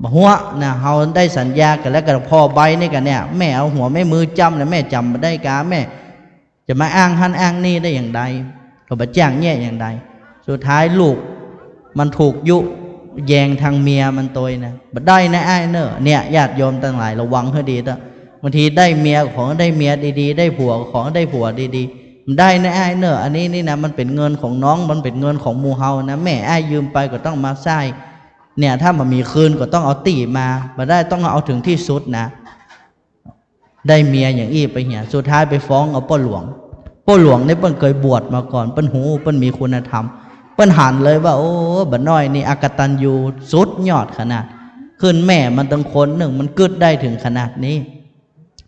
บ่หัวนะเฮาได้สัญญากันแล้วกับพ่อใบนี่กันเนี่ยแม่เอาหัวแม่มือจำแล้วแม่จำมาได้กาแม่จะมาอ้างหันอ้างนี่ได้อย่างใดก็บ่จ้างแย่อย่างใดสุดท้ายลูกมันถูกยุแยงทางเมียมันตัวนะบ่ได้นะไอ้เนอะเนี่ยญาติโยมทั้งหลายระวังให้ดีเถอะบางทีได้เมียของได้เมียดีๆได้ผัวของได้ผัวดีๆมันได้นะไอ้เนอะอันนี้นี่นะมันเป็นเงินของน้องมันเป็นเงินของหมู่เฮานะแม่ไอ้ยืมไปก็ต้องมาใช้เนี่ยถ้ามันมีคืนก็ต้องเอาตีมาได้ต้องเอาถึงที่สุดนะได้เมียอย่างอี้ไปเหียสุดท้ายไปฟ้องเอาป้าหลวงนี่เปิ้นเคยบวชมาก่อนเปิ้นหูเปิ้นมีคุณธรรมเปิ้นหันเลยว่าโอ้บัดน้อยนี่อกตัญญูสุดยอดขนาดขึ้นแม่มันตั้งคนหนึ่งมันกึดได้ถึงขนาดนี้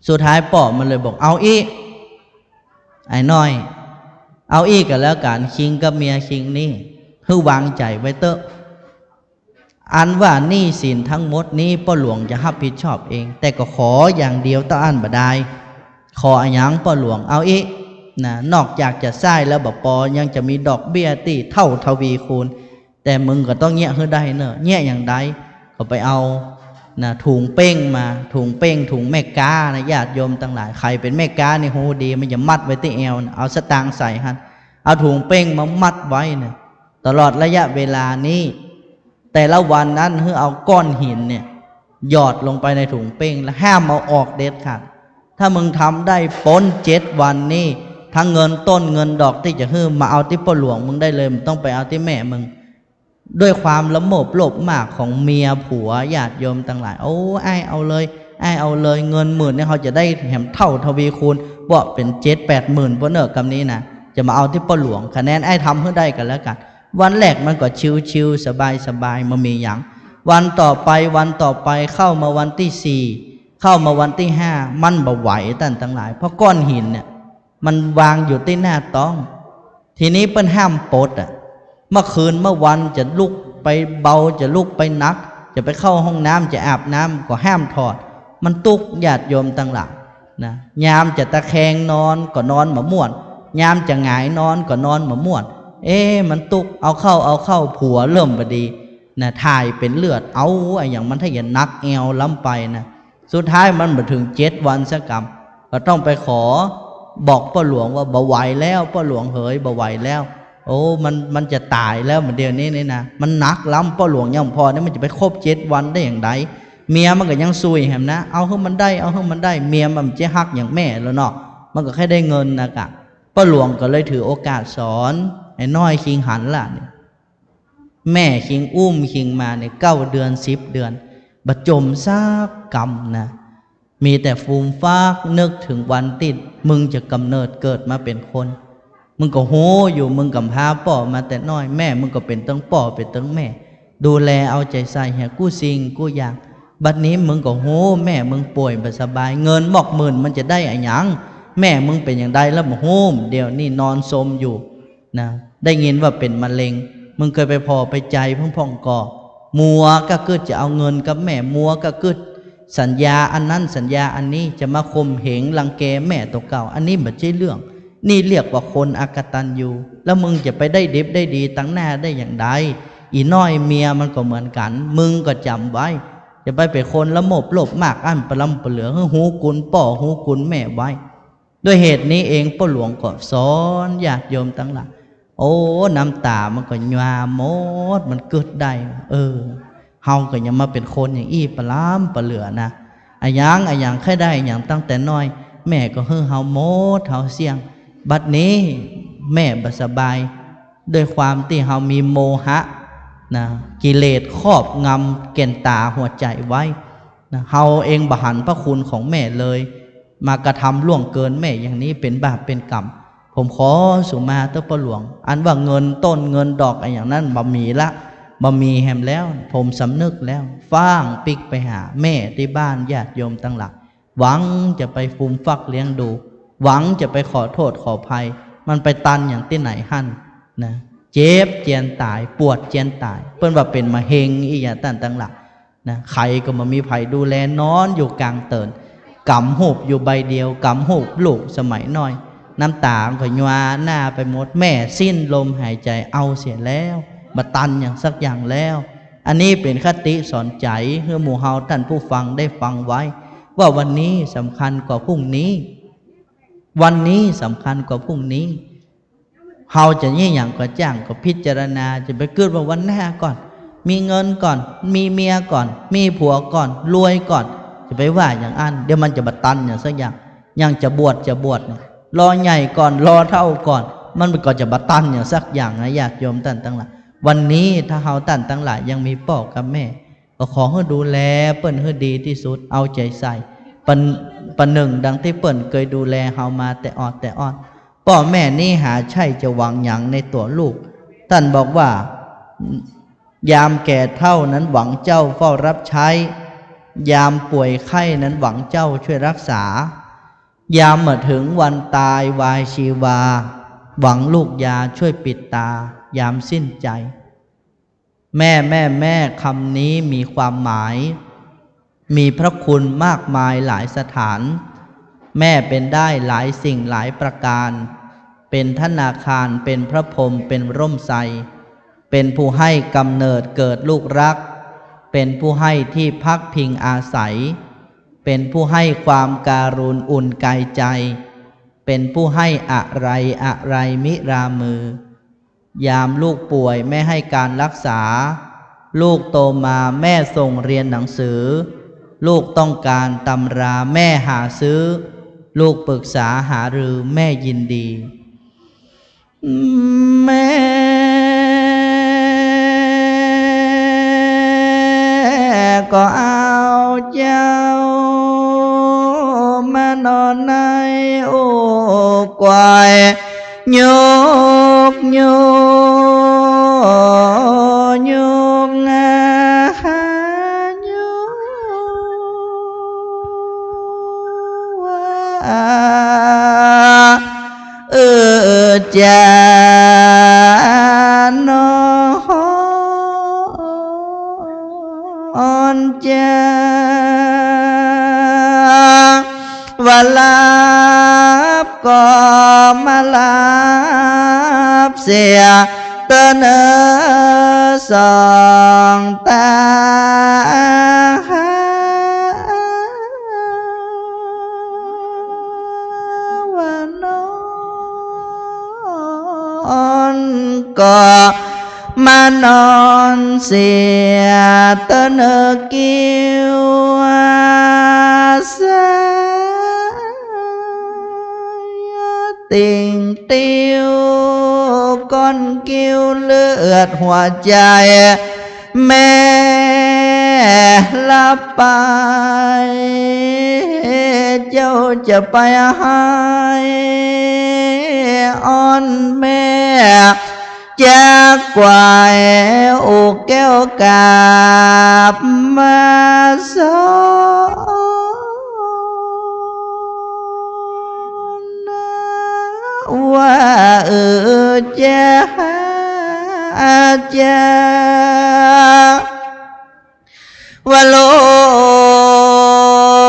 สุดท้ายป่อมันเลยบอกเอาอีไอ้น้อยเอาอีกันแล้วกันคิงกับเมียคิงนี่คือวางใจไว้เตอะอันว่านี่สินทั้งหมดนี้ป้าหลวงจะรับผิดชอบเองแต่ก็ขออย่างเดียวต้องอันบ่ได้ขออันยังป้าหลวงเอาอีนะนอกจากจะใช้แล้วบ่ปอยังจะมีดอกเบี้ยที่เท่าทวีคูณแต่มึงก็ต้องแยะให้ได้เนอะแยะอย่างใดก็ไปเอานะถุงเป้งมาถุงเป้งถุงแม่กานะญาติโยมทั้งหลายใครเป็นแม่กาในโหดีมันจะมัดไว้ที่เอวเอาสตางค์ใส่ฮะเอาถุงเป้งมามัดไว้นะตลอดระยะเวลานี้แต่ละวันนั้นคือเอาก้อนหินเนี่ยหยอดลงไปในถุงเป้งแล้วห้ามเอาออกเด็ดขาดถ้ามึงทำได้พ้น7 วันนี้ทั้งเงินต้นเงินดอกที่จะให้มาเอาที่ป้าหลวงมึงได้เลยมึงต้องไปเอาที่แม่มึงด้วยความละโมบโลภมากของเมียผัวญาติโยมต่างหลายโอ้ไอ้เอาเลยไอ้เอาเลยเงิน10,000เนี่ยเขาจะได้แถมเท่าทวีคูณว่าเป็น7-8 หมื่นเพราะเนอะคำนี้นะจะมาเอาที่ป้าหลวงคะแนนไอ้ทำให้ได้กันแล้วกันวันแรกมันก็ชิวๆสบายมามีอย่างวันต่อไปเข้ามาวันที่4เข้ามาวันที่5มันบ่ไหวท่านทั้งหลายเพราะก้อนหินเนี่ยมันวางอยู่ที่หน้าต้องทีนี้เปิ้นห้ามปลดอ่ะเมื่อคืนเมื่อวันจะลุกไปเบาจะลุกไปนักจะไปเข้าห้องน้ำจะอาบน้ำก็ห้ามถอดมันตุกญาติโยมทั้งหลายนะยามจะตะแคงนอนก็นอนหมาม่วนยามจะหงายนอนก็นอนหมาม่วนมันตุกเอาเข้าผัวเริ่มบดีนะถ่ายเป็นเลือดเอาไอ้อย่างมันถ้าอย่านักแอวล้ำไปนะสุดท้ายมันมาถึง7 วันสักกรรมก็ต้องไปขอบอกป้าหลวงว่าบ่ไหวแล้วป้าหลวงเฮ้ยบ่ไหวแล้วโอ้มันจะตายแล้วเหมือนเดียวนี้นี่นะมันหนักล้ำป้าหลวงยังพอเนี่ยมันจะไปครบ7 วันได้อย่างไรเมียมันก็ยังซุยแหมนะเอาให้มันได้เมียมันจะฮักอย่างแม่แล้วเนาะมันก็แค่ได้เงินนะกะป้าหลวงก็เลยถือโอกาสสอนไอ้น้อยคิงหันล่ะเนี่ยแม่คิงอุ้มคิงมาเนี่ย9 เดือน10 เดือนบัดจมซากกรรมนะมีแต่ฟูมฟากนึกถึงวันติดมึงจะกำเนิดเกิดมาเป็นคนมึงก็โหอยู่มึงกำพร้าป่อมาแต่น้อยแม่มึงก็เป็นตั้งป่อเป็นตั้งแม่ดูแลเอาใจใส่แห่กู้สิ่งกู้อย่างบัดนี้มึงก็โหแม่มึงป่วยไม่สบายเงินบอก10,000มันจะได้อะไรยังแม่มึงเป็นอย่างใดแล้วโหมเดี๋ยวนี่นอนสมอยู่นะได้ยินว่าเป็นมะเร็งมึงเคยไปพอไปใจพ่องก่อมัวก็เกิดจะเอาเงินกับแม่มัวก็เกิดสัญญาอันนั้นสัญญาอันนี้จะมาข่มเหงรังแกแม่ตัวเก่าอันนี้ไม่ใช่เรื่องนี่เรียกว่าคนอกตัญญูแล้วมึงจะไปได้ดิบได้ดีตั้งหน้าได้อย่างใดอีน้อยเมียมันก็เหมือนกันมึงก็จำไว้จะไปเป็นคนละโมบโลภมากอันปลำเปลือหูกุนป่อหูกุนแม่ไว้ ด้วยเหตุนี้เองพ่อหลวงก็สอนญาติโยมทั้งหลายโอ้น้ำตามันก็ยวาหมดมันเกิดได้เฮาก็ยังมาเป็นคนอย่างอี้ปลามปลาเหลือนะอะยังแค่ได้อย่างตั้งแต่น้อยแม่ก็เฮาหมดเฮาเสี่ยงบัดนี้แม่บ่สบายด้วยความที่เฮามีโมหะนะกิเลสครอบงำเก่นตาหัวใจไว้นะเฮาเองบ่หันพระคุณของแม่เลยมากระทำล่วงเกินแม่อย่างนี้เป็นบาปเป็นกรรมผมขอสุมาเต้าประหลวงอันว่าเงินต้นเงินดอกอะไรอย่างนั้นบ่มีแฮมแล้วผมสำนึกแล้วฟ้างปิกไปหาแม่ที่บ้านญาติโยมตั้งหลักหวังจะไปฟูมฟักเลี้ยงดูหวังจะไปขอโทษขอภัยมันไปตันอย่างที่ไหนหั่นนะเจ็บเจียนตายปวดเจียนตายเปิ้นว่าเป็นมะเร็งอีอย่างตั้งหลักนะใครก็มามีไผดูแลนอนอยู่กลางเตินกำหูบอยู่ใบเดียวกำหูบลูกสมัยน้อยน้ำตาก็ยวาหน้าไปหมดแม่สิ้นลมหายใจเอาเสียแล้วมาตันอย่างสักอย่างแล้วอันนี้เป็นคติสอนใจเพื่อหมู่เฮาท่านผู้ฟังได้ฟังไว้ว่าวันนี้สำคัญกว่าพรุ่งนี้วันนี้สำคัญกว่าพรุ่งนี้เฮาจะยี่อย่างก็จ้างก็พิจารณาจะไปเกิดว่าวันหน้าก่อนมีเงินก่อนมีเมียก่อนมีผัวก่อนรวยก่อนจะไปว่าอย่างอันเดี๋ยวมันจะบัดตันอย่างสักอย่างยังจะบวชรอใหญ่ก่อนรอเท่าก่อนมันก็จะบัดตันอย่างสักอย่างนะญาติโยมท่านทั้งหลายวันนี้ถ้าเฮาท่านทั้งหลายยังมีพ่อกับแม่ก็ขอให้ดูแลเปิ้นให้ดีที่สุดเอาใจใส่ปันหนึ่งดังที่เปิ้นเคยดูแลเฮามาแต่อ่อนพ่อแม่นี่หาใช่จะหวังหยังในตัวลูกท่านบอกว่ายามแก่เฒ่านั้นหวังเจ้าเฝ้ารับใช้ยามป่วยไข้นั้นหวังเจ้าช่วยรักษายามเมื่อถึงวันตายวายชีวาหวังลูกยาช่วยปิดตายามสิ้นใจแม่คำนี้มีความหมายมีพระคุณมากมายหลายสถานแม่เป็นได้หลายสิ่งหลายประการเป็นธนาคารเป็นพระพรหมเป็นร่มไทรเป็นผู้ให้กำเนิดเกิดลูกรักเป็นผู้ให้ที่พักพิงอาศัยเป็นผู้ให้ความการุณอุ่นกายใจเป็นผู้ให้อะไรมิรามือยามลูกป่วยแม่ให้การรักษาลูกโตมาแม่ส่งเรียนหนังสือลูกต้องการตำราแม่หาซื้อลูกปรึกษาหารือแม่ยินดีแม่ก็เอาเจ้ามานอนในโอ้กวายโยกงาโยจานอนจาวลาบก็มาลาบเสียเตนเอสองตาวานอนก็มานอนเสียเตนกิ้วสติ่งติ้วก้อนกิ้วเลือดหัวใจแม่ลับไปเจ้าจะไปให้อ้อนแม่จากกวายโอแก้วกาบมาสอนว่าจะว่าโล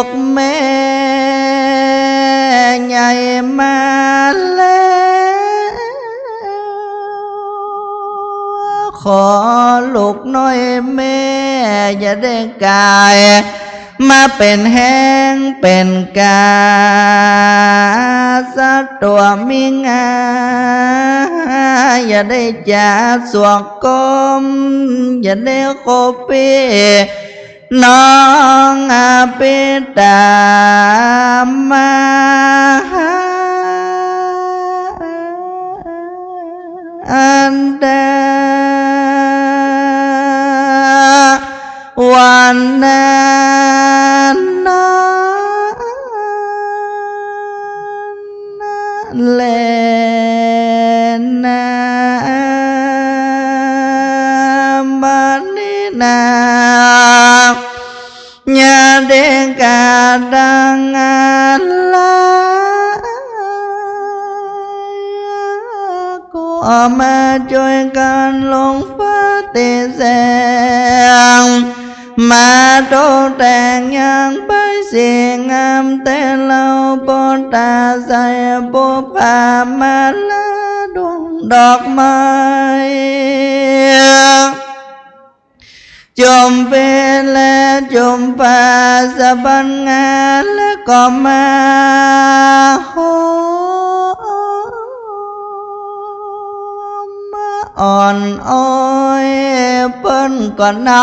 กแม่ใหญ่มาแล้วขอลูกน้อยแม่อย่าได้กาย มาเป็นแห้งเป็นกาสัตตัวมีงาอย่าได้จ่าสวกกลมอย่าได้โคปีน้องอาเปตามมาอันเดวันนั้นเลนาบันนี้นาญาเด็กกาดังลาก็มาช่วยกันลงฟ้าเตะแสงมาโตแต่งอย่างไปเสียงงามแต่เราปนตาใส่บุพามาละดวงดอกไม้จมเป็นและจมป่าสะบันงานและก็มาโหอ่อนอ้อยเปิ้นก็นำ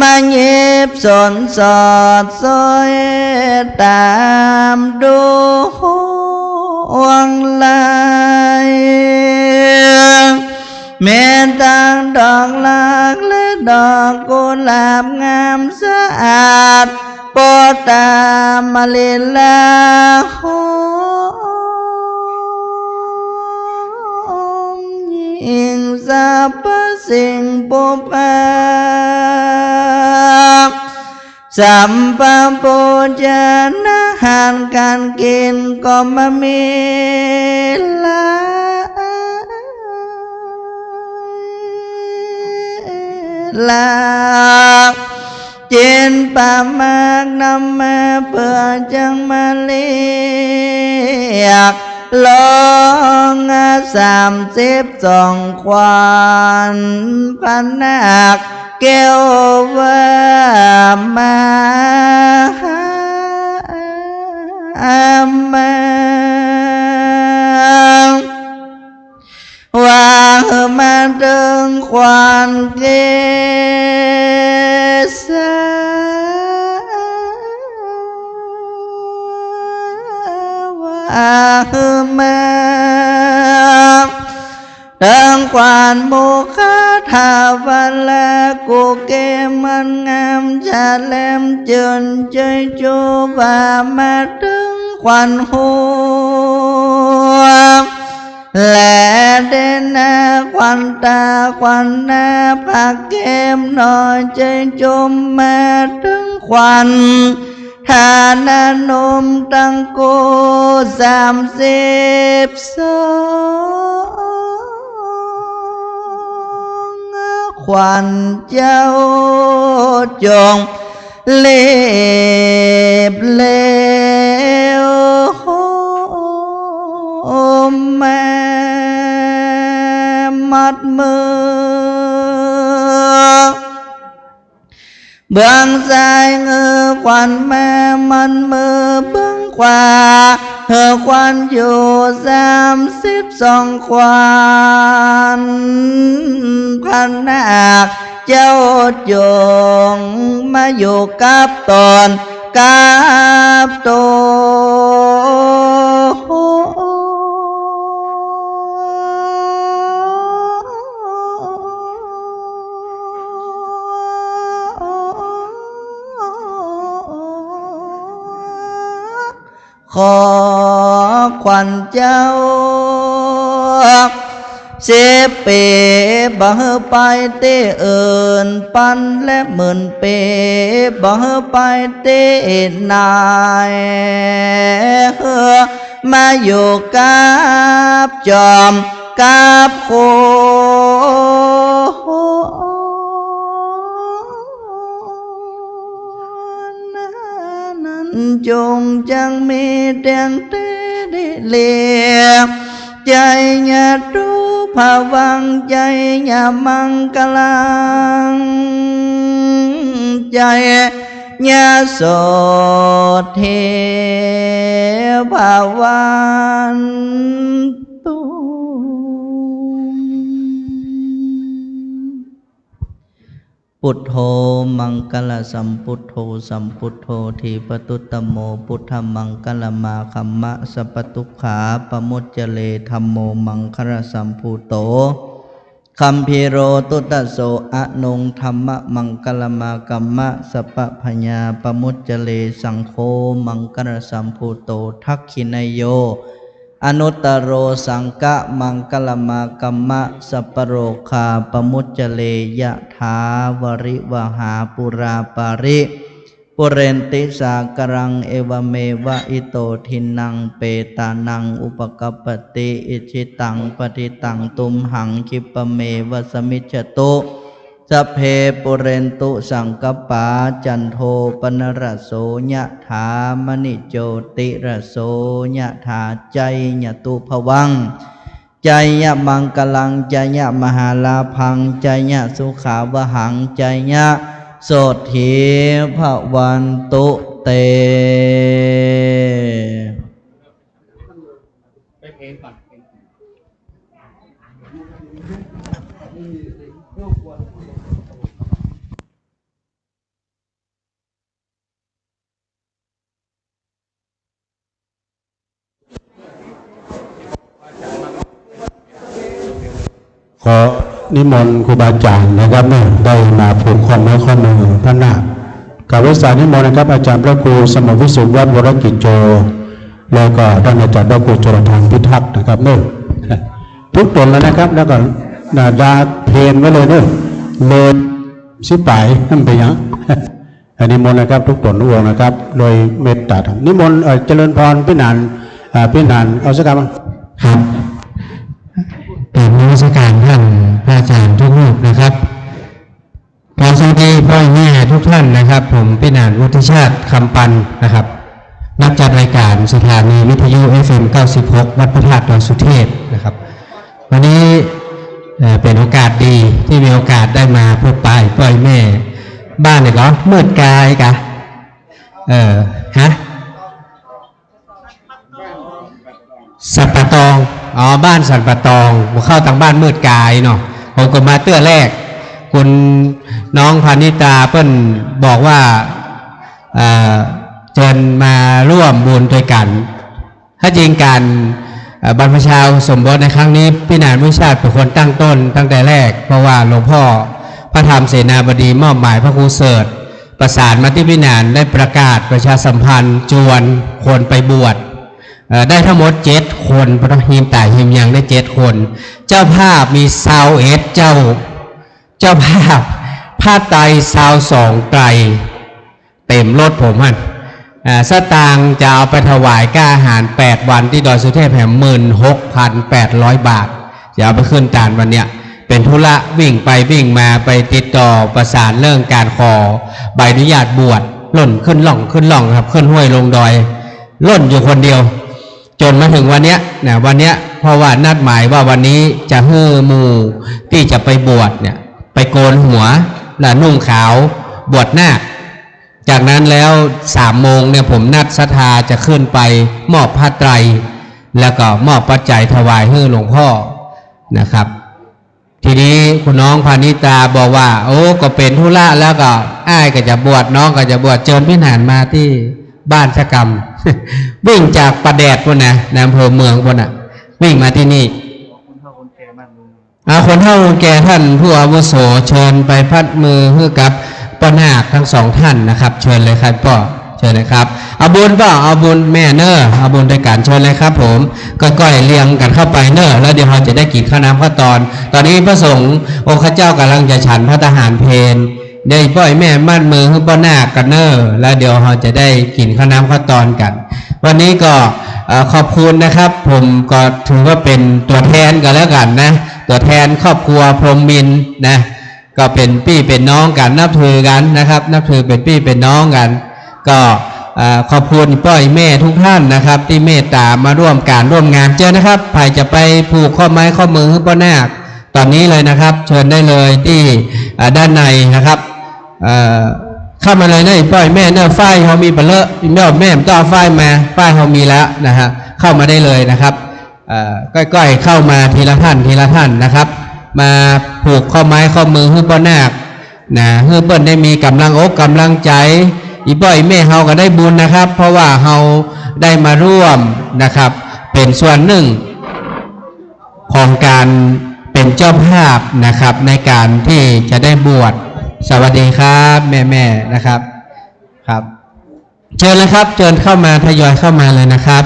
มาเย็บสนสอดซอยตามดูห่วงลายแม่ตั้งดอกหลากและดอกกุหลาบงามสะอาดโปรดตามมาเลลาหอมยิ่งสรรพสิ่งปุพพาสัมปปุจานาหารการกินก็มามีลาลาเจนป่ามากนำมาเพื่อจังมาเลียกลอง32ควานพันนาคแก้วว่ามาว่ามาดึงควันเกศว่ามาดึงควันโมฆะทาวันละกูเกมันงามจะแหลมเจินใจจูว่ามาดึงควันหัวและเดนาควันตาควันหน้าผักเกมหน่อยใจจมมาถึงควันทานนมตั้งโก32ควันเจ้าจงเล็บเลวมามัดมือเบื้องซ้ายเงือควันมามันมือเบื้องขวาควันอยู่32ควันพันนาคเจ้าจงมาอยู่กับตนกับขอควันเจ้าเสเปบ่ไปเตเอินปันและหมื่นเปบ่ไปเตนายมาอยู่กับจอมกับโคจงจังมีแดงเตเลียใจญาตุภาวังใจญามังกลังใจ ยะโสเทภวันตุพุทโธมังคลสัมพุทโธสัมพุทโธทีปตุตตโมพุทธมังคลมาคัมมะสัพพทุกขาปมุจเจเลธัมโมมังคลสัมพุโตคัมภีโรตุตโสอะนงธรรมะมังคลมากัมมะสัพพพญาปมุจเจเลสังโฆมังคลสัมพุโตทักขินายโยอนุตตโรสังกะมังคลมากัมมะสัพพโรคาปมุจเจเลยะถาวริวหาปุราปาริปุเรนติสากรังเอวเมวะอิโตทินังเปตานังอุปกัปปติอิชิตังปฏิตังตุมหังคิปเมวะสมิจจตุสัพเพปุเรนตุสังกปาจันโทปนรโสยะถามณิโจติรโสยะถาใจยตุภวังใจยะมังกลังใจยะมหาลาพังใจยะสุขาวหังใจยะโสถีภวันตุเตขอนิมนต์ครูบาอาจารย์นะครับเนี่ยได้มาผูกข้อไม้ข้อมือท่านหน้ากับวิสานิมนต์นะครับอาจารย์พระครูสมวิสุทธิ์วัดวรกิจโจแล้วก็ท่านอาจารย์พระครูจรทังพิทักษ์นะครับเนี่ยทุกตนแล้วนะครับแล้วก็ดาเพนไว้เลยเนี่ยเลินสิไปนั่นไปยังนิมนต์นะครับทุกตนทุกองนะครับโดยเมตตาธรรมนิมนต์เจริญพรพี่นานเอาสักคำครับกราบนมัสการท่านพระอาจารย์ทุกรูปนะครับขอสวัสดีพ่อแม่ทุกท่านนะครับผมพี่นานวุฒิชาติคำปันนะครับนักจัดรายการสถานีวิทยุ FM 96 วัดพระธาตุดอยสุเทพนะครับวันนี้เป็นโอกาสดีที่มีโอกาสได้มาพบปะพ่อแม่บ้านเนี่ยก็มืดกายกะสัตปะตองบ้านสัตปะตองเข้าทางบ้านมืดกายเนาะผมก็มาเตื้อแรกคุณน้องพานิตาเปิ้นบอกว่าเชิญมาร่วมบุญด้วยกันถ้าจริงการบรรพชาสมรสในครั้งนี้พี่นานวิชาติเป็นคนตั้งต้นตั้งแต่แรกเพราะว่าหลวงพ่อพระธรรมเสนาบดีมอบหมายพระครูเสิร์ชประสานมาที่พี่นานได้ประกาศประชาสัมพันธ์จวนคนไปบวชได้ทั้งหมด7 คนพระหิมต่ายหิมยังได้7 คนเจ้าภาพมี21เจ้าภาพผ้าไตร22 ไตรเต็มรถผมฮะสตางค์จะเอาไปถวายค่าอาหาร8 วันที่ดอยสุเทพแห่ง16,800 บาทจะเอาไปขึ้นจานวันเนี้ยเป็นธุระวิ่งไปวิ่งมาไปติดต่อประสานเรื่องการขอใบอนุญาตบวชล่นขึ้นล่องครับขึ้นห้วยลงดอยล่นอยู่คนเดียวจนมาถึงวันเนี้ยเพราะว่านัดหมายว่าวันนี้จะฮื้อหมู่ที่จะไปบวชเนี่ยไปโกนหัวและนุ่งขาวบวชหน้าจากนั้นแล้ว3 โมงเนี่ยผมนัดศรัทธาจะขึ้นไปมอบผ้าไตรแล้วก็มอบปัจจัยถวายให้หลวงพ่อนะครับทีนี้คุณน้องพานิตาบอกว่าโอ้ก็เป็นธุระแล้วก็อ้ายก็จะบวชน้องก็จะบวชเชิญพี่หนานมาที่บ้านชะกรรม วิ่งจากประแดดพวกนะในอำเภอเมืองพวกน่ะวิ่งมาที่นี่คนเฒ่าคนแก่ท่านผู้อาวุโสเชิญไปพัดมือให้กับป้านาคทั้ง2 ท่านนะครับเชิญเลยครับพ่อเชิญเลยครับเอาบุญเปล่าเอาบุญแม่เนอเอาบุญด้วยกันเชิญเลยครับผมก้อยๆเรียงกันเข้าไปเนอแล้วเดี๋ยวเราจะได้กินข้าวน้ำข้าวตอนนี้พระสงฆ์องค์ข้าเจ้ากำลังจะฉันพระทหารเพลเดี๋ยวพ่อแม่มั่นมือให้ป้านาคกันเนอแล้วเดี๋ยวเราจะได้กินข้าวน้ำข้าวกันวันนี้ก็ขอบคุณนะครับผมก็ถือว่าเป็นตัวแทนกันแล้วกันนะตัวแทนครอบครัวพรหมมินทร์นะก็เป็นพี่เป็นน้องกันนับถือกันนะครับนับถือเป็นพี่เป็นน้องกันก็ขอบคุณพ่อแม่ทุกท่านนะครับที่เมตตามาร่วมงานเจอนะครับใครจะไปผูกข้อไม้ข้อมือให้ป้านาคตอนนี้เลยนะครับเชิญได้เลยที่ด้านในนะครับ เข้ามาเลยนะป้อยแม่เนื้อฝ้ายเขามีเปลือกแม่ต้องเอาฝ้ายมาฝ้ายเขามีแล้วนะฮะเข้ามาได้เลยนะครับก้อยๆเข้ามาทีละท่านนะครับมาผูกข้อไม้ข้อมือให้ป้อนาคนะให้เปิ้ลได้มีกำลังอกกำลังใจอีป้อยแม่เฮาก็ได้บุญนะครับเพราะว่าเฮาได้มาร่วมนะครับเป็นส่วนหนึ่งของการเป็นเจ้าภาพนะครับในการที่จะได้บวชสวัสดีครับแม่ๆนะครับครับเชิญเลยครับเชิญเข้ามาทยอยเข้ามาเลยนะครับ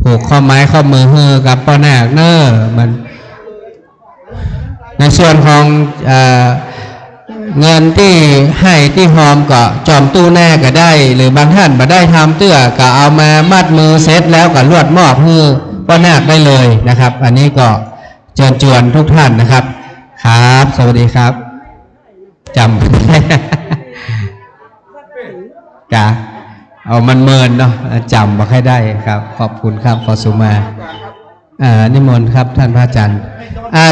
ผูกข้อไม้ข้อมือฮือกับป้อนาคเนอมันในส่วนของเงินที่ให้ที่หอมก็จอมตู้แน่ก็ได้หรือบางท่านมาได้ทำเตื้อก็เอามามัดมือเซ็ตแล้วก็ลวดมอบฮือป้อนาคได้เลยนะครับอันนี้ก็เชิญชวนทุกท่านนะครับครับสวัสดีครับจำกะเอามันเมินเนาะจำมาให้ได้ครับขอบคุณครับขอสุมานิมนต์ครับท่านพระอาจารย์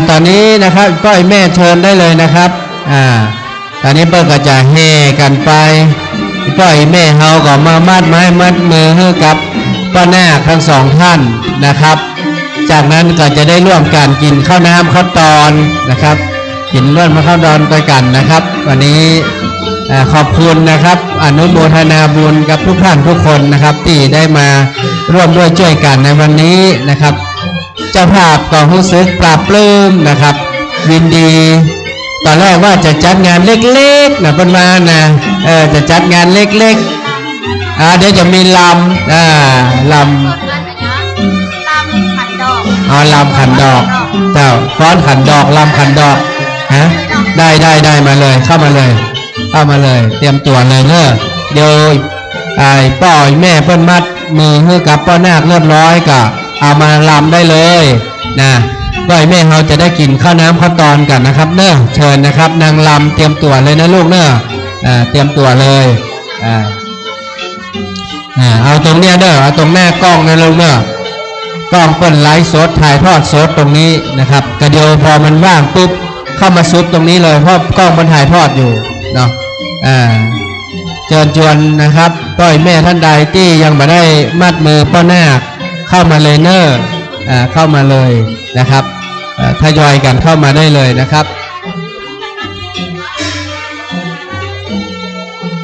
ตอนนี้นะครับก้อยแม่เชิญได้เลยนะครับตอนนี้เปิ้ลก็จะเฮกันไปก้อยแม่เฮาก็มามัดไม้มัดมือให้กับป้านาคทั้งสองท่านนะครับจากนั้นก็จะได้ร่วมกันกินข้าวน้ำข้าวตอนนะครับกินร่วมมาข้าวดอนไปกันนะครับวันนี้ขอบคุณนะครับอนุโมทนาบุญกับทุกท่านทุกคนนะครับที่ได้มาร่วมด้วยช่วยกันในวันนี้นะครับเจ้าภาพก็รู้สึกปลาบปลื้มนะครับยินดีตอนแรกว่าจะจัดงานเล็กๆนะเป็นมานะจะจัดงานเล็กๆเดี๋ยวจะมีลำลำขันดอกเจ้าฟ้อนขันดอกลำขันดอกฮะได้มาเลยเข้ามาเลยเตรียมตัวเลยเนอะเดี๋ยวป้อยแม่เปิ้นมัดมือให้กับป้อนาคเรียบร้อยก็เอามาลำได้เลยนะป้อยแม่เราจะได้กินข้าวน้ำข้าวตอนกันนะครับเนอะเชิญนะครับนางลำเตรียมตัวเลยนะลูกเนอะเตรียมตัวเลยเอาตรงเนี้ยเด้อเอาตรงหน้ากล้องนะลูกเนอะกล้องเปิ้นไลฟ์สดถ่ายทอดสดตรงนี้นะครับกระเดียวพอมันว่างปุ๊บเข้ามาซุดตรงนี้เลยเพราะกล้องมันถ่ายทอดอยู่เนาะเชิญชวนนะครับป้อยแม่ท่านใดที่ยังไม่ได้มัดมือป้อนาคเข้ามาเลยเนอเข้ามาเลยนะครับทยอยกันเข้ามาได้เลยนะครับ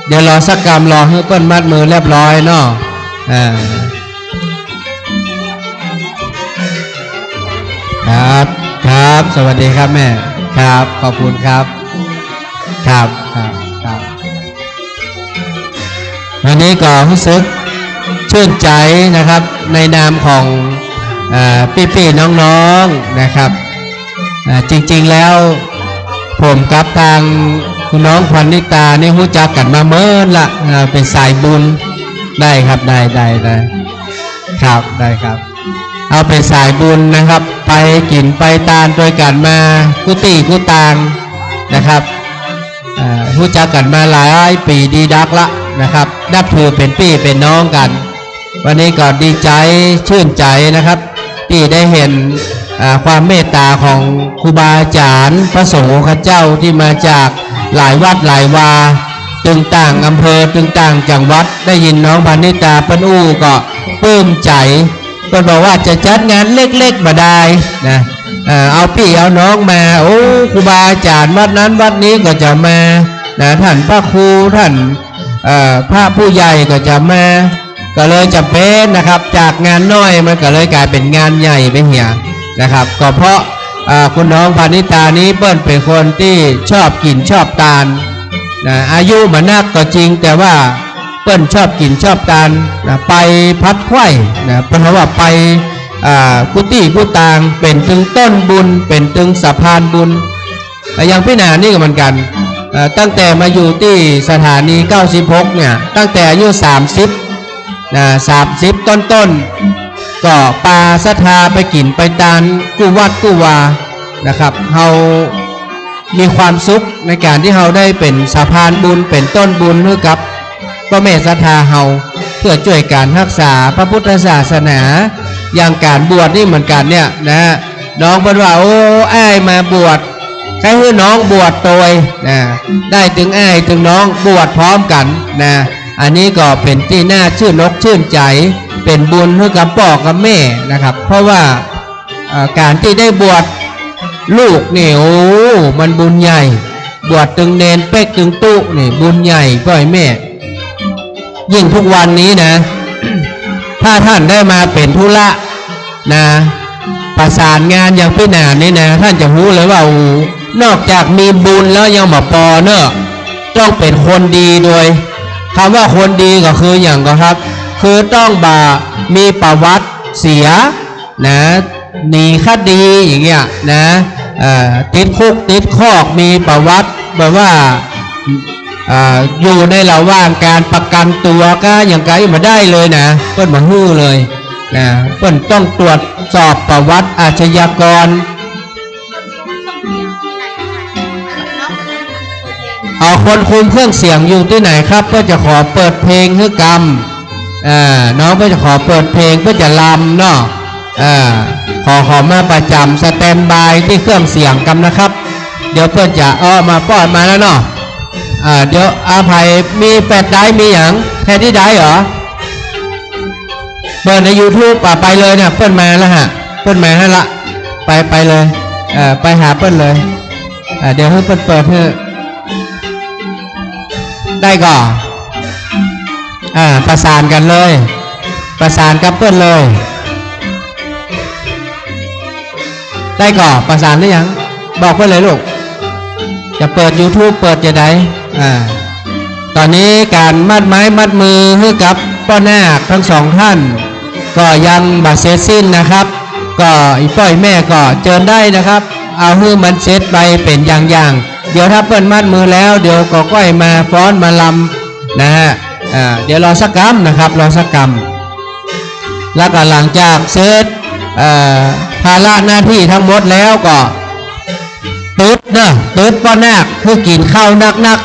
เดี๋ยวรอสักกรรมรอให้เปิ้ลมัดมือเรียบร้อยเนาะครับสวัสดีครับแม่ครับขอบคุณครับครับวันนี้ก็รู้สึกชื่นใจนะครับในนามของพี่ๆน้องๆนะครับจริงๆแล้วผมกับทางคุณน้องพรณิตานี่รู้จักกันมาเมื่อละเป็นสายบุญได้ครับได้ครับได้ครับเอาเป็นสายบุญนะครับไปกินไปตานโดยกันมากุตางนะครับรู้จักกันมาหลายปีดีดักละนะครับนับถือเป็นพี่เป็นน้องกันวันนี้ก็ดีใจชื่นใจนะครับที่ได้เห็นความเมตตาของครูบาอาจารย์พระสงฆ์องค์เจ้าที่มาจากหลายวัดหลายวาตึงต่างอำเภอตึงต่างจังหวัดได้ยินน้องพรณิตาเปิ้นอู้ก็ปลื้มใจเปิ้นบอกว่าจะจัดงานเล็กๆมาได้นะเอาพี่เอาน้องมาโอ้ครูบาอาจารย์วัดนั้นวัดนี้ก็จะมานะท่านพระครูท่านพระผู้ใหญ่ก็จะมาก็เลยจะเป็นนะครับจากงานน้อยมันก็เลยกลายเป็นงานใหญ่ไปเหี่ยนะครับก็เพราะคุณน้องพรณิตานี้เปิ้ลเป็นคนที่ชอบกินชอบทานนะอายุมันนักก็จริงแต่ว่าเปิ้ลชอบกินชอบทานนะไปพัดไข่นะเพราะว่าไปกุตางเป็นถึงต้นบุญเป็นถึงสะพานบุญอย่างพี่นานี่ก็เหมือนกันตั้งแต่มาอยู่ที่สถานี96เนี่ยตั้งแต่อายุ30นะ30ต้นก็ปาศรัทธาไปกินไปตานกู้วัดกู้วานะครับเฮามีความสุขในการที่เฮาได้เป็นสะพานบุญเป็นต้นบุญให้กับพ่อแม่ศรัทธาเฮาเพื่อช่วยการรักษาพระพุทธศาสนาอย่างการบวชนี่เหมือนกันเนี่ยนะน้องบอกว่าโอ้อ้ายมาบวช ให้น้องบวชโดยนะได้ถึงอ้ายถึงน้องบวชพร้อมกันนะอันนี้ก็เป็นที่น่าชื่นอกชื่นใจเป็นบุญให้กับพ่อกับแม่นะครับเพราะว่าการที่ได้บวชลูกนี่โอ้มันบุญใหญ่บวชตึงเนนเป๊กตึงตู้นี่บุญใหญ่พ่อแม่ยิ่งทุกวันนี้นะ ถ้าท่านได้มาเป็นธุระนะประสานงานอย่างพี่หนานี่นะท่านจะรู้เลยว่านอกจากมีบุญแล้วยังมาปอเนอะต้องเป็นคนดีโดยคำว่าคนดีก็คืออย่างก็ครับคือต้องมีประวัติเสียนะหนีคดีอย่างเงี้ยนะติดคุกติดคอกมีประวัติแบบว่าอยู่ในระหว่างการประกันตัวก็อย่างไกลมาได้เลยนะเพิ่นมาฮื้อเลยนะเพิ่นต้องตรวจสอบประวัติอาชญากรเอาคนคุมเครื่องเสียงอยู่ที่ไหนครับก็จะขอเปิดเพลงให้กรรมน้องก็จะขอเปิดเพลงเพื่อจะลำเนาะขอมาประจำสแตนบายที่เครื่องเสียงกันนะครับเดี๋ยวเพื่อนจะมาป้อนมาแล้วเนาะเดี๋ยวอาภัยมีแปดได้มีอย่างแค่ที่ได้เหรอเปิดใน YouTube ไปเลยเนี่ยเพื่อนมาแล้วฮะเพื่อนมาให้ละไปเลยไปหาเพื่อนเลยเดี๋ยวให้เปิดให้ได้ก่อนประสานกันเลยประสานกับเพื่อนเลยได้ก่อนประสานหรือยังบอกเพื่อนเลยลูกจะเปิด YouTube เปิดจะได้ตอนนี้การมัดไม้มัดมือให้กับพ่อนาคทั้งสองท่านก็ยังบัดเสร็จสิ้นนะครับก็อีป้อยแม่ก็เจิญได้นะครับเอาให้มันเสร็จไปเป็นอย่างเดี๋ยวถ้าเปิ้นมัดมือแล้วเดี๋ยวก็ก้อยมาฟ้อนมาลำนะฮะเดี๋ยวรอสักกรรมนะครับรอสักกรรมแล้วก็หลังจากเสร็จภาระหน้าที่ทั้งหมดแล้วก็ตืดป้อนาคคือกินข้าวนัก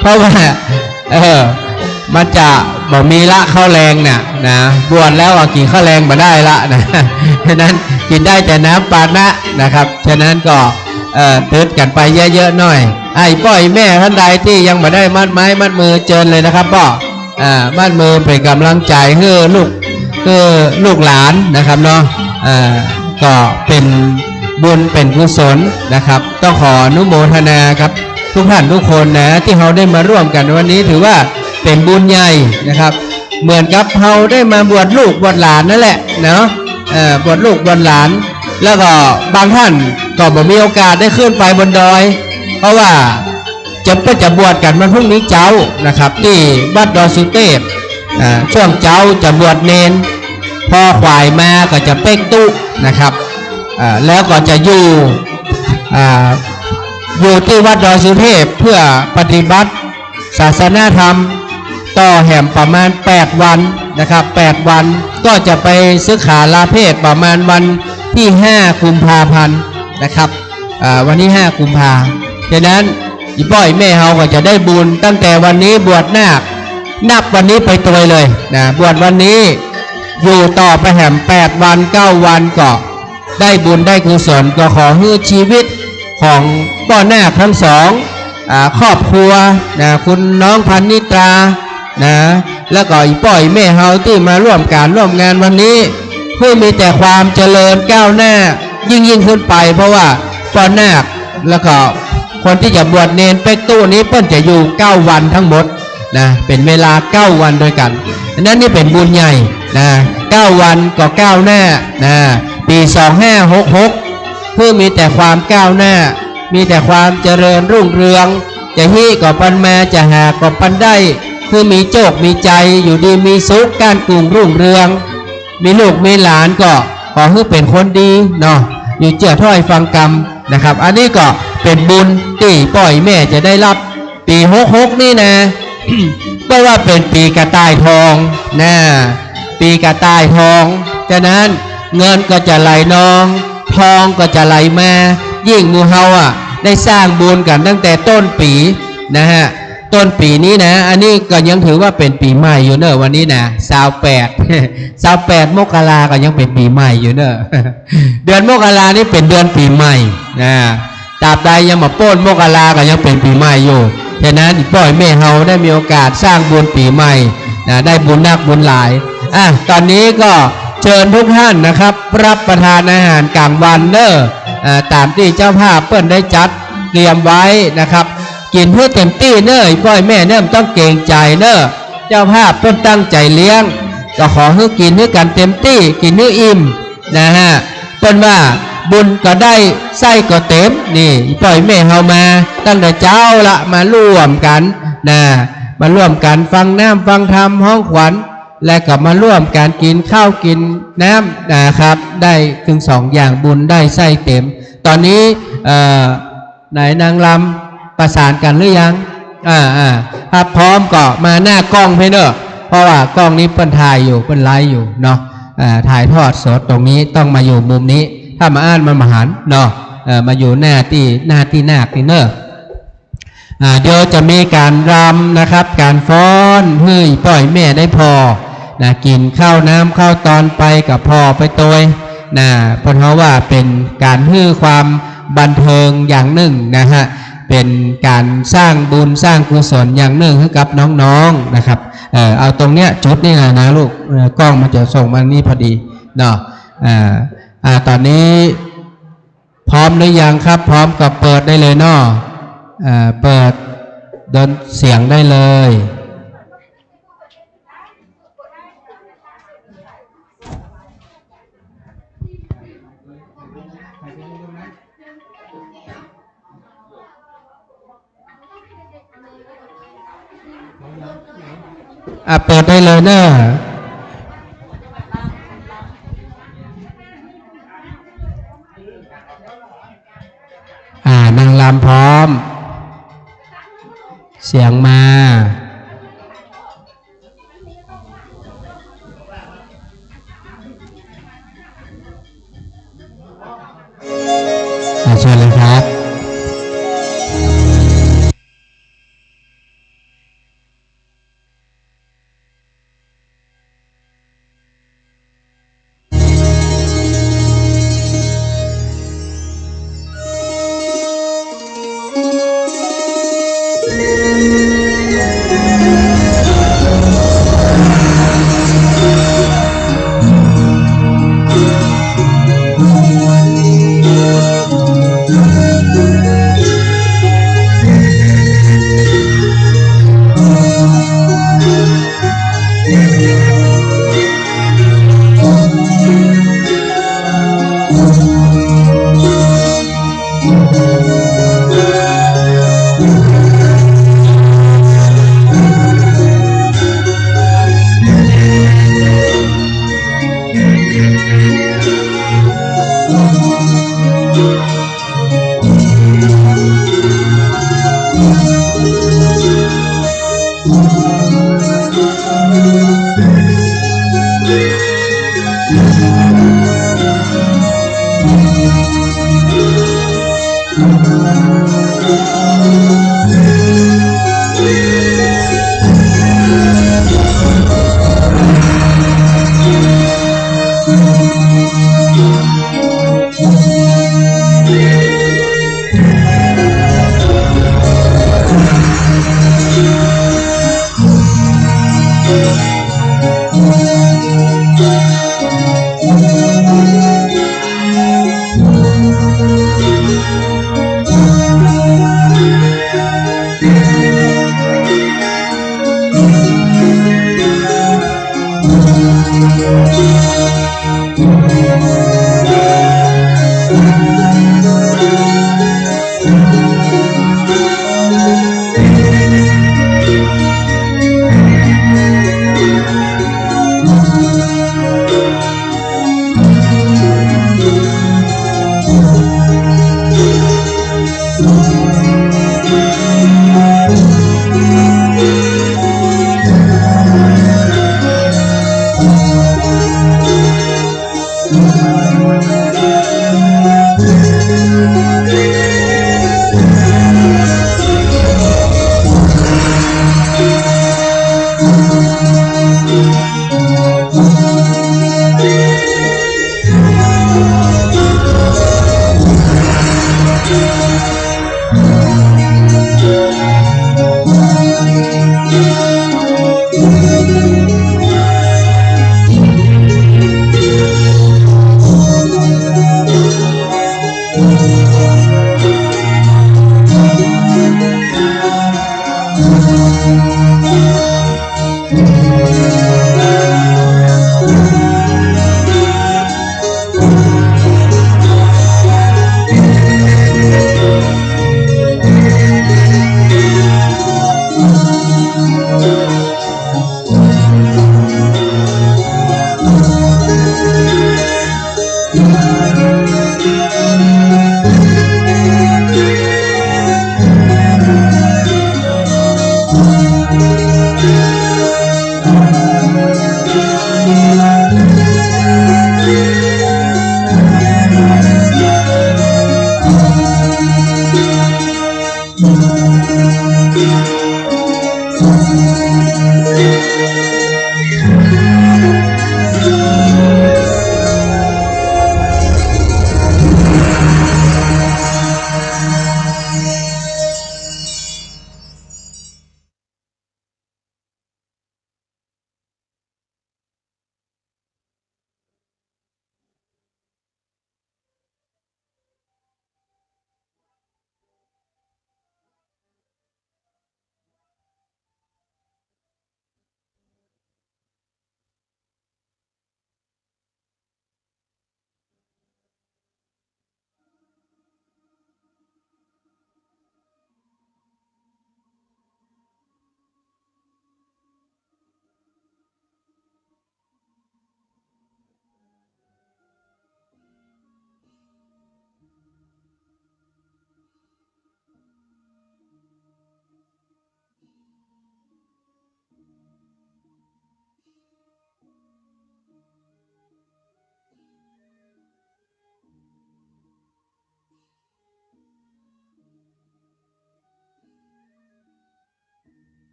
เพราะว่ามันจะบ่มีละข้าวแรงเนี่ยนะบวชแล้วกินข้าวแรงมาได้ละนะฉะนั้นกินได้แต่น้ำปานะนะครับฉะนั้นก็ตืดกันไปเยอะๆหน่อยไอ้ป้อยแม่ท่านใดที่ยังมาได้มัดไม้มัดมือเจิญเลยนะครับป้อมัดมือเป็นกำลังใจให้ลูกหลานนะครับเนาะก็เป็นบุญเป็นกุศลนะครับต้องขออนุโมทนาครับทุกท่านทุกคนนะที่เราได้มาร่วมกันวันนี้ถือว่าเป็นบุญใหญ่นะครับเหมือนกับเราได้มาบวชลูกบวชหลานนั่นแหละเนาะบวชลูกบวชหลานแล้วก็บางท่านก็บ่มีโอกาสได้ขึ้นไปบนดอยเพราะว่าจะบวชกันวันพรุ่งนี้เจ้านะครับที่วัดดอยสุเทพช่วงเจ้าจะบวชเนนพอขวายมาก็จะเป๊กตุนะครับแล้วก็จะอยู่ที่วัดดอยสุเทพเพื่อปฏิบัติศาสนาธรรมต่อแห่มประมาณ8วันนะครับ8วันก็จะไปศึกษาลาเพศประมาณวันที่5กุมภาพันธ์นะครับวันที่5กุมภาฉะนั้นอีป้อยแม่เฮาก็จะได้บุญตั้งแต่วันนี้บวชนาคนับวันนี้ไปตัวเลยนะบวชวันนี้อยู่ต่อไปแห่ม8วัน9วันก็ได้บุญได้กุศลก็ขอให้ชีวิตของพ่อนาคทั้งสองครอบครัวนะคุณน้องพันนิตรานะแล้วก็อีป้อยแม่เฮาที่มาร่วมงานวันนี้เพื่อมีแต่ความเจริญก้าวหน้ายิ่งขึ้นไปเพราะว่าพ่อนาคแล้วก็คนที่จะบวชเนนเป็กตู้นี้เพิ่นจะอยู่9วันทั้งหมดนะเป็นเวลา9วันโดยกันนั้นนี่เป็นบุญใหญ่นะ9วันก็ก้าวหน้านะปี2566เพื่อมีแต่ความก้าวหน้ามีแต่ความเจริญรุ่งเรืองจะฮี่ก็ปันมาจะหาก็ปันได้คือมีโชคมีใจอยู่ดีมีสุขการกรุงรุ่งเรืองมีลูกมีหลานก็ขอให้เป็นคนดีเนาะอยู่เจือถ้อยฟังกรรมนะครับอันนี้ก็เป็นบุญที่ป้อยแม่จะได้รับปี66นี่นะ ก็ว่าเป็นปีกระต่ายทองนะปีกระต่ายทองฉะนั้นเงินก็จะไหลนองทองก็จะไหลมายิ่งมูเฮาได้สร้างบุญกันตั้งแต่ต้นปีนะฮะต้นปีนี้นะอันนี้ก็ยังถือว่าเป็นปีใหม่อยู่เนอะวันนี้นะ28 มกราก็ยังเป็นปีใหม่อยู่เนอะ เดือนมกรานี่เป็นเดือนปีใหม่นะ ตราบใดยังมาโป้นมกราก็ยังเป็นปีใหม่อยู่ฉะนั้นปล่อยแม่เฮาได้มีโอกาสสร้างบุญปีใหม่นะได้บุญนักบุญหลายตอนนี้ก็เชิญทุกท่านนะครับรับประทานอาหารกลางวันเนอะตามที่เจ้าภาพเปิ้นได้จัดเตรียมไว้นะครับกินเพื่อเต็มที่เนอะปล่อยแม่เนอะต้องเกรงใจเนอะเจ้าภาพเปิ้นตั้งใจเลี้ยงก็ขอให้กินให้กันเต็มที่กินให้อิ่มนะฮะเปิ้นว่าบุญก็ได้ไส้ก็เต็มนี่ปล่อยแม่เฮามาตั้งแต่เจ้าละมาร่วมกันนะมาร่วมกันฟังน้ำฟังธรรมห้องขวัญและก็มาร่วมการกินข้าวกินน้ำนะครับได้ถึง2อย่างบุญได้ไส้เต็มตอนนี้ไหนนางลำประสานกันหรือยังถ้าพร้อมก็มาหน้ากล้องให้เนอะเพราะว่ากล้องนี้เปิ้นถ่ายอยู่เปิ้นไลฟ์อยู่เนาะถ่ายทอดสดตรงนี้ต้องมาอยู่มุมนี้ถ้ามาอ่านมาหันเนาะมาอยู่หน้าที่นาคนี่เนอะเดี๋ยวจะมีการรำนะครับการฟ้อนเฮ้ยปล่อยแม่ได้พอนะกินข้าวน้ำข้าวตอนไปกับพอไปโตยนะเพราะว่าเป็นการฮื้อความบันเทิงอย่างหนึ่งนะฮะเป็นการสร้างบุญสร้างกุศลอย่างหนึ่งให้กับน้องๆนะครับเอาตรงเนี้ยจุดนี่นะลูกกล้องมันจะส่งมานี่พอดีเนาะตอนนี้พร้อมหรือยังครับพร้อมกับเปิดได้เลยเนาะเปิดดนเสียงได้เลยเปิดได้เลยเนาะนางรำพร้อมเสียงมาเชิญเลยครับ Thank you.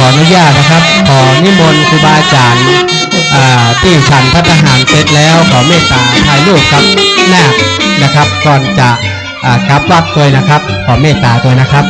ขออนุญาตนะครับขอนิมนต์ครูบาอาจารย์ที่ฉันพัฒหารเสร็จแล้วขอเมตตาถ่ายรูปครับนาคนะครับก่อนจะกลับวัดด้วยนะครับขอเมตตาด้วยนะครับ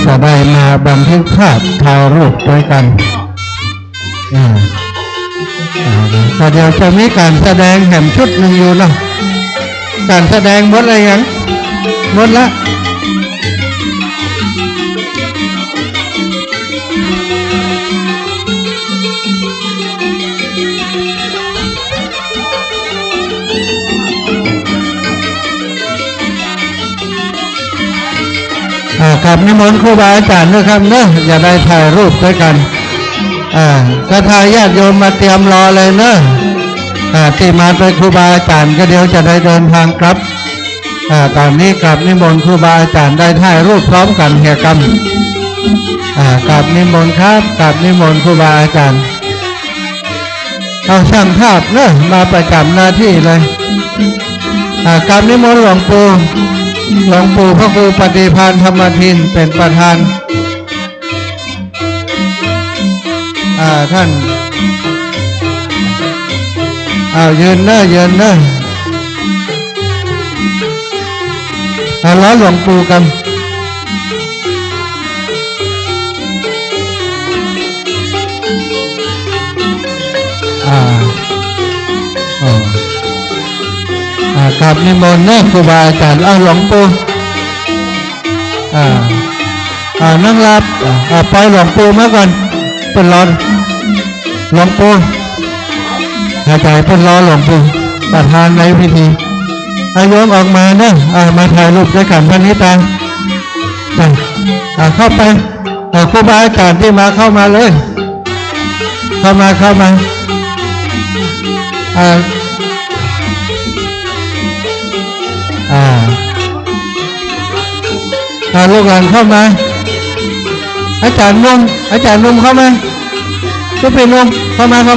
จะได้มาบันทึกภาพถ่ายรูปด้วยกันก็เดี๋ยวจะมีการแสดงแห่งชุดหนึ่งอยู่เนาะการแสดงหมดอะไรยังหมดละกับนิมนต์ครูบาอาจารย์นะครับเนอะอย่าได้ถ่ายรูปด้วยกันศรัทธาญาติโยมมาเตรียมรอเลยเนอะที่มาเป็นครูบาอาจารย์ก็เดี๋ยวจะได้เดินทางกลับตอนนี้กับนิมนต์ครูบาอาจารย์ได้ถ่ายรูปพร้อมกันเฮียกันกับนิมนต์ครับกับนิมนต์ครูบาอาจารย์เอาช่างภาพเนอะมาประจำหน้าที่เลยกับนิมนต์หลวงปู่พระครูปฏิภาณธรรมทินเป็นประธานท่านยืนเนอะล้อหลวงปู่กันครับนิมนต์ครูบาอาจารย์หลวงปู่นั่งรับปล่อยหลวงปู่มาก่อนเป็นรอหลวงปู่อาจารย์เป็นรอหลวงปู่ประธานในพิธีโยมออกมาเนอะมาถ่ายรูปด้วยกันพันนิตาเข้าไปครูบาอาจารย์ที่มาเข้ามาเลยเข้ามา ลูกหลานเข้ามาอาจารย์นุ่มเข้ามาทุกเป็นนุ่มเข้ามาเร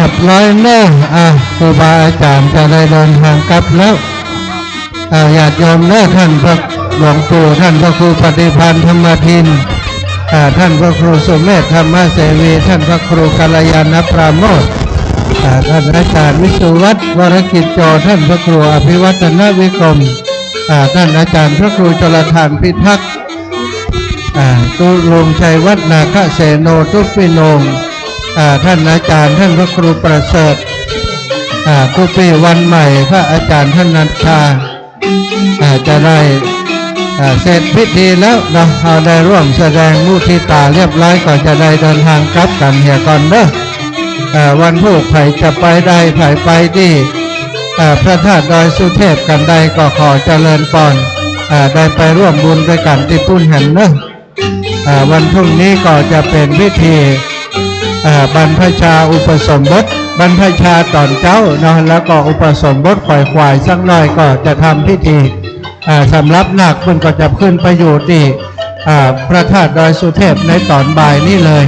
ียบร้อยเนอะครูบาอาจารย์จะได้เดินทางกลับแล้วญาติโยมเนอะท่านพระหลวงปู่ท่านพระครูปฏิพันธ์ธรรมทินท่านพระครูสุเมธธรรมเสวีท่านพระครูกัลยาณปราโมทย์ท่านอาจารย์วิสุวัฒน์วรกิจโจท่านพระครูอภิวัฒนวิกรมท่านอาจารย์พระครูจรทานพิทักษ์ตุลงชัยวัฒนาคเสโนทุปิโนงท่านอาจารย์ท่านพระครูประเสริฐทุกปีวันใหม่พระอาจารย์ท่านนันทาจะได้เสร็จพิธีแล้วเราได้ร่วมแสดงมุทิตาเรียบร้อยก่อนจะได้เดินทางกลับกันเฮียก่อนเด้อวันพรุ่งไผ่จะไปได้ไผ่ไปที่พระธาตุดอยสุเทพกันใดก็ขอเจริญพรได้ไปร่วมบุญด้วยกันที่ปุ่นหันเนอะวันพรุ่งนี้ก็จะเป็นพิธีบรรพชาอุปสมบทบรรพชาตอนเจ้าเนาะแล้วก็อุปสมบทควายสักหน่อยก็จะทำพิธีสำหรับนาคคุณก็จะขึ้นไปอยู่ที่พระธาตุดอยสุเทพในตอนบ่ายนี้เลย